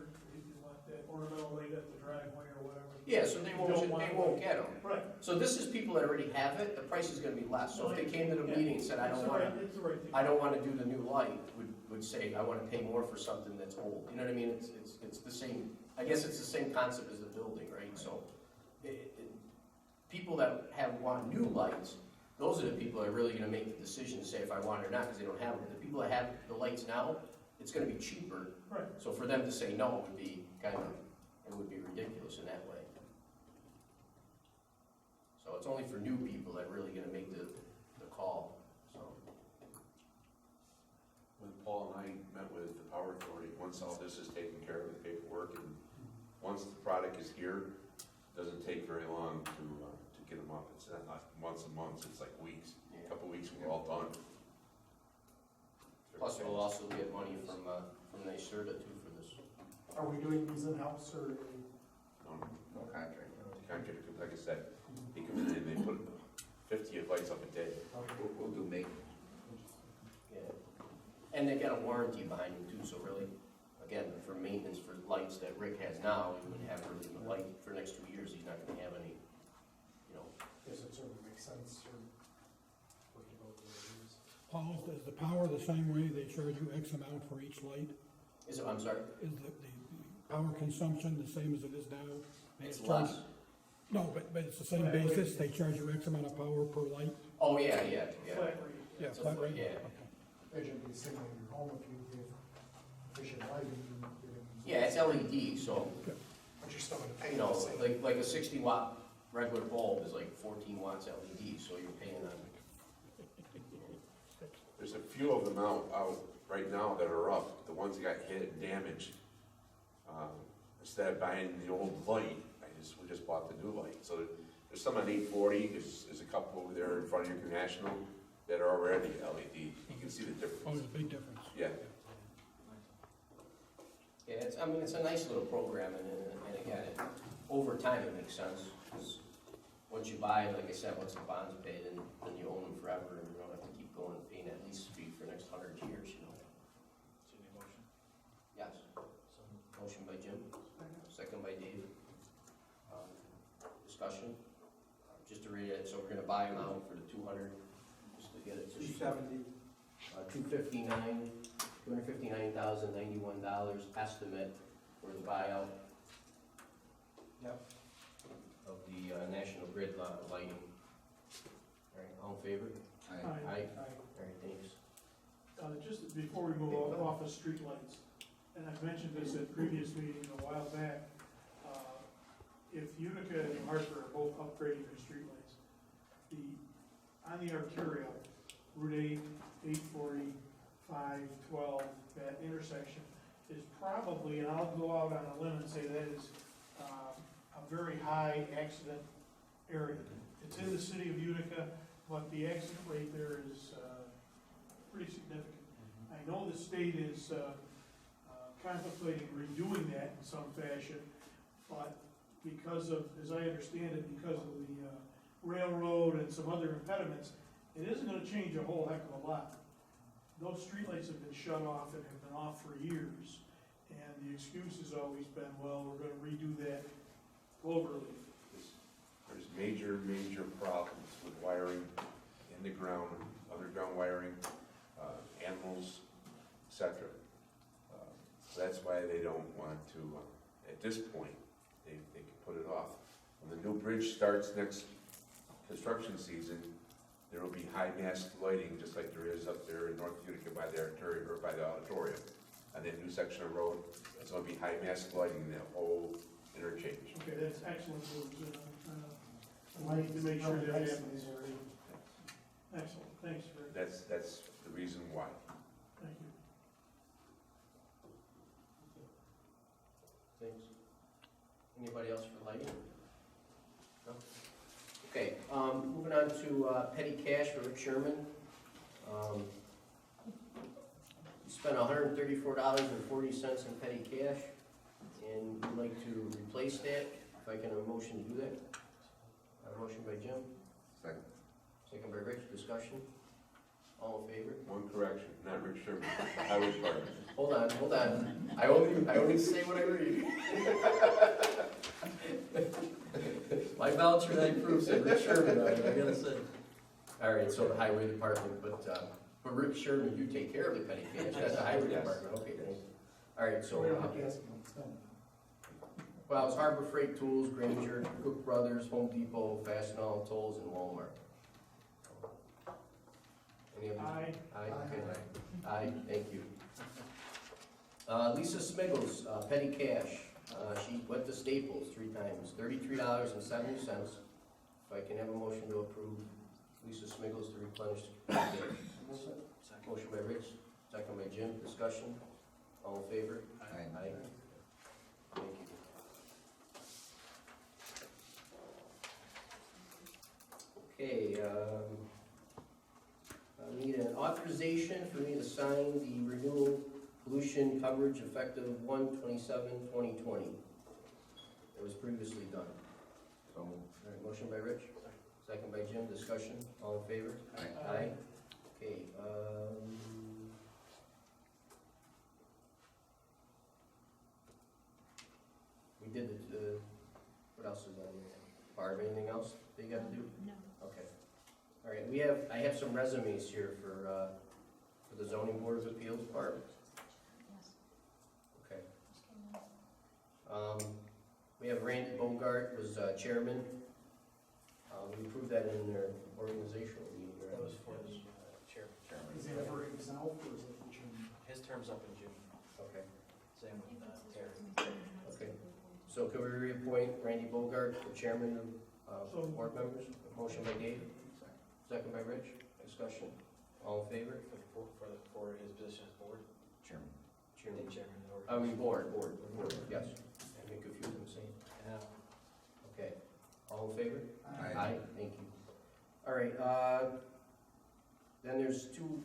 [SPEAKER 4] want that ornamental light at the driveway or whatever.
[SPEAKER 2] Yeah, so they won't get them.
[SPEAKER 4] Right.
[SPEAKER 2] So this is people that already have it, the price is gonna be less, so if they came to the
[SPEAKER 4] Yeah.
[SPEAKER 2] meeting and said, I
[SPEAKER 4] It's
[SPEAKER 2] don't
[SPEAKER 4] the
[SPEAKER 2] wanna,
[SPEAKER 4] right- It's the right thing.
[SPEAKER 2] I don't wanna do the new light, would say, I wanna pay more for something that's old, you know what I mean? It's the same, I guess it's the same concept as the building, right? So, people that want new lights, those are the people that are really gonna make the decision to say if I want it or not, because they don't have them. The people that have the lights now, it's gonna be cheaper.
[SPEAKER 4] Right.
[SPEAKER 2] So for them to say no would be it would be ridiculous in that way. So it's only for new people that are really gonna make the call, so.
[SPEAKER 19] When Paul and I met with the Power Authority, once all this is taken care of, the paperwork, and once the product is here, it doesn't take very long to get them up. It's not like months and months, it's like weeks. A couple weeks and we're all done.
[SPEAKER 2] Plus, we'll also get money from NYSERDA too for this.
[SPEAKER 20] Are we doing these in-house or?
[SPEAKER 3] No contract.
[SPEAKER 19] The contractor, like I said, they come in and they put 50 lights up a day.
[SPEAKER 3] We'll do maintenance.
[SPEAKER 2] Yeah. And they got a warranty behind them too, so really, again, for maintenance for lights that Rick has now, he wouldn't have really the light for the next 2 years, he's not gonna have any, you know.
[SPEAKER 20] Does it sort of make sense or what to go with the reviews?
[SPEAKER 1] Paul, is the power the same way? They charge you X amount for each light?
[SPEAKER 2] Is it, I'm sorry?
[SPEAKER 1] Is the power consumption the same as it is now?
[SPEAKER 2] It's
[SPEAKER 1] charged-
[SPEAKER 2] less.
[SPEAKER 1] No, but it's the same basis, they charge you X amount of power per light?
[SPEAKER 2] Oh, yeah.
[SPEAKER 4] Flat rate.
[SPEAKER 1] Yeah,
[SPEAKER 2] It's a
[SPEAKER 1] flat
[SPEAKER 2] flat-
[SPEAKER 1] rate?
[SPEAKER 2] yeah.
[SPEAKER 1] Okay.
[SPEAKER 20] It should be the same in your home if you give efficient lighting.
[SPEAKER 2] Yeah, it's LED, so,
[SPEAKER 20] But you're still gonna pay
[SPEAKER 2] you
[SPEAKER 20] the
[SPEAKER 2] know,
[SPEAKER 20] same.
[SPEAKER 2] like a 60-watt regular bulb is like 14 watts LED, so you're paying on.
[SPEAKER 19] There's a few of them out right now that are up, the ones that got hit and damaged. Instead of buying the old light, we just bought the new light. So there's some on 840, there's a couple over there in front of your National that are already LED. You can see the difference.
[SPEAKER 1] Oh, there's a big difference.
[SPEAKER 19] Yeah.
[SPEAKER 2] Yeah, it's a nice little program, and again, over time it makes sense, because once you buy it, like I said, once the bond's paid, then you own them forever, and you don't have to keep going and paying that lease fee for the next 100 years, you know. Yes. Motion by Jim, second by Dave. Discussion? Just to read it, so we're gonna buy them out for the 200, just to get it to.
[SPEAKER 13] 270.
[SPEAKER 2] $259,091 estimate for the buyout.
[SPEAKER 13] Yep.
[SPEAKER 2] Of the National Grid lighting. All right, all in favor?
[SPEAKER 4] Aye.
[SPEAKER 2] All right, thanks.
[SPEAKER 4] Just before we move off of streetlights, and I've mentioned this at previous meetings a while back, if Utica and Hartford are both upgrading their streetlights, on the arterial, Route 8, 840, 512, that intersection is probably, and I'll go out on a limb and say that is a very high accident area. It's in the city of Utica, but the accident rate there is pretty significant. I know the state is contemplating redoing that in some fashion, but because of, as I understand it, because of the railroad and some other impediments, it isn't gonna change a whole heck of a lot. Those streetlights have been shut off and have been off for years, and the excuse has always been, well, we're gonna redo that cloverleaf.
[SPEAKER 19] There's major problems with wiring in the ground, underground wiring, animals, etc. So that's why they don't want to, at this point, they can put it off. When the new bridge starts next construction season, there will be high mast lighting, just like there is up there in North Utica by the auditorium. On that new section of road, it's going to be high mast lighting in that whole interchange.
[SPEAKER 4] Okay, that's excellent news. I need to make sure that happens. Excellent, thanks, Rick.
[SPEAKER 19] That's the reason why.
[SPEAKER 4] Thank you.
[SPEAKER 2] Thanks. Anybody else for lighting? No? Okay, moving on to petty cash for Rick Sherman. He spent $134.40 in petty cash, and we'd like to replace that. If I can have a motion to do that. A motion by Jim.
[SPEAKER 3] Second.
[SPEAKER 2] Second by Rich. Discussion. All in favor?
[SPEAKER 19] One correction, not Rick Sherman, Highway Department.
[SPEAKER 2] Hold on. I only say what I read. My voucher that I approved said Rick Sherman on it, I gotta say. All right, so the highway department, but Rick Sherman, you take care of the petty cash, that's the highway department, okay, thanks. All right, so, well, it's Harbor Freight Tools, Granger, Cook Brothers, Home Depot, Fastenal, Tolls, and Walmart. Any of these?
[SPEAKER 4] Aye.
[SPEAKER 2] Aye, okay. Aye, thank you. Lisa Smiggles, petty cash. She went to Staples 3 times, $33.70. If I can have a motion to approve Lisa Smiggles to replenish the petty cash. Motion by Rich, second by Jim. Discussion. All in favor? Aye. Thank you. Okay, I need an authorization for me to sign the renewal pollution coverage effective 1/27/2020. It was previously done.
[SPEAKER 3] So moved.
[SPEAKER 2] All right, motion by Rich, second by Jim. Discussion. All in favor?
[SPEAKER 3] Aye.
[SPEAKER 2] Okay, we did it, what else is on there? Barb, anything else that you got to do?
[SPEAKER 10] No.
[SPEAKER 2] Okay. All right, I have some resumes here for the zoning board of appeals, Barb.
[SPEAKER 10] Yes.
[SPEAKER 2] Okay. We have Randy Bogart was chairman. We approved that in their organizational meeting, right?
[SPEAKER 14] That was for the chairman.
[SPEAKER 20] Is it for himself or is it for Jim?
[SPEAKER 14] His term's up in June.
[SPEAKER 2] Okay.
[SPEAKER 14] Same with Terry.
[SPEAKER 2] Okay. So can we reappoint Randy Bogart, the chairman of board members? Motion by Dave, second by Rich. Discussion. All in favor?
[SPEAKER 14] For his position as board?
[SPEAKER 3] Chairman.
[SPEAKER 2] Chairman.
[SPEAKER 14] Chairman of the
[SPEAKER 2] I mean,
[SPEAKER 14] organization.
[SPEAKER 2] board, yes. I get confused when saying.
[SPEAKER 14] Yeah.
[SPEAKER 2] Okay. All in favor?
[SPEAKER 3] Aye.
[SPEAKER 2] Thank you. All right, then there's two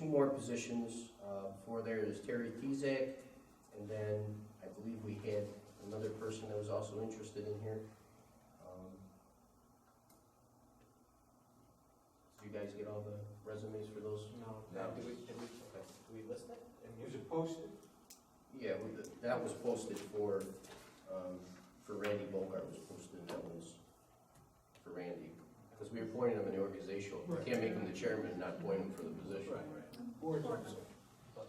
[SPEAKER 2] more positions. Before there is Terry Tezak, and then I believe we had another person that was also interested in here. Did you guys get all the resumes for those?
[SPEAKER 14] No.
[SPEAKER 2] No.
[SPEAKER 14] Did we list it?
[SPEAKER 1] Was it posted?
[SPEAKER 2] Yeah, that was posted for Randy Bogart was posted, and that was for Randy. Because we appointed him in the organizational, we can't make him the chairman and not appoint him for the position.
[SPEAKER 20] Board.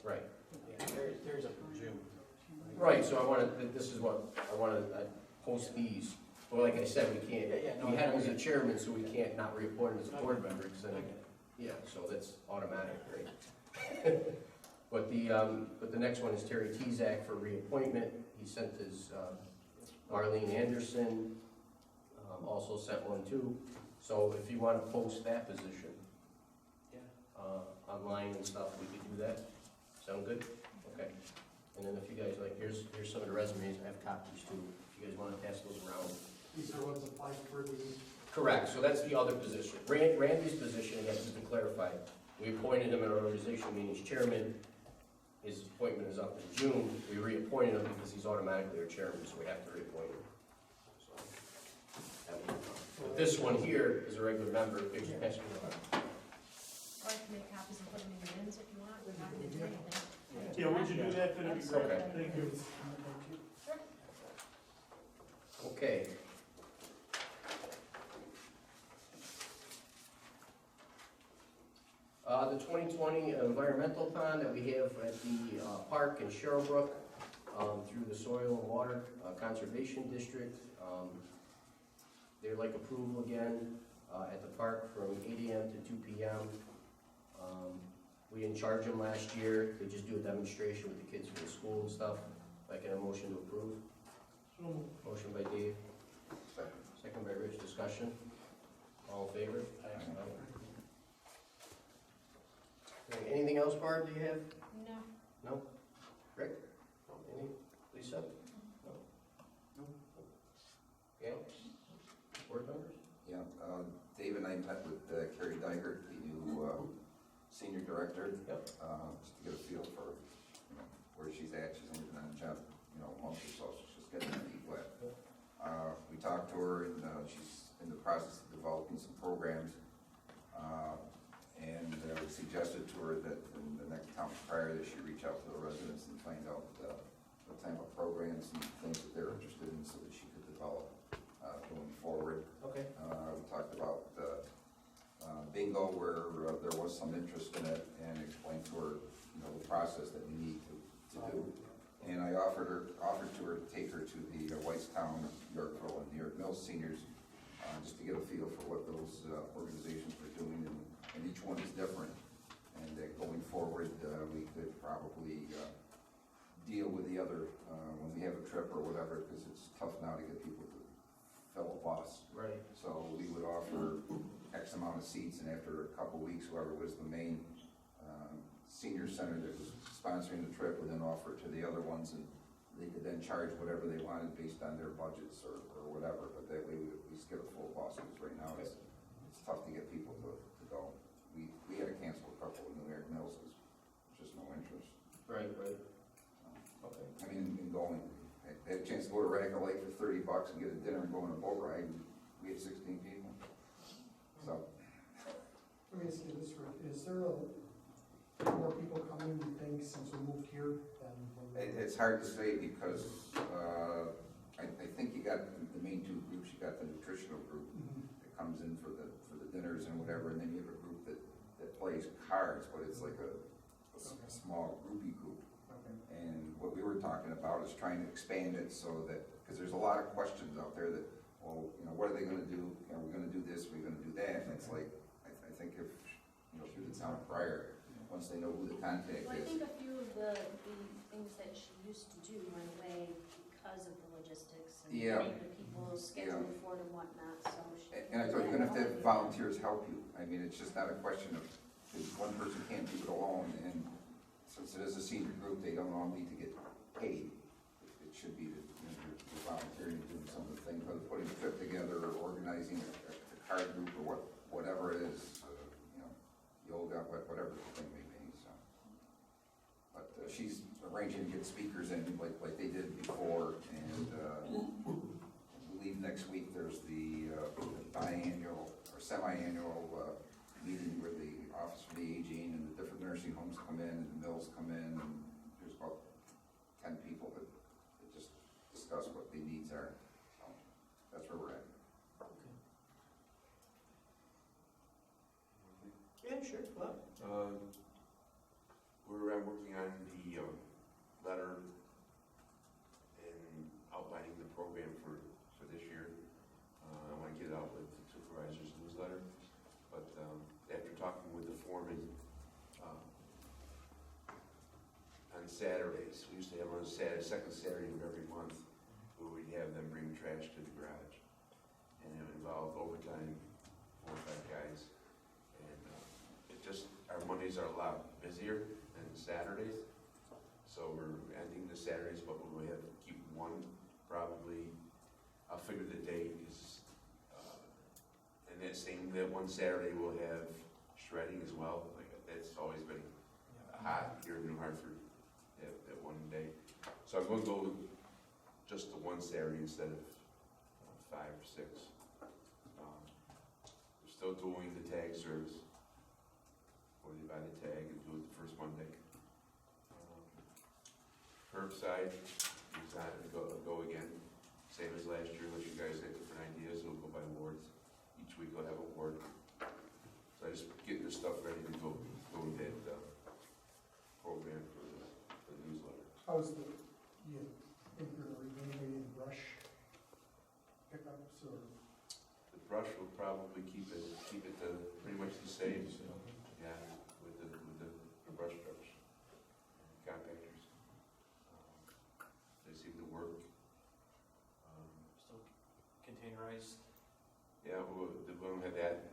[SPEAKER 2] Right.
[SPEAKER 14] Yeah, Terry's up in June.
[SPEAKER 2] Right, so this is what, I wanna post these. Well, like I said, we can't, we had him as a chairman, so we can't not reappoint him as a board member, because then, yeah, so that's automatic, right? But the next one is Terry Tezak for reappointment. He sent his, Marlene Anderson, also sent one too. So if you want to post that position,
[SPEAKER 14] Yeah.
[SPEAKER 2] online and stuff, we could do that. Sound good? Okay. And then if you guys like, here's some of the resumes, I have copies too, if you guys wanna pass those around.
[SPEAKER 20] These are ones applied for the,
[SPEAKER 2] Correct, so that's the other position. Randy's position, again, just to clarify, we appointed him at our organization meeting as chairman. His appointment is up in June. We reappointed him because he's automatically our chairman, so we have to reappoint him. So, that would be fine. But this one here is a regular member, Big Pass.
[SPEAKER 17] Or I can make copies and put them in your bins if you want, we're not gonna do anything.
[SPEAKER 4] Yeah, would you do that, that'd be great,
[SPEAKER 2] Okay.
[SPEAKER 4] thank you.
[SPEAKER 2] Okay. The 2020 environmental pond that we have at the park in Sherbrooke, through the Soil and Water Conservation District. They'd like approval again at the park from 8 AM to 2 PM. We didn't charge them last year, they just do a demonstration with the kids from the school and stuff. Like a motion to approve. Motion by Dave. Second by Rich, discussion. All in favor? Okay, anything else, Barb, do you have?
[SPEAKER 10] No.
[SPEAKER 2] No? Rick? No. Any? Lisa? No? No. Gail? Board members?
[SPEAKER 3] Yeah, Dave and I met with Carrie Dykert, the new senior director.
[SPEAKER 2] Yep.
[SPEAKER 3] Just to get a feel for, where she's at. She's only been on the job, a month or so, she's just getting her feet wet. We talked to her, and she's in the process of developing some programs. And we suggested to her that in the next town crier that she reach out to the residents and find out what type of programs and things that they're interested in so that she could develop going forward.
[SPEAKER 2] Okay.
[SPEAKER 3] We talked about bingo, where there was some interest in it, and explained to her, the process that we need to do. And I offered to her to take her to the Whitestown, Yorkville, and New York Mills seniors, just to get a feel for what those organizations were doing, and each one is different. And that going forward, we could probably deal with the other when we have a trip or whatever, because it's tough now to get people to fill a bus.
[SPEAKER 2] Right.
[SPEAKER 3] So we would offer X amount of seats, and after a couple weeks, whoever was the main senior center that was sponsoring the trip would then offer it to the other ones, and they could then charge whatever they wanted based on their budgets or whatever, but that way we would at least get a full bus, because right now it's tough to get people to go. We had to cancel a couple of New York Mills, there's just no interest.
[SPEAKER 2] Right. Okay.
[SPEAKER 3] I mean, in going, I had a chance to go to Radical Lake for $30 and get a dinner and go on a boat ride, and we had 16 people. So.
[SPEAKER 20] let me ask you this, Rick, is there more people coming, you think, since we moved here than when we?
[SPEAKER 3] It's hard to say, because I think you got the main two groups. You got the nutritional group that comes in for the dinners and whatever, and then you have a group that plays cards, but it's like a small groupie group.
[SPEAKER 20] Okay.
[SPEAKER 3] And what we were talking about is trying to expand it so that, because there's a lot of questions out there that, well, what are they gonna do? Are we gonna do this? Are we gonna do that? And it's like, I think if, through the town crier, once they know who the contact
[SPEAKER 10] Well, I
[SPEAKER 3] is.
[SPEAKER 10] think a few of the things that she used to do went away because of the logistics and
[SPEAKER 3] Yeah.
[SPEAKER 10] getting the people scheduled for it and whatnot, so she.
[SPEAKER 3] And I thought you're gonna have to have volunteers help you. I mean, it's just not a question of, because one person can't do it alone, and since it is a senior group, they don't all need to get paid. It should be that, you're volunteering, doing some of the things, whether putting a trip together, or organizing a card group, or whatever it is, yoga, whatever the thing may be, so. But she's arranging to get speakers in like they did before, and I believe next week there's the biannual or semi-annual meeting where the Office for the Aging and the different nursing homes come in, and the mills come in, and there's about 10 people that just discuss what the needs are. So that's where we're at.
[SPEAKER 2] Yeah, sure. Well,
[SPEAKER 19] We're working on the letter and outlining the program for this year. I want to get it out with the supervisor's newsletter, but after talking with the foreman on Saturdays, we used to have on second Saturday of every month, where we'd have them bring trash to the garage, and it involved overtime, 4 or 5 guys, and our Mondays are one Saturday we'll have shredding as well, like, that's always been hot here in New Hartford, that one day. So I'm gonna go just the one Saturday instead of 5 or 6. We're still doing the tag service, where they buy the tag and do it the first Monday. Curbside, go again, same as last year, unless you guys have different ideas, we'll go by wards. Each week we'll have a ward. So I just getting the stuff ready to go with that program for the newsletter.
[SPEAKER 20] How's the, you think you're eliminating brush pickups or?
[SPEAKER 19] The brush will probably keep it pretty much the same, yeah, with the brush trucks, compactors. They seem to work.
[SPEAKER 14] Still containerized?
[SPEAKER 19] Yeah, we don't have that.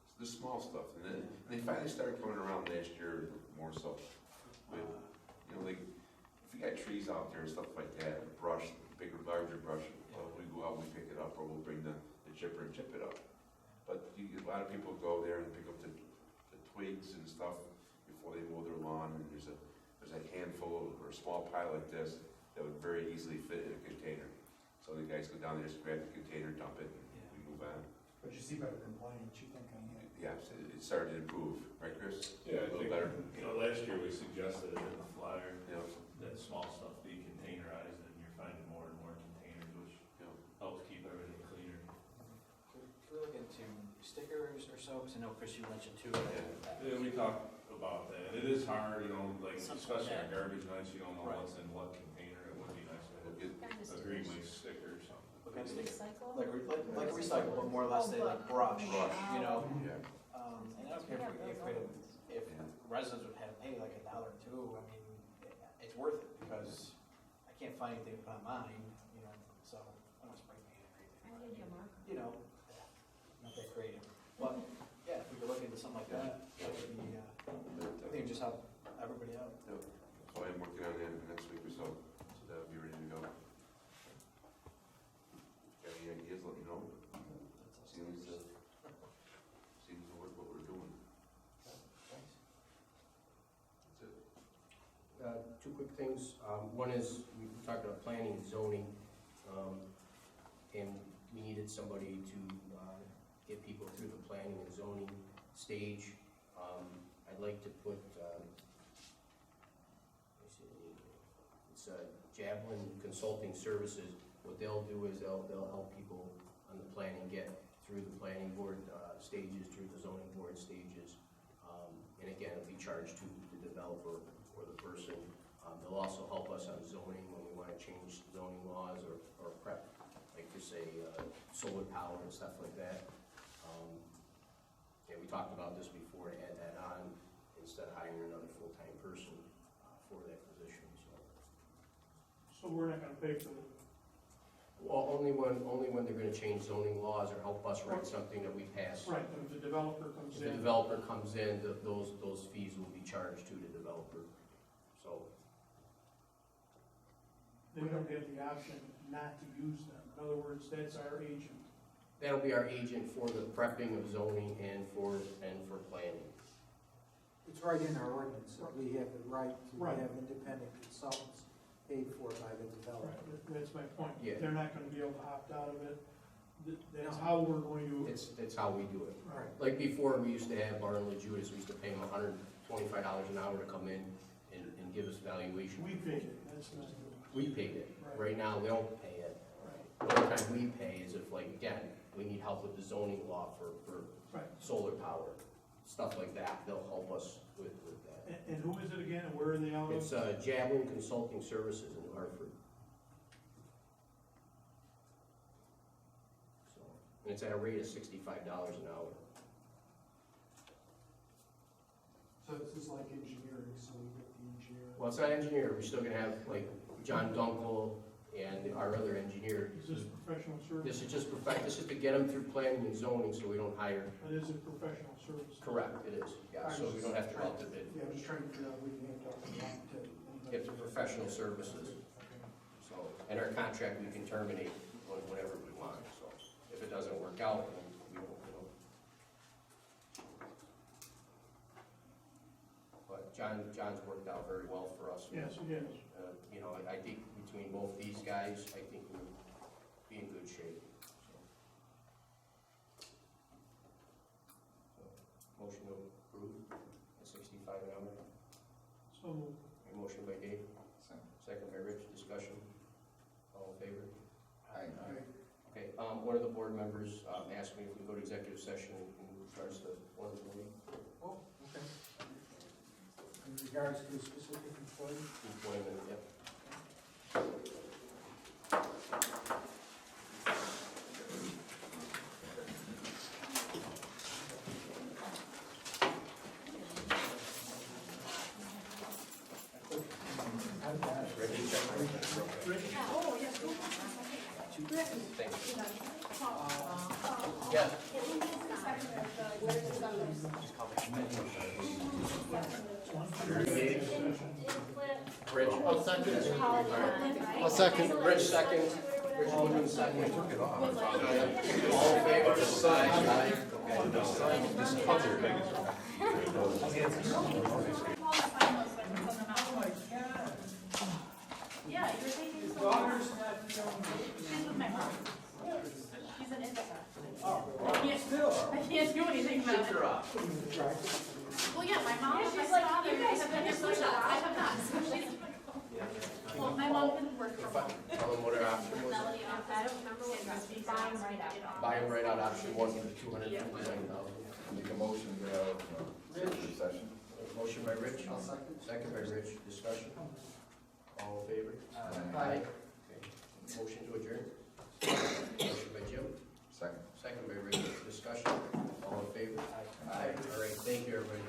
[SPEAKER 19] It's the small stuff, and then they finally started coming around last year more so. With, you know, like if we got trees out there and stuff like that, a brush, bigger, larger brush, we go out, we pick it up, or we'll bring the chipper and chip it up. But a lot of people go there and pick up the twigs and stuff before they mow their lawn, and there's a handful or a small pile like this that would very easily fit in a container. So the guys go down there, just grab the container, dump it, and we move on.
[SPEAKER 20] But you see better compliance, you think, on that?
[SPEAKER 19] Yeah, so it started to improve, right, Chris?
[SPEAKER 7] Yeah, I
[SPEAKER 19] A little
[SPEAKER 7] think,
[SPEAKER 19] better.
[SPEAKER 7] you know, last year we suggested in the flyer
[SPEAKER 19] Yeah.
[SPEAKER 7] that small stuff be containerized, and you're finding more and more containers, which helps keep everything cleaner.
[SPEAKER 14] Can we look into stickers or so, because I know Chris, you mentioned too.
[SPEAKER 7] Yeah, we talked about that. It is hard, you know, like,
[SPEAKER 14] Something
[SPEAKER 7] especially
[SPEAKER 14] like
[SPEAKER 7] on garbage nights, you don't know
[SPEAKER 14] Right.
[SPEAKER 7] what's in what container. It would be nice to have a green leaf sticker or something.
[SPEAKER 14] What kind of sticker?
[SPEAKER 9] Recycle?
[SPEAKER 14] Like a recycle, but more or less they like brush, you know?
[SPEAKER 19] Yeah.
[SPEAKER 14] And I don't care if residents would have, pay like $1 or $2, I mean, it's worth it, because I can't find anything to put on mine, you know, so I don't spray paint or anything.
[SPEAKER 9] I give you a marker.
[SPEAKER 14] You know, not that creative. But, yeah, if we could look into something like that, that would be, I think it'd just help everybody out.
[SPEAKER 19] So I'm working on that in the next week or so, so that'll be ready to go. Got any ideas, let me know. Seems to work what we're doing.
[SPEAKER 14] Thanks.
[SPEAKER 19] That's it.
[SPEAKER 2] 2 quick things. One is, we talked about planning and zoning, and we needed somebody to get people through the planning and zoning stage. I'd like to put, it's Javelin Consulting Services. What they'll do is they'll help people on the planning get through the planning board stages, through the zoning board stages. And again, it'll be charged to the developer or the person. They'll also help us on zoning when we want to change zoning laws or prep, like to say solar power and stuff like that. Yeah, we talked about this before, to add that on instead of hiring another full-time person for that position, so.
[SPEAKER 4] So we're not gonna pay for it?
[SPEAKER 2] Well, only when they're gonna change zoning laws or help us write something that we pass.
[SPEAKER 4] Right, but if the developer comes
[SPEAKER 2] If the
[SPEAKER 4] in.
[SPEAKER 2] developer comes in, those fees will be charged to the developer, so.
[SPEAKER 4] They don't have the option not to use them. In other words, that's our agent.
[SPEAKER 2] That'll be our agent for the prepping of zoning and for planning.
[SPEAKER 13] It's right in our ordinance, that we have the right to
[SPEAKER 4] Right.
[SPEAKER 13] have independent consultants paid for by the developer.
[SPEAKER 4] That's my point.
[SPEAKER 2] Yeah.
[SPEAKER 4] They're not gonna be able to opt out of it. That's how we're going to.
[SPEAKER 2] That's how we do it.
[SPEAKER 4] Right.
[SPEAKER 2] Like before, we used to have Barton and Judas, we used to pay them $125 an hour to come in and give us valuation.
[SPEAKER 4] We paid it, that's not.
[SPEAKER 2] We paid it.
[SPEAKER 4] Right.
[SPEAKER 2] Right now, they don't pay it.
[SPEAKER 4] Right.
[SPEAKER 2] The only time we pay is if, like, again, we need help with the zoning law for
[SPEAKER 4] Right.
[SPEAKER 2] solar power, stuff like that. They'll help us with that.
[SPEAKER 4] And who is it again, and where are they out of?
[SPEAKER 2] It's Javelin Consulting Services in New Hartford. So, and it's at a rate of $65 an hour.
[SPEAKER 20] So this is like engineering, so we get the engineer.
[SPEAKER 2] Well, it's not engineer. We're still gonna have, like, John Dunkel and our other engineer.
[SPEAKER 4] Is this professional service?
[SPEAKER 2] This is just this is to get them through planning and zoning, so we don't hire.
[SPEAKER 4] It is a professional service.
[SPEAKER 2] Correct, it is, yeah, so we don't have to go out to bid.
[SPEAKER 20] Yeah, I'm just trying to figure out, we can have to.
[SPEAKER 2] It's professional services, so, and our contract, we can terminate whenever we want, so if it doesn't work out, then we won't, John's worked out very well for us.
[SPEAKER 4] Yes, it is.
[SPEAKER 2] You know, I think between both these guys, I think we'll be in good shape. So, motion to approve at 65 an hour.
[SPEAKER 4] So moved.
[SPEAKER 2] A motion by Dave, second by Rich, discussion. All in favor?
[SPEAKER 3] Aye.
[SPEAKER 2] Okay, one of the board members asked me if we go to executive session in regards to one of the meeting.
[SPEAKER 13] Oh, okay. In regards to a specific employee?
[SPEAKER 2] Employment, yep.
[SPEAKER 17] Oh, yes.
[SPEAKER 2] Thanks.
[SPEAKER 17] Yeah.
[SPEAKER 2] Rich, I'll second.
[SPEAKER 20] I'll second.
[SPEAKER 2] Rich second. Rich Woodman second. Took it off. All in favor? Aye.
[SPEAKER 17] Yeah, you're taking some.
[SPEAKER 13] Daughter's not,
[SPEAKER 17] She's with my mom. She's an infant.
[SPEAKER 13] oh,
[SPEAKER 17] I can't do anything about it. Well, yeah, my mom and my father have been your push-ups. I have not. So she's. Well, my mom can work from home.
[SPEAKER 2] Tell them what our option was.
[SPEAKER 17] Melody, I don't remember what it was. Buy them right out.
[SPEAKER 2] Buy them right out, option one for the $259,000.
[SPEAKER 3] Make a motion to go out of executive session.
[SPEAKER 2] Motion by Rich.
[SPEAKER 20] I'll second.
[SPEAKER 2] Second by Rich, discussion. All in favor?
[SPEAKER 3] Aye.
[SPEAKER 2] Okay. Motion to adjourn. Motion by Jim,
[SPEAKER 3] Second.
[SPEAKER 2] second by Rich, discussion. All in favor? Aye. All right, thank you, everybody.